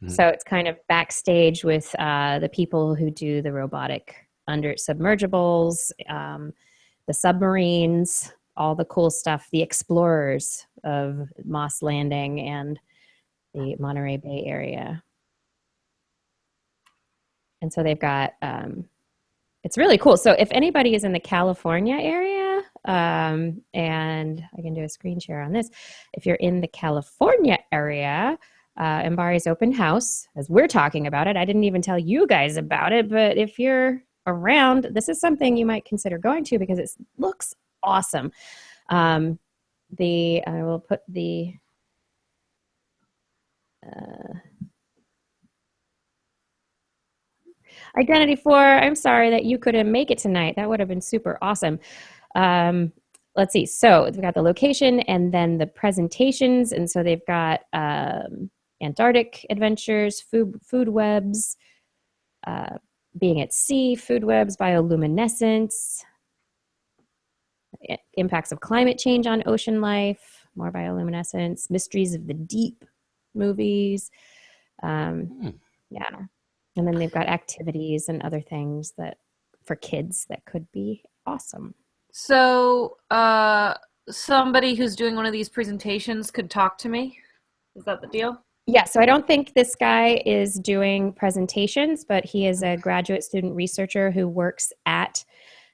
So it's kind of backstage with the people who do the robotic under submergibles, the submarines, all the cool stuff, the explorers of Moss Landing and the Monterey Bay area. And so they've got, it's really cool. So if anybody is in the California area, and I can do a screen share on this, if you're in the California area, Mbari's open house, as we're talking about it. I didn't even tell you guys about it, but if you're around, this is something you might consider going to because it looks awesome. I will put the Identity 4, I'm sorry that you couldn't make it tonight. That would have been super awesome. Let's see. So we've got the location and then the presentations. And so they've got Antarctic adventures, food webs, being at sea, food webs, bioluminescence, impacts of climate change on ocean life, more bioluminescence, mysteries of the deep movies. Yeah. And then they've got activities and other things that for kids that could be awesome. So somebody who's doing one of these presentations could talk to me? Is that the deal? Yeah, so I don't think this guy is doing presentations, but he is a graduate student researcher who works at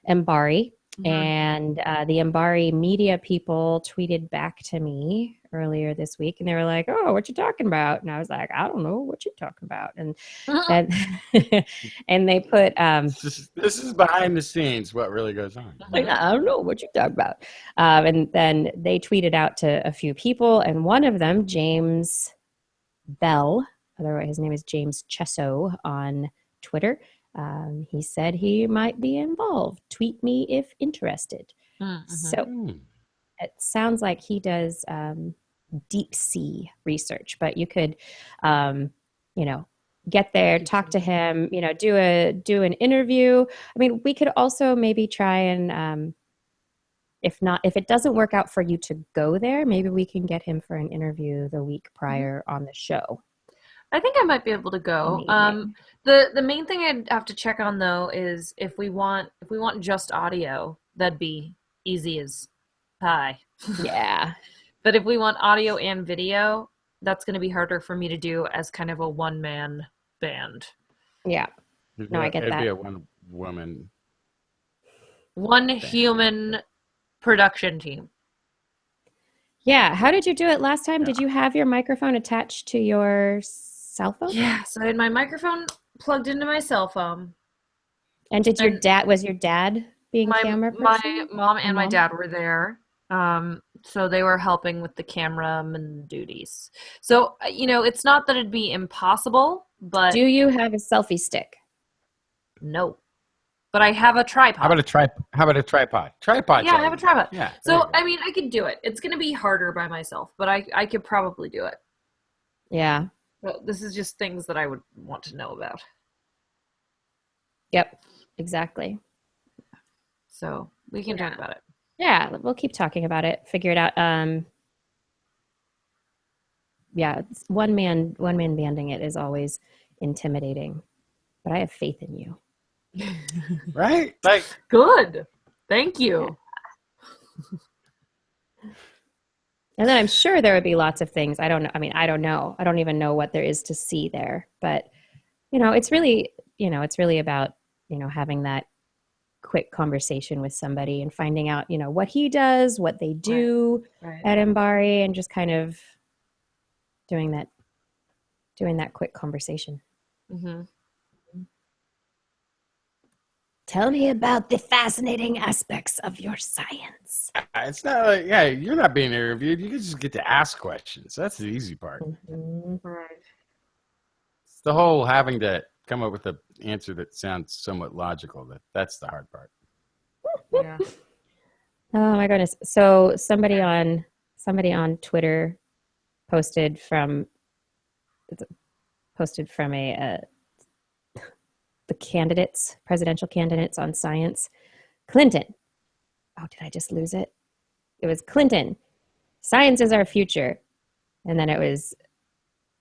Mbari. And the Mbari media people tweeted back to me earlier this week, and they were like, "Oh, what you talking about?" And I was like, "I don't know what you talking about." And and they put this is behind the scenes what really goes on. Like, I don't know what you talking about. And then they tweeted out to a few people, and one of them, James Bell, otherwise his name is James Chesso on Twitter. He said he might be involved. Tweet me if interested. So it sounds like he does deep sea research, but you could, get there, talk to him, do an interview. I mean, we could also maybe try and, if it doesn't work out for you to go there, maybe we can get him for an interview the week prior on the show. I think I might be able to go. The main thing I'd have to check on though is if we want just audio, that'd be easy as pie. Yeah. But if we want audio and video, that's going to be harder for me to do as kind of a one-man band. Yeah. No, I get that. It'd be a one-woman. One human production team. Yeah. How did you do it last time? Yeah. Did you have your microphone attached to your cell phone? Yeah. So I had my microphone plugged into my cell phone. And was your dad being camera person? My mom and my dad were there. So they were helping with the cameraman duties. So, it's not that it'd be impossible, but... Do you have a selfie stick? No. But I have a tripod. How about a tripod? Tripod. Yeah, I have a tripod. Yeah. So, I could do it. It's going to be harder by myself, but I could probably do it. Yeah. But this is just things that I would want to know about. Yep, exactly. So we can talk about it. Yeah, we'll keep talking about it. Figure it out. One man banding it is always intimidating, but I have faith in you. Right? Good. Thank you. And then I'm sure there would be lots of things. I don't know. I don't know. I don't even know what there is to see there. But, it's really about, having that quick conversation with somebody and finding out, what he does, what they do at Mbari, and just kind of doing that quick conversation. Mm-hmm. Tell me about the fascinating aspects of your science. It's not like, yeah, you're not being interviewed. You just get to ask questions. That's the easy part. Right. It's the whole having to come up with an answer that sounds somewhat logical. That's the hard part. Yeah. Oh my goodness. So somebody on Twitter posted from the presidential candidates on science. Clinton. Oh, did I just lose it? It was Clinton. Science is our future. And then it was,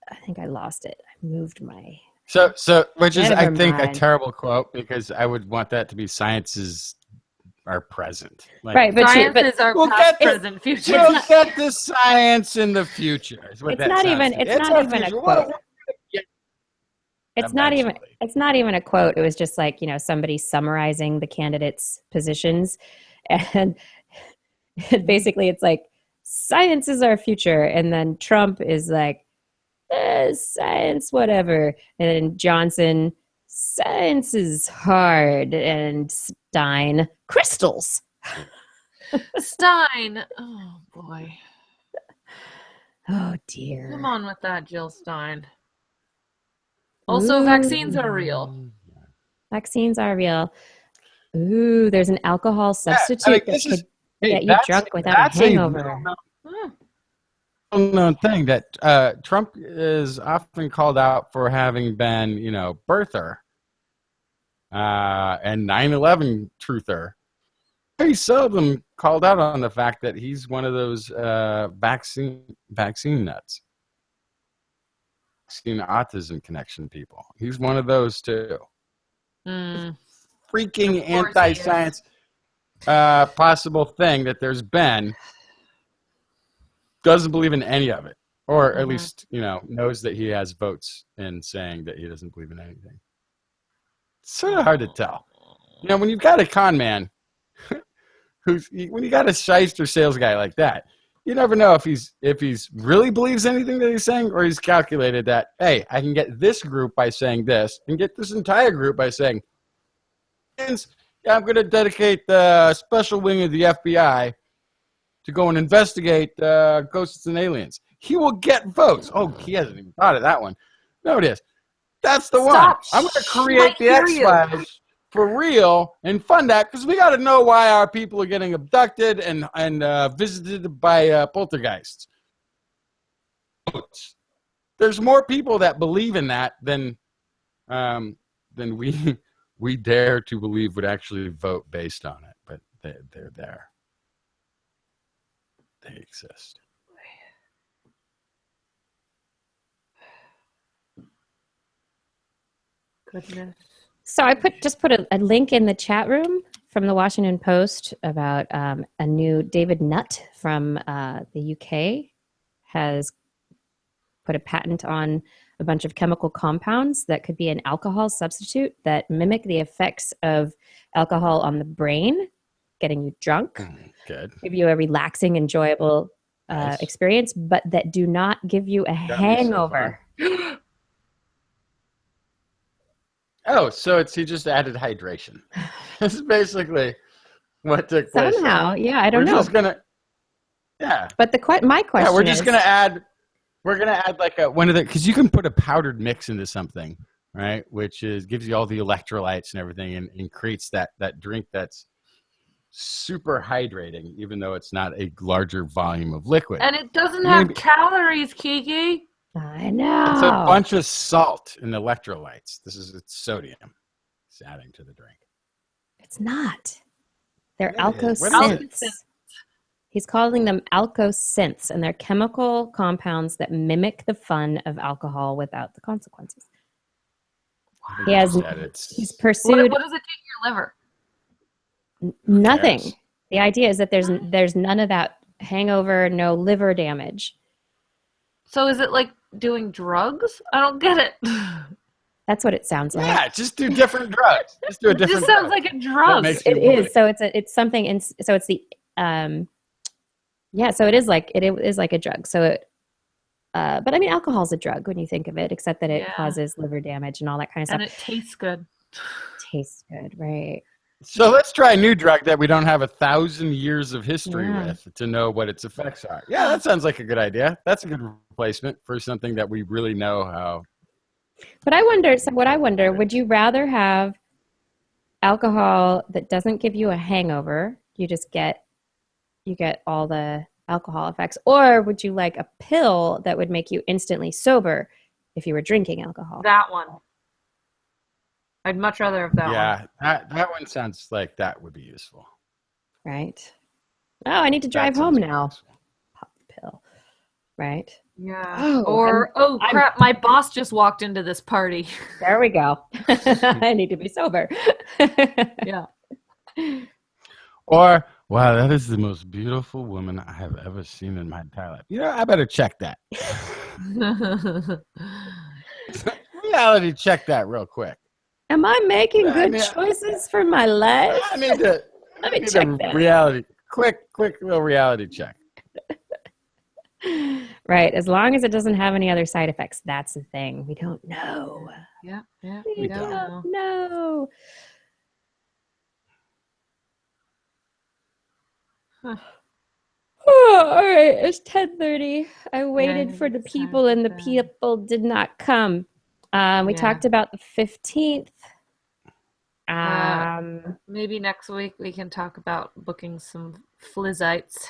I think I lost it. I moved my... So which is, I Never think, a mind. terrible quote, because I would want that to be science is our present. Like, Right, but Science is our We'll past, get this- present, future. we'll get the science in the future. Is what It's that not sounds even- to me. it's not our even a future. quote. We're get it's not even eventually. it's not even a quote. It was just like, somebody summarizing the candidates' positions. And basically it's like, science is our future. And then Trump is like, science, whatever. And then Johnson, science is hard. And Stein, crystals. Stein. Oh, boy. Oh, dear. Come on with that, Jill Stein. Also, vaccines are real. Vaccines are real. Ooh, there's an alcohol substitute I mean, that this is- could hey, get you that's- drunk without that's a hangover. Hmm. well-known thing that Trump is often called out for having been, birther and 9/11 truther. Very seldom called out on the fact that he's one of those vaccine nuts, vaccine autism connection people. He's one of those too. Mm. Freaking Of course he is. anti-science possible thing that there's been. Doesn't believe in any of it, or at least knows that he has votes in saying that he doesn't believe in anything. It's sort of hard to tell. When you've got a con man when you got a shyster sales guy like that, you never know if he's really believes anything that he's saying, or he's calculated that, hey, I can get this group by saying this and get this entire group by saying, yeah, I'm going to dedicate the special wing of the FBI to go and investigate ghosts and aliens. He will get votes. Oh, he hasn't even thought of that one. No, it is. That's the Stop. one. I'm going to Shh, create might the hear you. X-Files for real and fund that, because we got to know why our people are getting abducted and visited by poltergeists. There's more people that believe in that than we dare to believe would actually vote based on it, but they're there. They exist. Goodness. So I just put a link in the chat room from the Washington Post about a new David Nutt from the UK has put a patent on a bunch of chemical compounds that could be an alcohol substitute that mimic the effects of alcohol on the brain, getting you drunk, Good. give you a relaxing, enjoyable Nice. experience, but that do not give you a Got me so hangover. far. Oh, so he just added hydration. This is basically what took place. Somehow, yeah, I don't We're know. just gonna, yeah, But my question we're is, just gonna add. We're gonna add like one of the, because you can put a powdered mix into something, right? Which gives you all the electrolytes and everything, and creates that drink that's super hydrating, even though it's not a larger volume of liquid. And it doesn't have calories, Kiki. I know. It's a bunch of salt and electrolytes. It's sodium. It's adding to the drink. It's not. They're Yeah, it is. What is it? alkosynths. He's calling them alkosynths, and they're chemical compounds that mimic the fun of alcohol without the consequences. He has. He's pursued What does it do to your liver? nothing. cares? The idea is that there's none of that hangover, no liver damage. So is it like doing drugs? I don't get it. That's what it sounds like. Yeah, just do different drugs. Just do a It different just sounds drug. like a drug. makes It you is. So it's something. So it's the yeah. So it is like a drug. So it. But I mean, alcohol's a drug when you think of it, except that it Yeah. causes liver damage and all that kind of stuff. And it tastes good. Tastes good, right? So let's try a new drug that we don't have 1,000 years of history Yeah. with to know what its effects are. Yeah, that sounds like a good idea. That's a good replacement for something that we really know how. But I wonder, so what I wonder, would you rather have alcohol that doesn't give you a hangover? You get all the alcohol effects, or would you like a pill that would make you instantly sober if you were drinking alcohol? That one. I'd much rather have that one. Yeah, that one sounds like that would be useful. Right. Oh, I need to drive That home sounds now. useful. Pop the pill. Right. Yeah. Oh, Or, oh I'm- crap, my boss just walked into this party. There we go. I need to be sober. Yeah. Or, wow, that is the most beautiful woman I have ever seen in my entire life. You know, I better check that. Reality check that real quick. Am I making I good mean, choices for my life? I need to Let me need check a that. reality. Quick little reality check. Right. As long as it doesn't have any other side effects. That's the thing. We don't know. Yeah. We We don't know. don't know. Huh. Oh, all right. It's 10:30. I waited Yeah, for the it's time people for and the bed. people did not come. We Yeah. talked about the 15th. Maybe next week we can talk about booking some flizzites.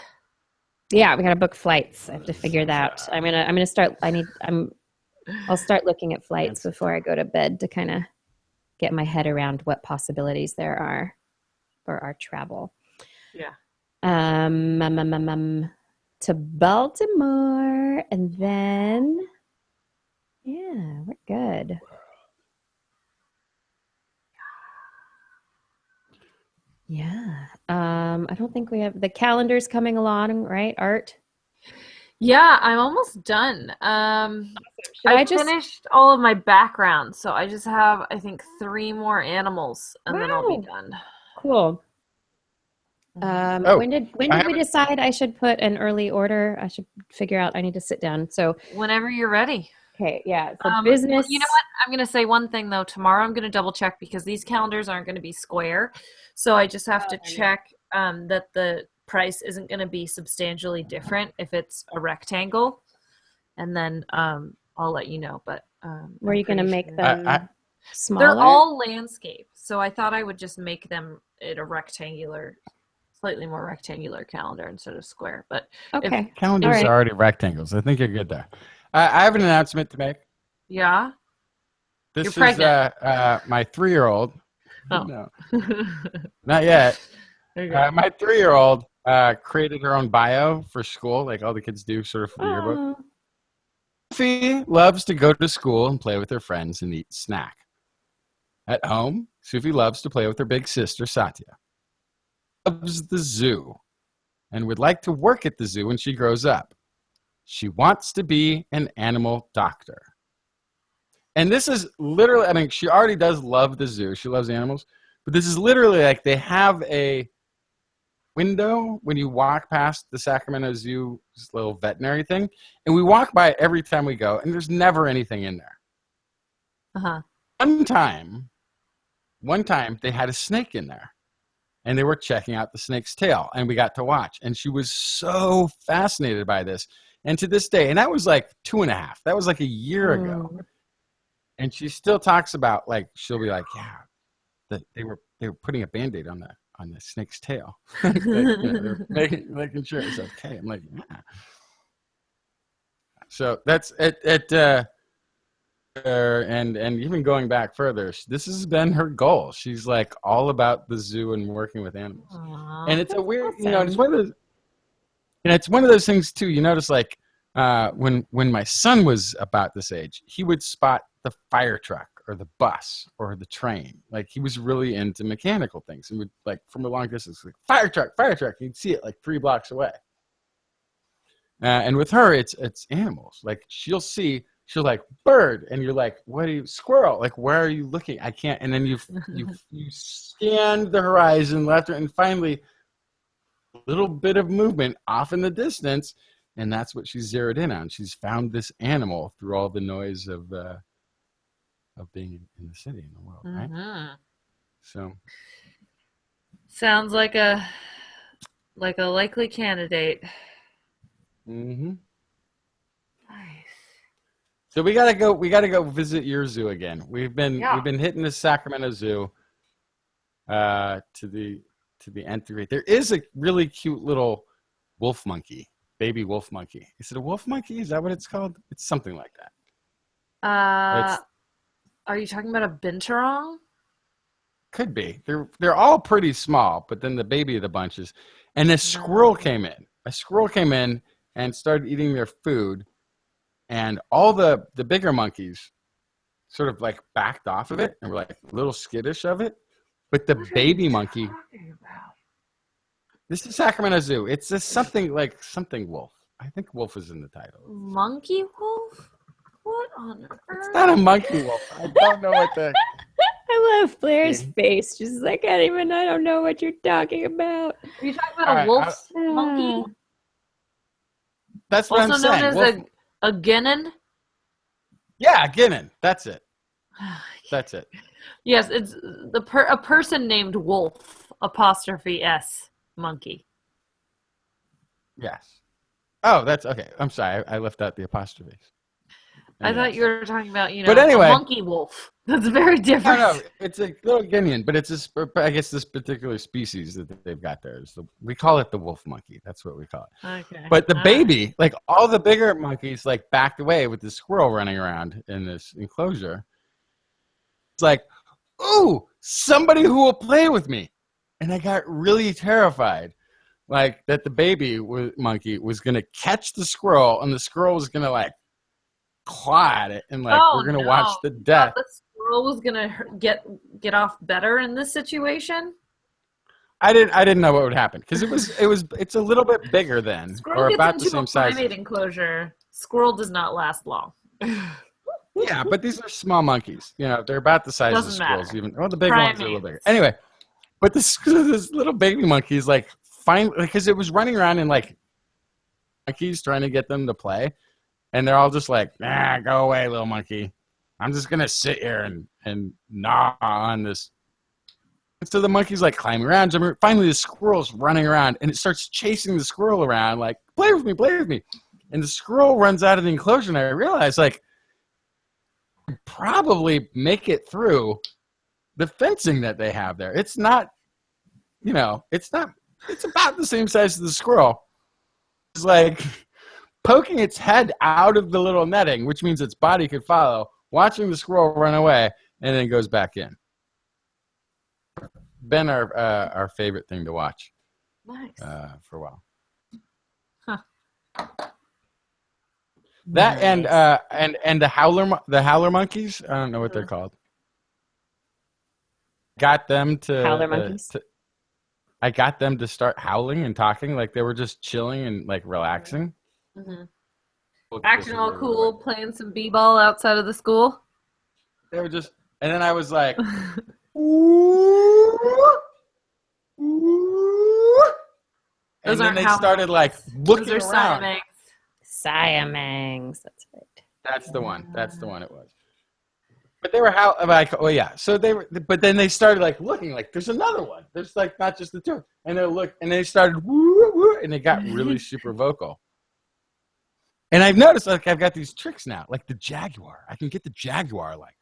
Yeah, we gotta book flights. I have to figure that out. I'm gonna start. I'll start looking at flights before I go to bed to kind of get my head around what possibilities there are for our travel. Yeah. To Baltimore, and then yeah, we're good. Yeah. I don't think we have the calendars coming along, right? Art. Yeah, I'm almost done. I finished all of my background, so I just have, I think, 3 more animals, and then I'll Wow. be done. Cool. Oh, when did we haven't- decide I should put an early order? I should figure out. I need to sit down. So Whenever you're ready. okay, yeah. So Well, business. you know what? I'm going to say one thing, though. Tomorrow I'm going to double check because these calendars aren't going to be square. So I just have to check that the price isn't going to be substantially different if it's a rectangle. And then I'll let you know. But Were you going to make them smaller? They're all landscape. So I thought I would just make them at a rectangular, slightly more rectangular calendar instead of square. But okay. Calendars All right. are already rectangles. I think you're good there. I have an announcement to make. yeah. This You're is pregnant. my 3-year-old. Oh. No, not yet. Okay. My 3-year-old created her own bio for school, like all the kids do, sort of for the yearbook. Oh, Sophie loves to go to school and play with her friends and eat snack. At home, Sophie loves to play with her big sister, Satya. Loves the zoo and would like to work at the zoo when she grows up. She wants to be an animal doctor. And this is literally, I mean, she already does love the zoo. She loves animals. But this is literally like they have a window when you walk past the Sacramento Zoo's little veterinary thing. And we walk by it every time we go, and there's never anything in there. Uh-huh. One time they had a snake in there. And they were checking out the snake's tail, and we got to watch. And she was so fascinated by this. And to this day, and that was like 2.5. That was like a year ago. And she still talks about, like, she'll be like, yeah, they were putting a Band-Aid on the snake's tail. Like, they're making sure it's okay. I'm like, yeah. So that's it. And even going back further, this has been her goal. She's like all about the zoo and working with animals. Aww. And it's a weird, awesome. it's one of those. And it's one of those things too. You notice, like, when my son was about this age, he would spot the fire truck or the bus or the train. Like, he was really into mechanical things, and would, like, from a long distance, like, fire truck. You'd see it like 3 blocks away. And with her, it's animals. Like, she'll like, bird, and you're like, what are you, squirrel? Like, where are you looking? I can't. And then you scan the horizon left, and finally, a little bit of movement off in the distance, and that's what she's zeroed in on. She's found this animal through all the noise of being in the city, in the world, right? Mhm. So Sounds like a likely candidate. Mm-hmm. Nice. So we gotta go visit your zoo again. We've been hitting the Sacramento Zoo to the nth degree. There is a really cute little wolf monkey, baby wolf monkey. Is it a wolf monkey? Is that what it's called? It's something like that. Are you talking about a binturong? Could be. They're all pretty small, but then the baby of the bunch is. And a squirrel came in. A squirrel came in and started eating their food, and all the bigger monkeys sort of like backed off of it and were like a little skittish of it. But the baby monkey. This is Sacramento Zoo. It's just something wolf. I think wolf is in the title. Monkey wolf? What on earth? It's not a monkey wolf. I don't know what the. I love Blair's face. Just like, I don't know what you're talking about. Are you talking about a wolf monkey? That's what also I'm saying. known as a guinan? Yeah, guinan. That's it. That's it. Yes, it's a person named Wolf, 'S, monkey. Yes. Oh, that's okay. I'm sorry. I left out the apostrophes. I thought you were talking about, but anyway, a monkey wolf. That's very different. No, it's a little guinean, but it's I guess this particular species that they've got there. We call it the wolf monkey. That's what we call it. Okay. But the baby, like all the bigger monkeys, like backed away with the squirrel running around in this enclosure. It's like, ooh, somebody who will play with me. And I got really terrified, like that the baby monkey was going to catch the squirrel, and the squirrel was going to like claw at it, and like we're going to watch the death. The squirrel was going to get off better in this situation. I didn't know what would happen because it's a little bit bigger than Squirrel or gets about into the same a size. primate enclosure. Squirrel does not last long. Yeah, but these are small monkeys. They're about the size of squirrels. Matter. Even the big ones are a little bigger. Anyway, but this little baby monkey is like fine because it was running around and like monkeys trying to get them to play, and they're all just like, go away, little monkey. I'm just gonna sit here and gnaw on this. And so the monkey's like climbing around. Finally, the squirrel's running around, and it starts chasing the squirrel around, like, play with me. And the squirrel runs out of the enclosure, and I realize, like, probably make it through the fencing that they have there. It's not, it's about the same size as the squirrel. It's like poking its head out of the little netting, which means its body could follow, watching the squirrel run away, and then goes back in. Been our favorite thing to watch. Nice. For a while. Huh. That and the howler monkeys. I don't know what they're called. Got them to howler monkeys. I got them to start howling and talking like they were just chilling and like relaxing. Mm-hmm. Acting all cool, playing some b-ball outside of the school. They were just, and then I was like, ooh, ooh. And then they started like looking around. Siamangs. That's right. That's the one. It was. But they were like, oh yeah. So they were, but then they started like looking like there's another one. There's like not just the two. And they started woo woo, and they got really super vocal. And I've noticed like I've got these tricks now, like the jaguar. I can get the jaguar like.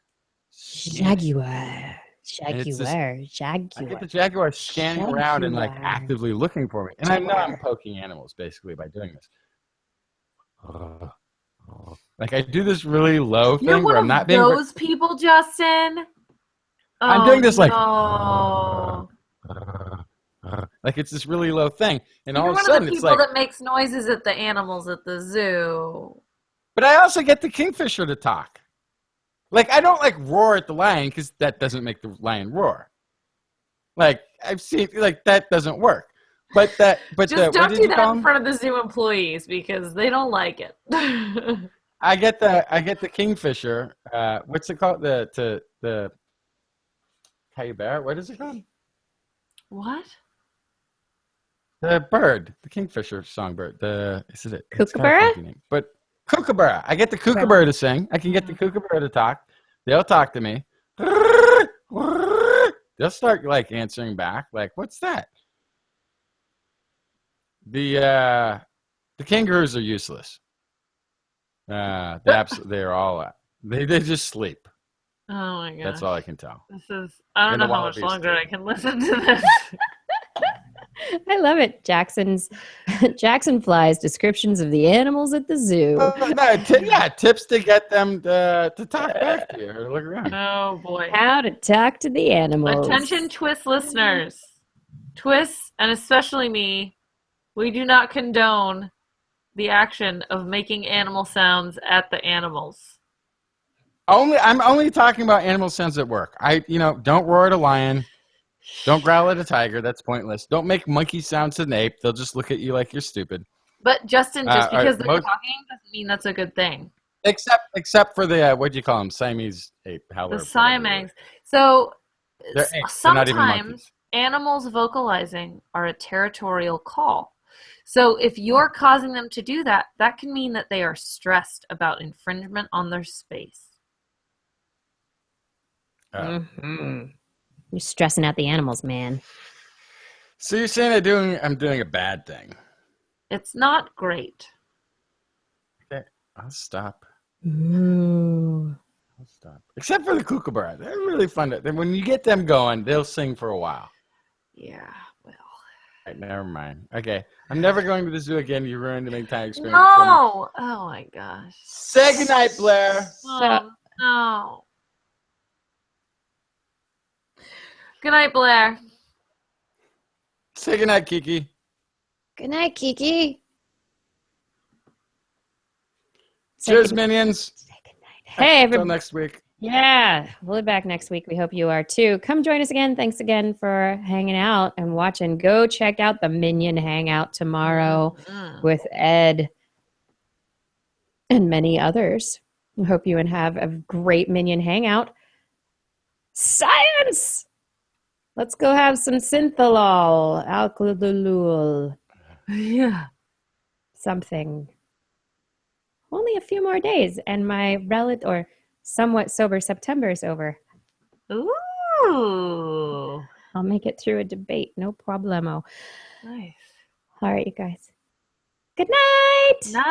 Jaguar. I get the jaguar scanning around and like actively looking for me. And I know I'm poking animals basically by doing this. Like I do this really low thing where I'm not being those people, Justin. I'm doing this like no. like it's this really low thing, and You're all of a one sudden of the it's people like. that makes noises at the animals at the zoo. But I also get the kingfisher to talk. Like I don't like roar at the lion because that doesn't make the lion roar. Like I've seen like that doesn't work. But just don't do that in front of the zoo employees because they don't like it. I get the kingfisher. What's it called? The Cayubear. What is it called? What? The bird, the kingfisher songbird. Kookaburra? But kookaburra. I get the kookaburra to sing. I can get the kookaburra to talk. They'll talk to me. they'll start like answering back, like, "What's that?" The kangaroos are useless. They're all they just sleep. Oh my gosh. That's all I can tell. This is, I don't And know the how much wallabies, longer too. I can listen to this. I love it. Jackson Fly's descriptions of the animals at the zoo. Tips to get them to talk back to you or look around. Oh boy. How to talk to the animals. Attention TWIS listeners. TWIS, and especially me, we do not condone the action of making animal sounds at the animals. I'm only talking about animal sounds at work. Don't roar at a lion. Don't growl at a tiger. That's pointless. Don't make monkey sounds to an ape. They'll just look at you like you're stupid. But Justin, just because they're most- talking doesn't mean that's a good thing. Except for the what do you call them? Siamese ape howler. The Siamangs. So They're apes. They're not even sometimes monkeys. animals vocalizing are a territorial call. So if you're causing them to do that, that can mean that they are stressed about infringement on their space. Mhm. You're stressing out the animals, man. So you're saying I'm doing a bad thing? It's not great. Okay, I'll stop. Ooh. I'll stop. Except for the kookaburra. They're really fun. When you get them going, they'll sing for a while. Yeah, well. All right, never mind. Okay, I'm never going to the zoo again. You ruined the big time experience. No! Oh my gosh. Say goodnight, Blair. Oh, no. Good night, Blair. Say goodnight, Kiki. Good night, Kiki. Cheers, minions. Say good night. Hey, Until everybody. next week. Yeah, we'll be back next week. We hope you are too. Come join us again. Thanks again for hanging out and watching. Go check out the Minion Hangout tomorrow with Ed and many others. We hope you have a great Minion Hangout. Science! Let's go have some syntholol, alkylulul, Yeah. something. Only a few more days, and my somewhat sober September is over. Ooh. I'll make it through a debate, no problemo. Nice. All right, you guys. Good night. Night.